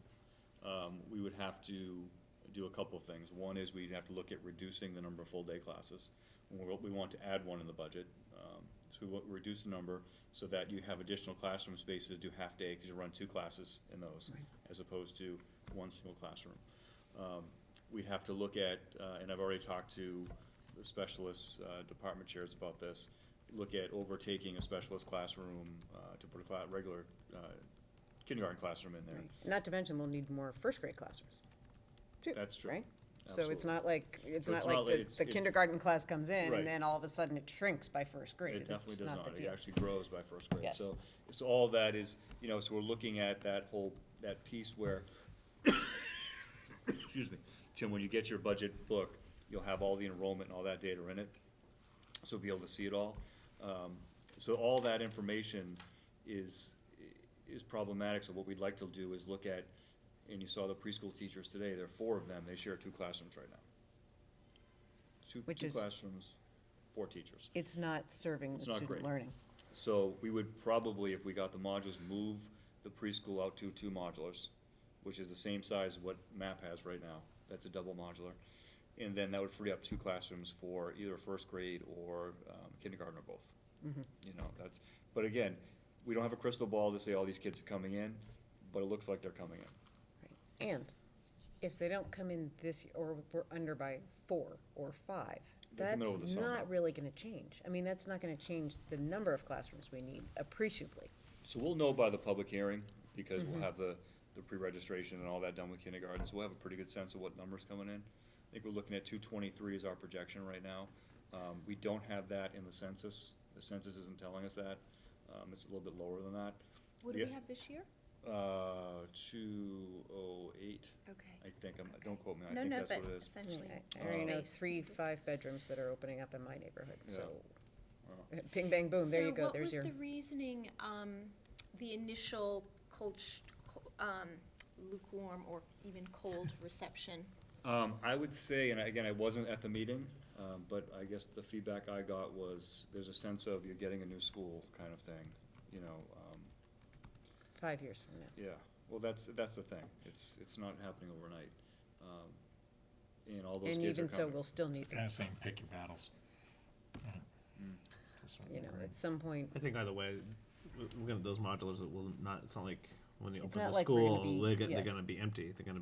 we would have to do a couple of things. One is we'd have to look at reducing the number of full-day classes. We want to add one in the budget, so we want to reduce the number so that you have additional classroom spaces to do half-day, because you run two classes in those, as opposed to one single classroom. We'd have to look at, and I've already talked to the specialists, department chairs about this, look at overtaking a specialist classroom, to put a regular, kindergarten classroom in there. Right. Not to mention, we'll need more first-grade classrooms, too. That's true. Right? So it's not like, it's- the kindergarten class comes in, Right. and then all of a sudden it shrinks by first grade. It It's definitely just does not the not. It deal. actually grows by first grade. Yes. So all that is, so we're looking at that piece where, excuse me, Tim, when you get your budget book, you'll have all the enrollment and all that data in it. So be able to see it all. So all that information is problematic. So what we'd like to do is look at and you saw the preschool teachers today, there are 4 of them, they share 2 classrooms right now. Which Two is- classrooms, 4 teachers. It's not serving the It's not student great. learning. So we would probably, if we got the modules, move the preschool out to 2 modulars, which is the same size as what MAP has right now. That's a double modular. And then that would free up 2 classrooms for either first grade or kindergarten or both. Mhm. You know, that's, but again, we don't have a crystal ball to say all these kids are coming in, but it looks like they're coming in. And if they don't come in this, or we're under by 4 or 5, They come in over the that's summer. not really gonna change. I mean, that's not gonna change the number of classrooms we need appreciably. So we'll know by the public hearing, because we'll Mhm. have the pre-registration and all that done with kindergarten, so we'll have a pretty good sense of what numbers coming in. I think we're looking at 223 is our projection right now. We don't have that in the census. The census isn't telling us that. It's a little bit lower than that. What do Yeah. we have this year? 208, Okay. I think, don't quote me, I No, think no, that's but what it is. essentially. I already know Space. 3 5-bedrooms that are opening up in my neighborhood, Yeah. so, Well, bing, bang, boom, there you go, there's your. So what was the reasoning, the initial lukewarm or even cold reception? I would say, and again, I wasn't at the meeting, but I guess the feedback I got was, there's a sense of you're getting a new school kind of thing, you know. 5 years from now. Yeah, well, that's the thing, it's not happening overnight. And all those And kids are even so, coming. we'll still need, Kind of saying, pick your battles. Mm. To a certain you know, degree. at some point, I think either way, we're gonna, those modulars that will not, it's not like when they It's open not the like we're gonna school, be- they're yeah. gonna be empty, they're gonna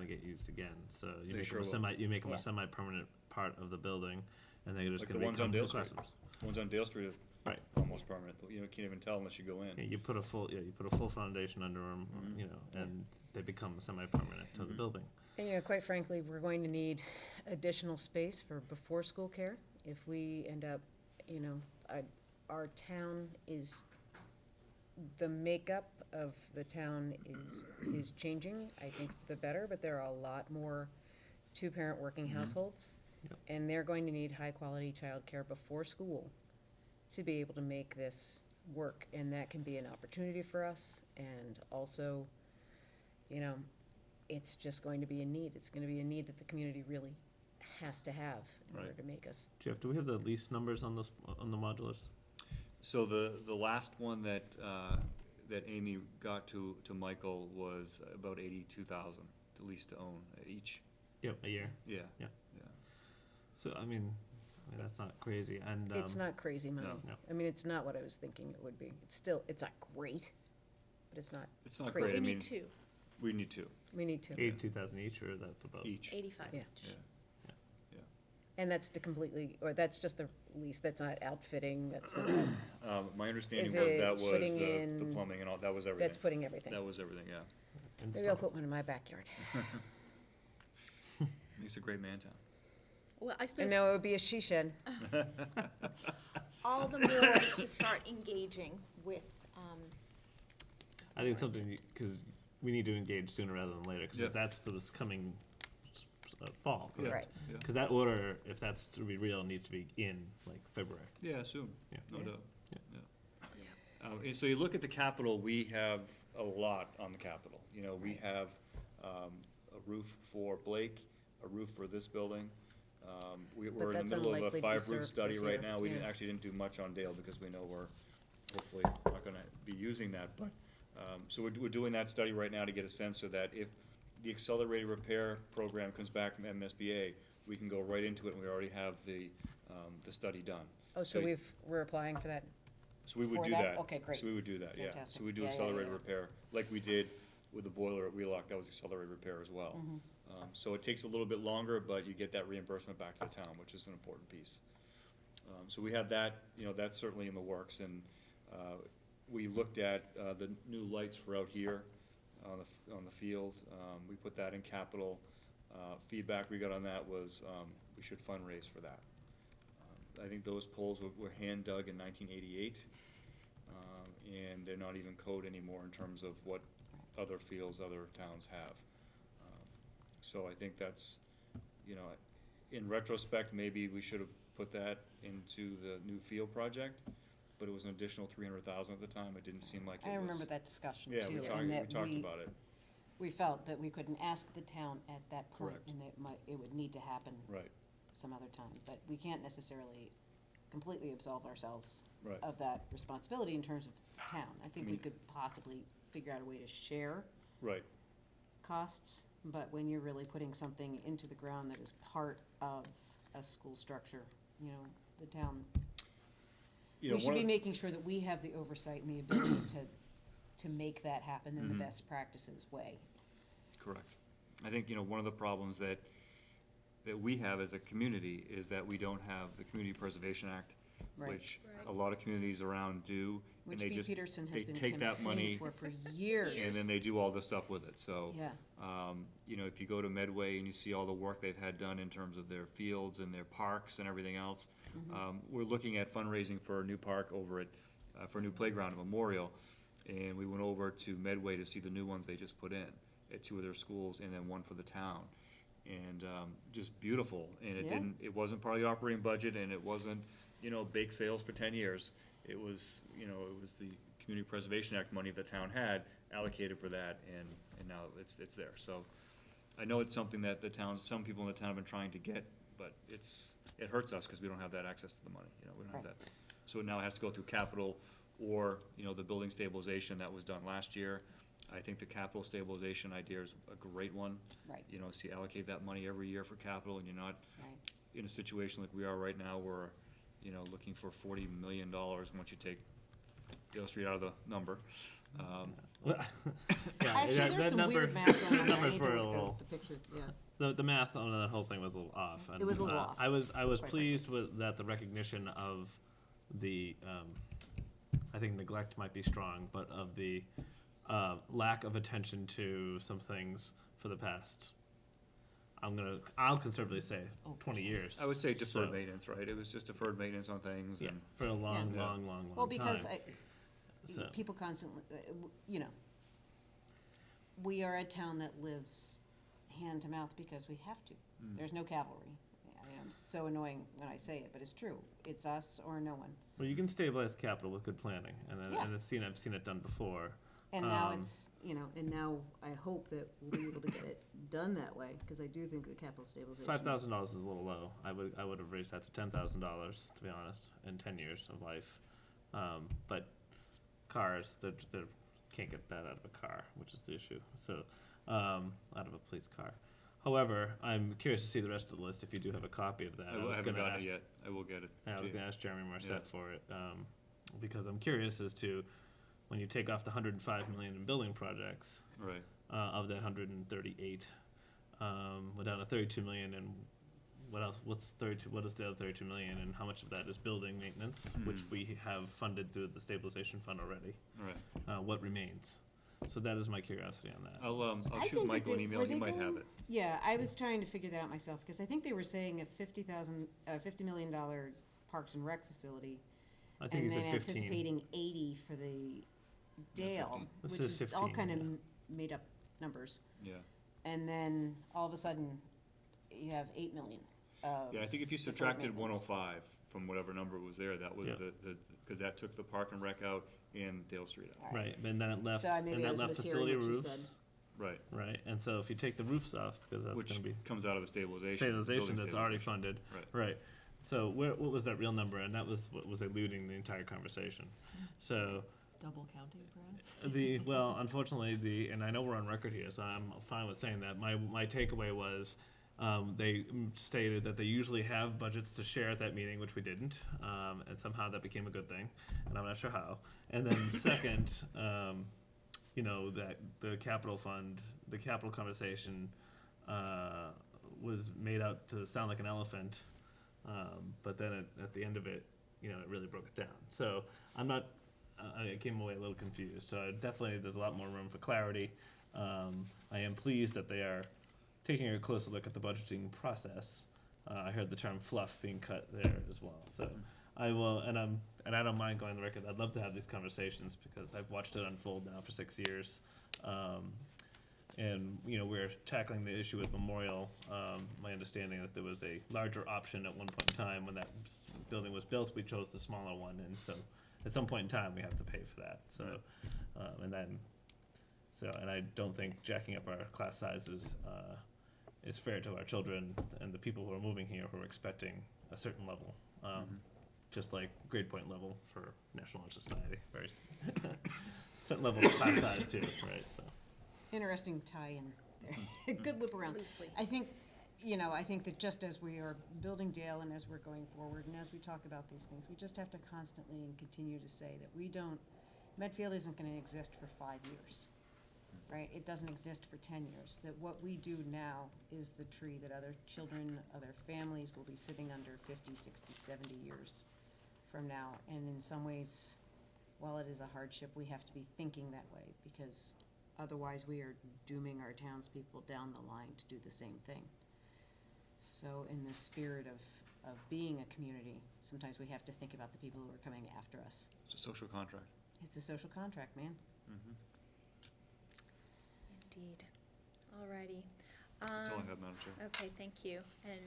get used again, so you They make sure them will. you make them Yeah. a semi-permanent part of the building, and they're just Like the gonna be ones on Dale Street. classrooms. The ones on Dale Street are Right. almost permanent, you know, can't even tell unless you go in. Yeah, you put a full foundation under them, Mhm. you know, and they become semi-permanent to the Mhm. building. and, you know, quite frankly, we're going to need additional space for before-school care. If we end up, you know, our town is, the makeup of the town is changing, I think for the better, but there are a lot more 2-parent working Mhm. households. Yep. And they're going to need high-quality childcare before school to be able to make this work. And that can be an opportunity for us, and also, you know, it's just going to be a need. It's gonna be a need that the community really has to have in order Right. to make us. Jeff, do we have the lease numbers on those, on the modulars? So the last one that Amy got to Michael was about 82,000, at least to own each. Yep, a year. Yeah. Yeah. Yeah. So, I mean, that's not crazy, and, It's not crazy money. no. No. I mean, it's not what I was thinking it would be. It's still, it's not great, but it's not, It's not Crazy. great, I We mean, need 2, we need 2 we need to. 82,000 each, or that for both? each. 85 Yeah. each. Yeah. And that's to completely, or that's just the lease, that's not outfitting, that's not, My understanding Is was it that was putting the in- plumbing and all, that was everything. that's putting everything. That was everything, yeah. And Maybe I'll stuff. put one in my backyard. Makes a great man town. Well, I And suppose no, it would be a she shed. all the more to start engaging with, I think it's something, because we need to engage sooner rather than later, Yeah. because that's for this coming fall, Yeah, correct? yeah. Because that order, if that's to be real, needs to be in, like, February. Yeah, soon, Yeah. no Yeah. doubt, yeah. And so you look at the capital, we have a lot on the capital. You know, we have a roof for Blake, a roof for this building. We're in the that's middle of a unlikely to be 5-roof served study this right year. now. We Yeah. actually didn't do much on Dale because we know we're hopefully not gonna be using that, but, so we're doing that study right now to get a sense so that if the accelerated repair program comes back from MSBA, we can go right into it, and we already have the study done. Oh, so So- we're applying for that? So we would For do that? that. Okay, great. So we would do that, yeah. Fantastic. So we do Yeah, yeah, accelerated yeah. repair, like we did with the boiler at Wheelock, that was accelerated repair as well. Mm-hmm. So it takes a little bit longer, but you get that reimbursement back to the town, which is an important piece. So we have that, you know, that's certainly in the works, and we looked at the new lights for out here on the field. We put that in capital. Feedback we got on that was we should fundraise for that. I think those poles were hand dug in 1988, and they're not even code anymore in terms of what other fields, other towns have. So I think that's, you know, in retrospect, maybe we should have put that into the new field project, but it was an additional 300,000 at the time. It didn't seem like it was. I remember that discussion Yeah, too, we and talked that about it. we felt that we couldn't ask the town at that point, Correct. and that it would need to happen Right. some other time, but we can't necessarily completely absolve ourselves Right. of that responsibility in terms of town. I think we mean- could possibly figure out a way to share Right. costs, but when you're really putting something into the ground that is part of a school structure, you know, the town, You know, we should one be of- making sure that we have the oversight and the ability to make that happen in the Mhm. best practices way. Correct. I think, you know, one of the problems that we have as a community is that we don't have the Community Preservation Act, Right. which Right. a lot of communities around do. Which and they B. just, Peterson has they been take that money campaigning for years. and then they do all this stuff with it, so. Yeah. You know, if you go to Medway and you see all the work they've had done in terms of their fields and their parks and everything else, we're looking at fundraising for a new park over at, for a new playground at Memorial. And we went over to Medway to see the new ones they just put in at 2 of their schools and then one for the town. And, just beautiful, and it Yeah. didn't, it wasn't part of the operating budget, and it wasn't, you know, bake sales for 10 years. It was, you know, it was the Community Preservation Act money the town had allocated for that, and now it's there. So I know it's something that the towns, some people in the town have been trying to get, but it hurts us because we don't have that access to the money, you know, we don't have Right. that. So it now has to go through capital or, you know, the building stabilization that was done last year. I think the capital stabilization idea is a great one. Right. You know, so you allocate that money every year for capital, and you're not Right. in a situation like we are right now where, you know, looking for $40 million once you take Dale Street out of the number. Yeah, Actually, that- there's that some number- weird math going on the there. I numbers need were to a look little- at the picture, yeah. The math on that whole thing was a little off. And, It was a little off, I was quite pleased with that the recognition of the, I think neglect might be strong, but of the lack of attention to some things for the past, I'll conservatively say 20 years. I would say deferred So, maintenance, right? It was just deferred maintenance on things Yeah, and. for a long, Yeah. long Well, because time. So- people constantly, you know, we are a town that lives hand to mouth because we have to. There's no cavalry. I mean, I'm so annoying when I say it, but it's true. It's us or no one. Well, you can stabilize capital with good planning, and Yeah. I've seen it done before. And now Um, it's, you know, and now I hope that we'll be able to get it done that way, because I do think the capital stabilization. $5,000 is a little low. I would have raised that to $10,000, to be honest, in 10 years of life. But cars, they can't get that out of a car, which is the issue. So, out of a police car. However, I'm curious to see the rest of the list if you do have a copy of that. I was haven't gonna gotten it ask- yet. I will get it. I was to gonna you. ask Jeremy Marset Yeah. for it, because I'm curious as to, when you take off the 105 million in building projects, Right. of that 138, we're down to 32 million, and what else, what is the other 32 million, and how much of that is building maintenance, which we have funded through the stabilization fund already? All right. What remains? So that is my curiosity on that. I'll I shoot think that Michael an they- email, were he they might have going- it. Yeah, I was trying to figure that out myself, because I think they were saying a $50 million Parks and Rec facility. I think And he said then 15. anticipating 80 for the Dale, 15. This which is is all 15, kind of yeah. made up numbers. Yeah. And then all of a sudden, you have 8 million. Yeah, I think if you deferred subtracted maintenance. 105 from whatever number was there, that was Yeah. because that took the Park and Rec out and Dale Street out. Right, and then it left, So maybe and I that was left mishearing facility what you roofs. said. Right. Right, and so if you take the roofs off, because that's Which gonna be comes out of the stabilization. stabilization building that's already stabilization. funded. Right. So what was that real number? And that was what was eluding the entire conversation. So Double counting, perhaps? well, unfortunately, and I know we're on record here, so I'm fine with saying that. My takeaway was, they stated that they usually have budgets to share at that meeting, which we didn't, and somehow that became a good thing, and I'm not sure how. And then second, you know, that the capital fund, the capital conversation, was made out to sound like an elephant, but then at the end of it, you know, it really broke it down. So I'm not, I came away a little confused. So definitely, there's a lot more room for clarity. I am pleased that they are taking a closer look at the budgeting process. I heard the term fluff being cut there as well. So I will, and I don't mind going on the record. I'd love to have these conversations because I've watched it unfold now for 6 years. And, you know, we're tackling the issue with Memorial. My understanding that there was a larger option at one point in time when that building was built. We chose the smaller one, and so at some point in time we have to pay for that. So, and then, So, and I don't think jacking up our class sizes is fair to our children and the people who are moving here who are expecting a certain level. Just like grade point level for National Honor Society, very certain level of class size too, right? So Interesting tie-in there. Good loop around. I think, I think that just as we are building Dale and as we're going forward and as we talk about these things, we just have to constantly and continue to say that Medfield isn't gonna exist for 5 years, right? It doesn't exist for 10 years. That what we do now is the tree that other children, other families will be sitting under 50, 60, 70 years from now. And in some ways, while it is a hardship, we have to be thinking that way, because otherwise we are dooming our townspeople down the line to do the same thing. So in the spirit of being a community, sometimes we have to think about the people who are coming after us. It's a social contract. It's a social contract, man. Indeed. Alrighty. That's all I have, Madam Chair. Okay, thank you. And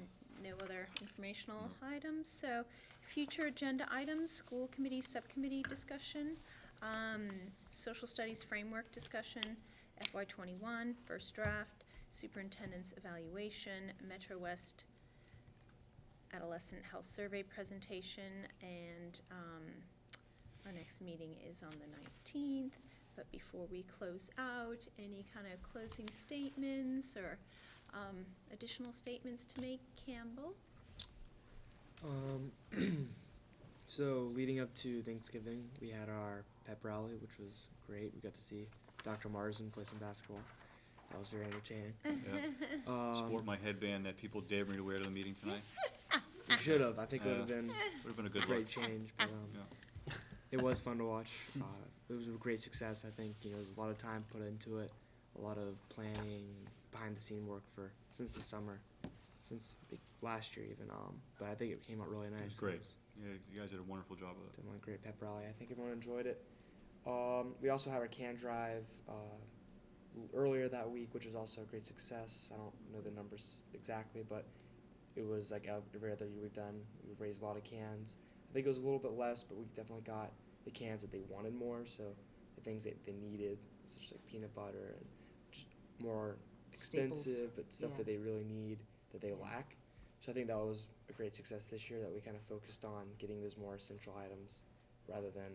no other informational items. So, future agenda items, school committee, subcommittee discussion, social studies framework discussion, FY21, first draft, superintendent's evaluation, Metro West adolescent health survey presentation, and our next meeting is on the 19th. But before we close out, any kind of closing statements or additional statements to make, Campbell? So leading up to Thanksgiving, we had our pep rally, which was great. We got to see Dr. Marsden play some basketball. That was very entertaining. Yeah. Sport my headband that people dared me to wear to the meeting tonight. You should have. I think it would have been a good great look. change. But it was fun to watch. It was a great success. I think there was a lot of time put into it, a lot of planning, behind the scene work since the summer, since last year even. But I think it came out really nice. It was great. Yeah, you guys did a wonderful job of it. Definitely a great pep rally. I think everyone enjoyed it. We also had our can drive earlier that week, which was also a great success. I don't know the numbers exactly, but it was like every other year we've done. We've raised a lot of cans. I think it was a little bit less, but we definitely got the cans that they wanted more. So the things that they needed, such as like peanut butter and just more expensive, Staples. but stuff that they really need that they lack. So I think that was a great success this year, that we kind of focused on getting those more essential items rather than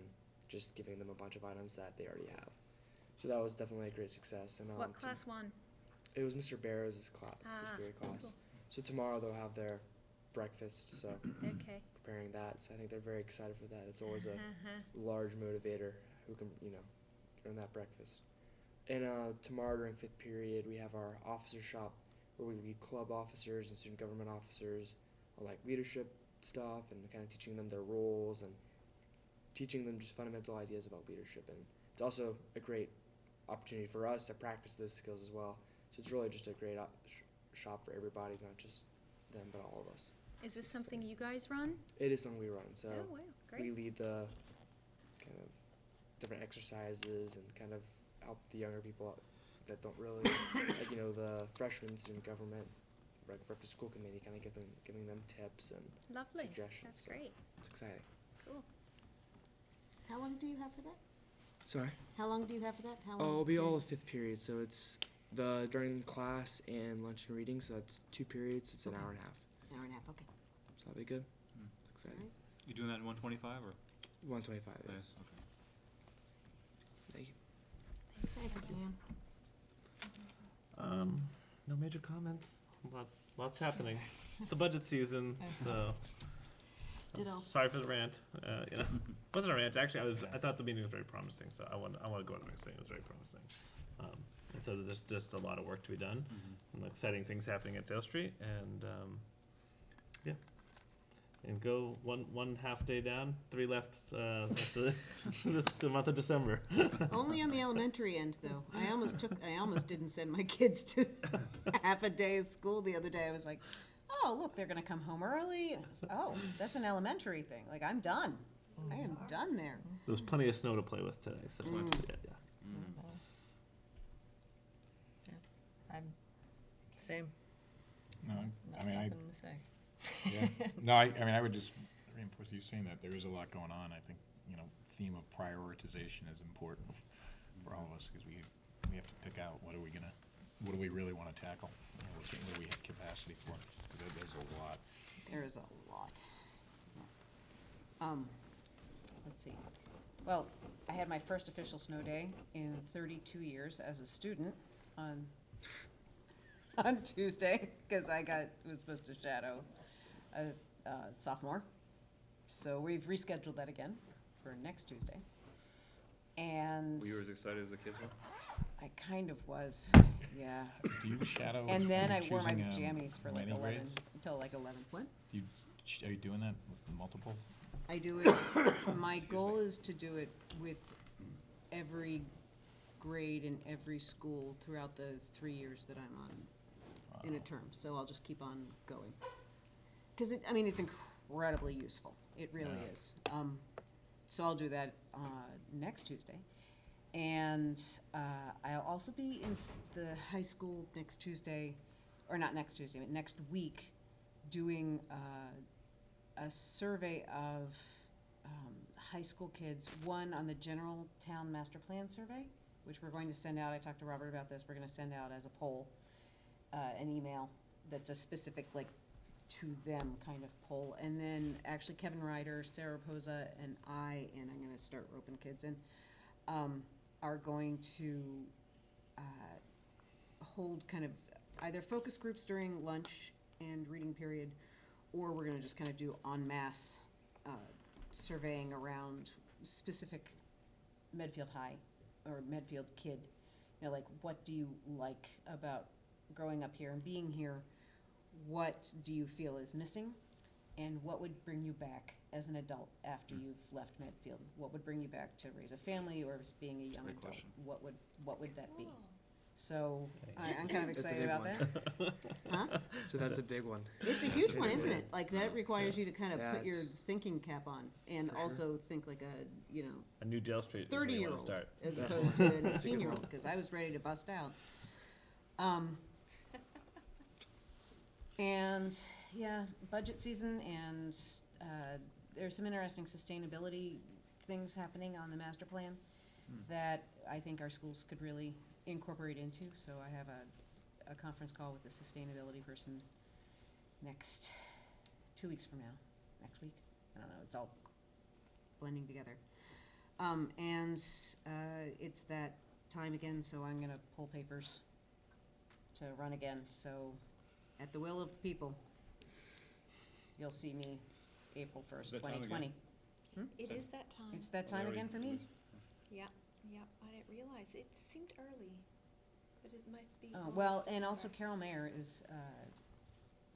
just giving them a bunch of items that they already have. So that was definitely a great success. And What class won? It was Mr. Barrow's class, first period class. Cool. So tomorrow they'll have their breakfast, so Okay. preparing that. So I think they're very excited for that. It's always a large motivator who can, earn that breakfast. And tomorrow during fifth period, we have our officer shop where we lead club officers and student government officers on like leadership stuff and kind of teaching them their roles and teaching them just fundamental ideas about leadership. And it's also a great opportunity for us to practice those skills as well. So it's really just a great shop for everybody, not just them, but all of us. Is this something you guys run? It is something we run. So Oh, wow, great. we lead the kind of different exercises and kind of help the younger people out that don't really, like, the freshman student government, rep to school committee, kind of giving them tips and Lovely. suggestions. That's So great. It's exciting. Cool. How long do you have for that? Sorry? How long do you have for that? How long Oh, is it'll the be all period? of fifth period, so it's during class and lunch and reading, so that's 2 periods, it's an hour and a half. Hour and a half, okay. So that'll be good. Exciting. You doing that in 125 or? 125, Yeah, yes. okay. Thank you. Thanks, Dan. No major comments. Lots happening. It's the budget season, so. Ditto. Sorry for the rant. Wasn't a rant. Actually, I thought the meeting was very promising, so I want to go out there and say it was very promising. And so there's just a lot of work to be done, and exciting things happening at Dale Street, and yeah. And go one half day down, 3 left. The month of December. Only on the elementary end, though. I almost didn't send my kids to half a day of school the other day. I was like, oh, look, they're gonna come home early. And I was, oh, that's an elementary thing. Like, I'm done. I am done there. There was plenty of snow to play with today, so yeah. I'm same. No, I mean, Nothing to say. Yeah. No, I mean, I would just reinforce you saying that there is a lot going on. I think, theme of prioritization is important for all of us because we we have to pick out what do we really wanna tackle? You know, what do we have capacity for? There's a lot. There is a lot. Let's see. Well, I had my first official snow day in 32 years as a student on Tuesday, because was supposed to shadow a sophomore. So we've rescheduled that again for next Tuesday. And Were you as excited as the kids were? I kind of was, yeah. Do you shadow? And then are I you wore my choosing, jammies for like landing 11, grades? until like 11. What? Are you doing that with multiple? I do it, my goal is to do it with every grade in every school throughout the 3 years that I'm on in a term, so I'll just keep on going. Because it's incredibly useful, it really is. So I'll do that next Tuesday. And I'll also be in the high school next Tuesday, or not next Tuesday, but next week, doing a survey of high school kids, one on the general town master plan survey, which we're going to send out. I talked to Robert about this. We're going to send out as a poll, an email that's a specific, like, to them kind of poll. And then actually Kevin Ryder, Sarah Posa, and I'm going to start roping kids in, are going to hold kind of either focus groups during lunch and reading period, or we're going to just kind of do en masse surveying around specific Medfield High or Medfield kid. You know, like, what do you like about growing up here and being here? What do you feel is missing? And what would bring you back as an adult after you've left Medfield? What would bring you back to raise a family or as being a young Great adult? question. What would that be? So I'm kind of That's a excited big about one. that. Huh? So that's a big one. It's a huge one, isn't it? Like, that requires you to kind of Yeah, put your it's- thinking cap on and For sure. also think like a A new Dale Street is where you wanna 30-year-old start. as Yeah. opposed to an That's a good 18-year-old, one. because I was ready to bust out. And, yeah, budget season, and there's some interesting sustainability things happening on the master plan that I think our schools could really incorporate into. So I have a conference call with the sustainability person next 2 weeks from now, next week. I don't know, it's all blending together. And it's that time again, so I'm gonna pull papers to run again. So at the will of the people, you'll see me April 1st, That time again? 2020. It is that time. It's that time again for me. Yeah, yeah, I didn't realize, it seemed early, but it must be. Oh, well, almost and also December. Carol Mayer is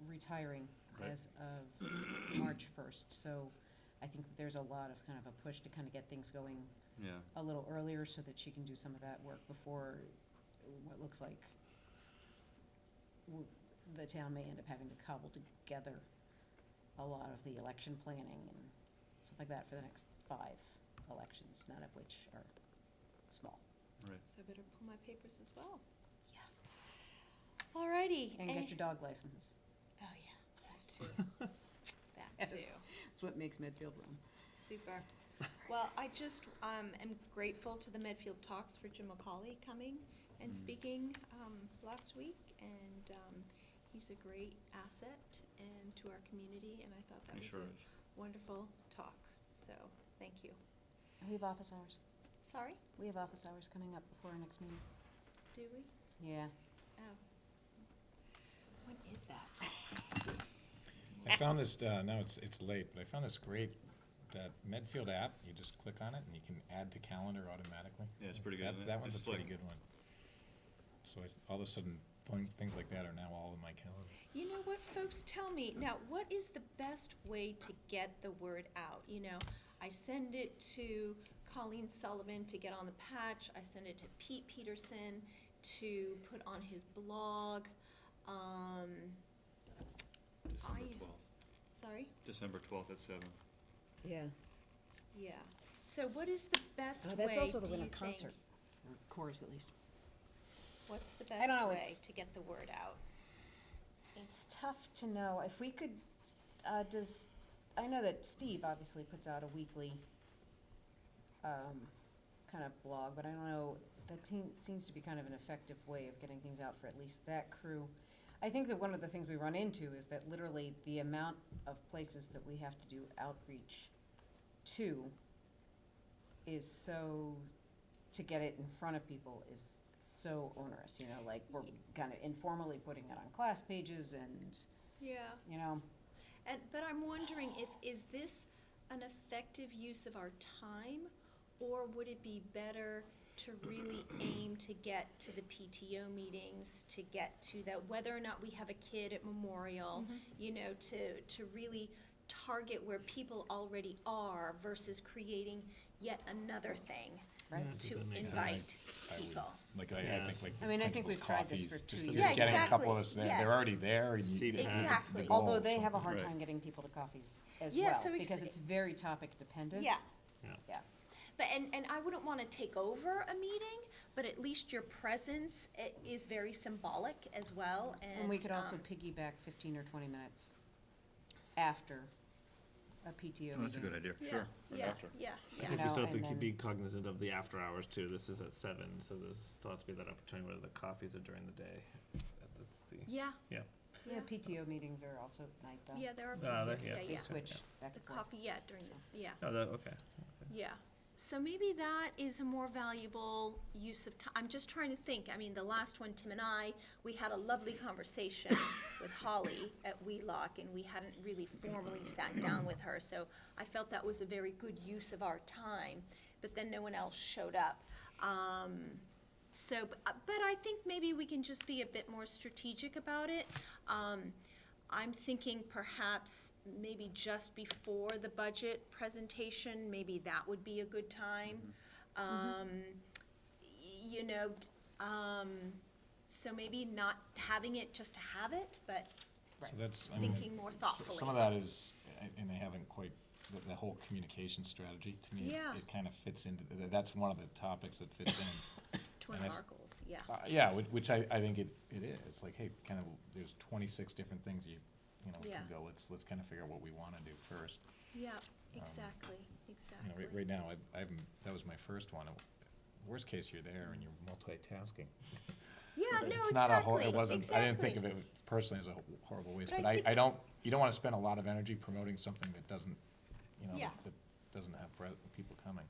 retiring Right. as of March 1st. So I think that there's a lot of kind of a push to kind of get things going Yeah. a little earlier so that she can do some of that work before what looks like the town may end up having to cobble together a lot of the election planning and stuff like that for the next 5 elections, none of which are small. Right. So I better pull my papers as well. Yeah. Alrighty. And get your dog license. Oh, yeah, that too. That too. Yes. That's what makes Medfield run. Super. Well, I just am grateful to the Medfield Talks for Jim McCauley coming and speaking last week, and he's a great asset and to our community, and I thought that He was sure a is. wonderful talk. So, thank you. We have office hours. Sorry, We have office hours coming up before our next meeting. do we? Yeah. Oh. When is that? I found this, now it's late, but I found this great, that Medfield app, you just click on it and you can add to calendar automatically. Yeah, it's pretty good, isn't it? That one's It's a pretty slick. good one. So all of a sudden, things like that are now all in my calendar. You know what, folks, tell me, now, what is the best way to get the word out? You know, I send it to Colleen Sullivan to get on the patch, I send it to Pete Peterson to put on his blog. December I- 12th. Sorry? December 12th at 7. Yeah. Yeah. So what is the best way, That's also the do winter you think? concert, for chorus at least. What's the I best don't know, way it's- to get the word out? It's tough to know. If we could, I know that Steve obviously puts out a weekly kind of blog, but I don't know seems to be kind of an effective way of getting things out for at least that crew. I think that one of the things we run into is that literally the amount of places that we have to do outreach to is so, to get it in front of people is so onerous, you know, like we're kind of informally putting it on class pages and, Yeah. you know. But I'm wondering is this an effective use of our time, or would it be better to really aim to get to the PTO meetings, to get to that, whether or not we have a kid at Memorial, you know, to really target where people already are versus creating yet another thing to invite people. I think we've tried this for 2 years. Just getting a couple of us there, they're already there. Exactly. Although they have a hard time getting people to coffees as Yeah, well, so because it's very topic dependent. Yeah. Yeah. But, and I wouldn't want to take over a meeting, but at least your presence is very symbolic as well, And we could also piggyback 15 or 20 minutes after a PTO meeting. That's a good idea, sure. Right after. Yeah. I think we still have to be cognizant of the after hours too. This is at 7, so there's still has to be that opportunity where the coffees are during the day. That's the, Yeah. Yeah. Yeah, PTO meetings are also at night though. Yeah, there are. They switch back The and forth. coffee, during the, yeah. Oh, okay. Yeah, so maybe that is a more valuable use of time. I'm just trying to think, I mean, the last one, Tim and I, we had a lovely conversation with Holly at Wheelock, and we hadn't really formally sat down with her, so I felt that was a very good use of our time, but then no one else showed up. But I think maybe we can just be a bit more strategic about it. I'm thinking perhaps maybe just before the budget presentation, maybe that would be a good time. You know, so maybe not having it just to have it, but So that's, I mean, thinking more thoughtfully. some of that is, and they haven't quite, the whole communication strategy, to me, Yeah. it kind of fits into, that's one of the topics that fits in. Twin And I s- Arkles, yeah. Yeah, which I think it is. It's like, hey, kind of, there's 26 different things you know, Yeah. can go, let's kind of figure out what we want to do first. Yeah, exactly, You exactly. know, right now, I haven't, that was my first one. Worst case, you're there and you're multitasking. Yeah, no, It's not a exactly, it wasn't, I didn't think of exactly. it personally as a horrible waste, But but I think- I don't, you don't want to spend a lot of energy promoting something that doesn't, you know, Yeah. that doesn't have people coming.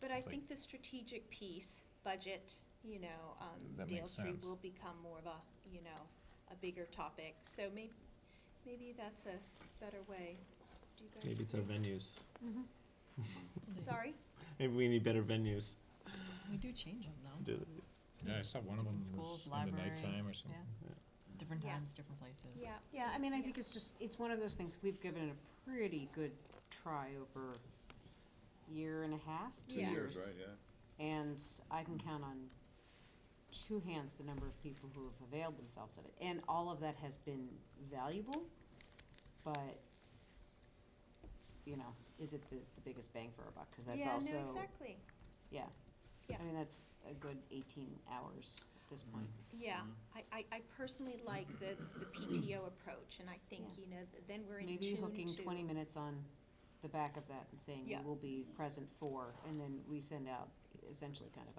But I It's like- think the strategic piece, budget, you know, That Dale makes Street sense. will become more of a, you know, a bigger topic. So maybe that's a better way. Do you guys? Maybe it's our venues. Sorry? Maybe we need better venues. We do change them though. Do- Yeah, I saw one of them was Schools, in the library, nighttime or something. Different Yeah. times, different places. Yeah. Yeah, I mean, I think it's just, it's one of those things, we've given it a pretty good try over year and a half, 2 Yeah. years. Right, yeah. And I can count on 2 hands the number of people who have availed themselves of it. And all of that has been valuable, but, you know, is it the biggest bang for our buck? Because that's also. Yeah, no, exactly. Yeah. Yeah. I mean, that's a good 18 hours at this point. Yeah, I personally like the PTO approach, and I think, Yeah. you know, then we're in tune Maybe to. hooking 20 minutes on the back of that and saying you Yeah. will be present for, and then we send out essentially kind of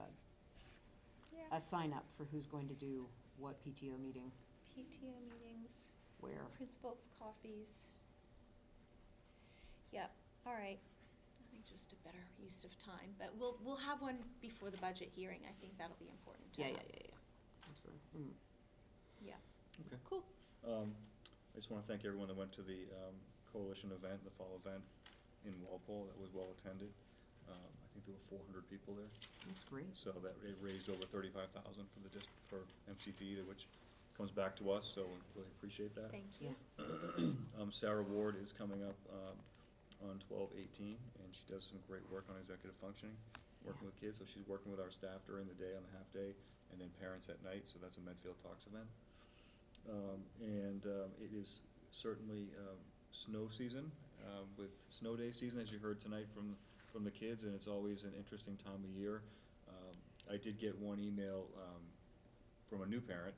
Yeah. a sign up for who's going to do what PTO meeting, PTO meetings, where. principals, coffees. Yeah, all right. I think just a better use of time, but we'll have one before the budget hearing. I think that'll be important to Yeah, have. yeah. Absolutely. Mm. Yeah. Okay. Cool. I just want to thank everyone that went to the coalition event, the fall event in Walpole. That was well attended. I think there were 400 people there. That's great. So that it raised over 35,000 for the for MCP, which comes back to us. So we really appreciate that. Thank you. Sarah Ward is coming up on 12/18, and she does some great work on executive functioning, working with kids. So she's working with our staff during the day on the half day, and then parents at night. So that's a Medfield Talks event. It is certainly snow season, with snow day season, as you heard tonight from the kids, and it's always an interesting time of year. I did get one email from a new parent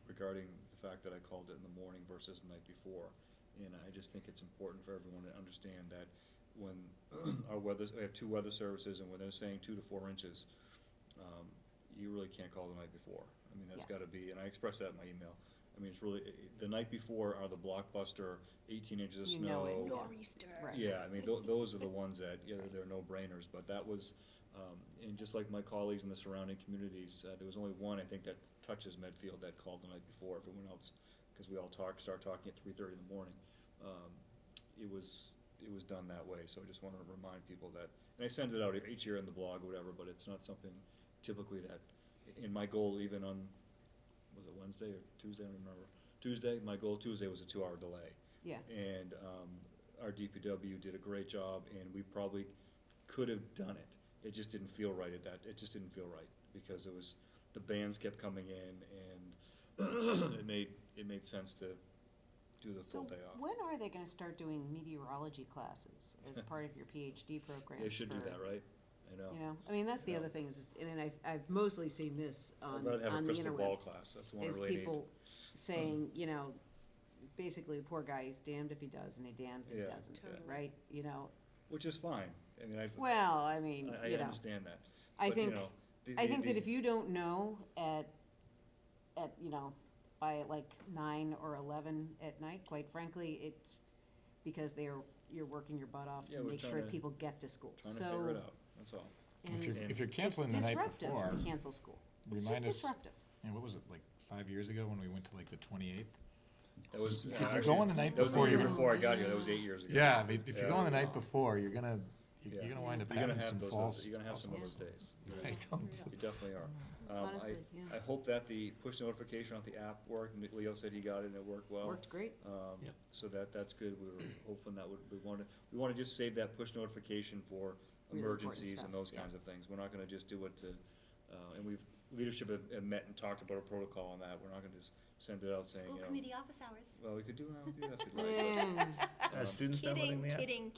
regarding the fact that I called it in the morning versus the night before. And I just think it's important for everyone to understand that when we have 2 weather services, and when they're saying 2 to 4 inches, you really can't call the night before. I mean, that's Yeah. gotta be, and I expressed that in my email. I mean, it's really, the night before are the blockbuster 18 inches of You snow. know it. Nor'easter. Right. Yeah, I mean, those are the ones that, they're no-brainers, but that was, and just like my colleagues in the surrounding communities, there was only one, I think, that touches Medfield that called the night before. Everyone else, because we all start talking at 3:30 in the morning. It was done that way, so I just wanted to remind people that, and I send it out each year in the blog or whatever, but it's not something typically that, in my goal, even on, was it Wednesday or Tuesday, I don't remember. Tuesday, my goal Tuesday was a 2-hour delay. Yeah. And our DPW did a great job, and we probably could have done it. It just didn't feel right it just didn't feel right, because it was, the bands kept coming in, and it made sense to do the full day off. When are they gonna start doing meteorology classes as part of your PhD program? They should do that, right? I know. You know, I mean, that's the Yeah. other thing is, and I've mostly seen this I'd on, rather have a on the crystal ball interwebs. class, that's the one I Is really need. people saying, you know, basically the poor guy, he's damned if he does and he damned if he Yeah, doesn't, yeah. right? You know, Which is fine, I mean, well, I mean, I you know, understand that. I But, you think, know, I think that the- if you don't know at, you know, by like 9 or 11 at night, quite frankly, it's because you're working your butt off Yeah, to we're make trying sure to- people get to school. Trying to So, figure it out, that's all. and If you're canceling the it's night disruptive before, to cancel school. It's remind just us, disruptive. what was it, like 5 years ago when we went to like the 28th? That was, If you're actually, going the night that was the before, year you're before I got here, that was 8 years ago. Yeah, but if you're Yeah. going the night before, you're gonna Yeah. wind up You're gonna having have some those, false. you're gonna have some of those false- days. I don't. You definitely are. Honestly, yeah. I hope that the push notification on the app worked, and Leo said he got it and it worked well. Worked great. Yep. So that's good, we were hoping that we wanna just save that push notification for Really important emergencies stuff, and those yeah. kinds of things. We're not gonna just do it to, and leadership have met and talked about a protocol on that, we're not gonna just send it out saying, School you know. committee office hours. Well, we could do that if we'd like. Are students downloading the app? Kidding.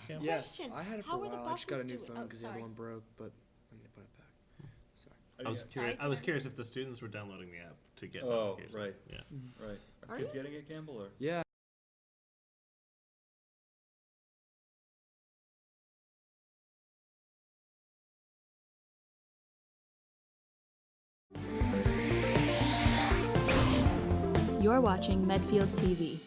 Yeah. Yes, Question, I had it for how a are the while. I just got a buses new doing- phone oh, because the other sorry. one broke, but I'm gonna put it back. Sorry. I was Yeah. curious. Sorry, I was Dennis. curious if the students were downloading the app to get Oh, notifications. right. Yeah. Right. Are Are kids they? getting it, Campbell, or? Yeah. You're watching Medfield TV.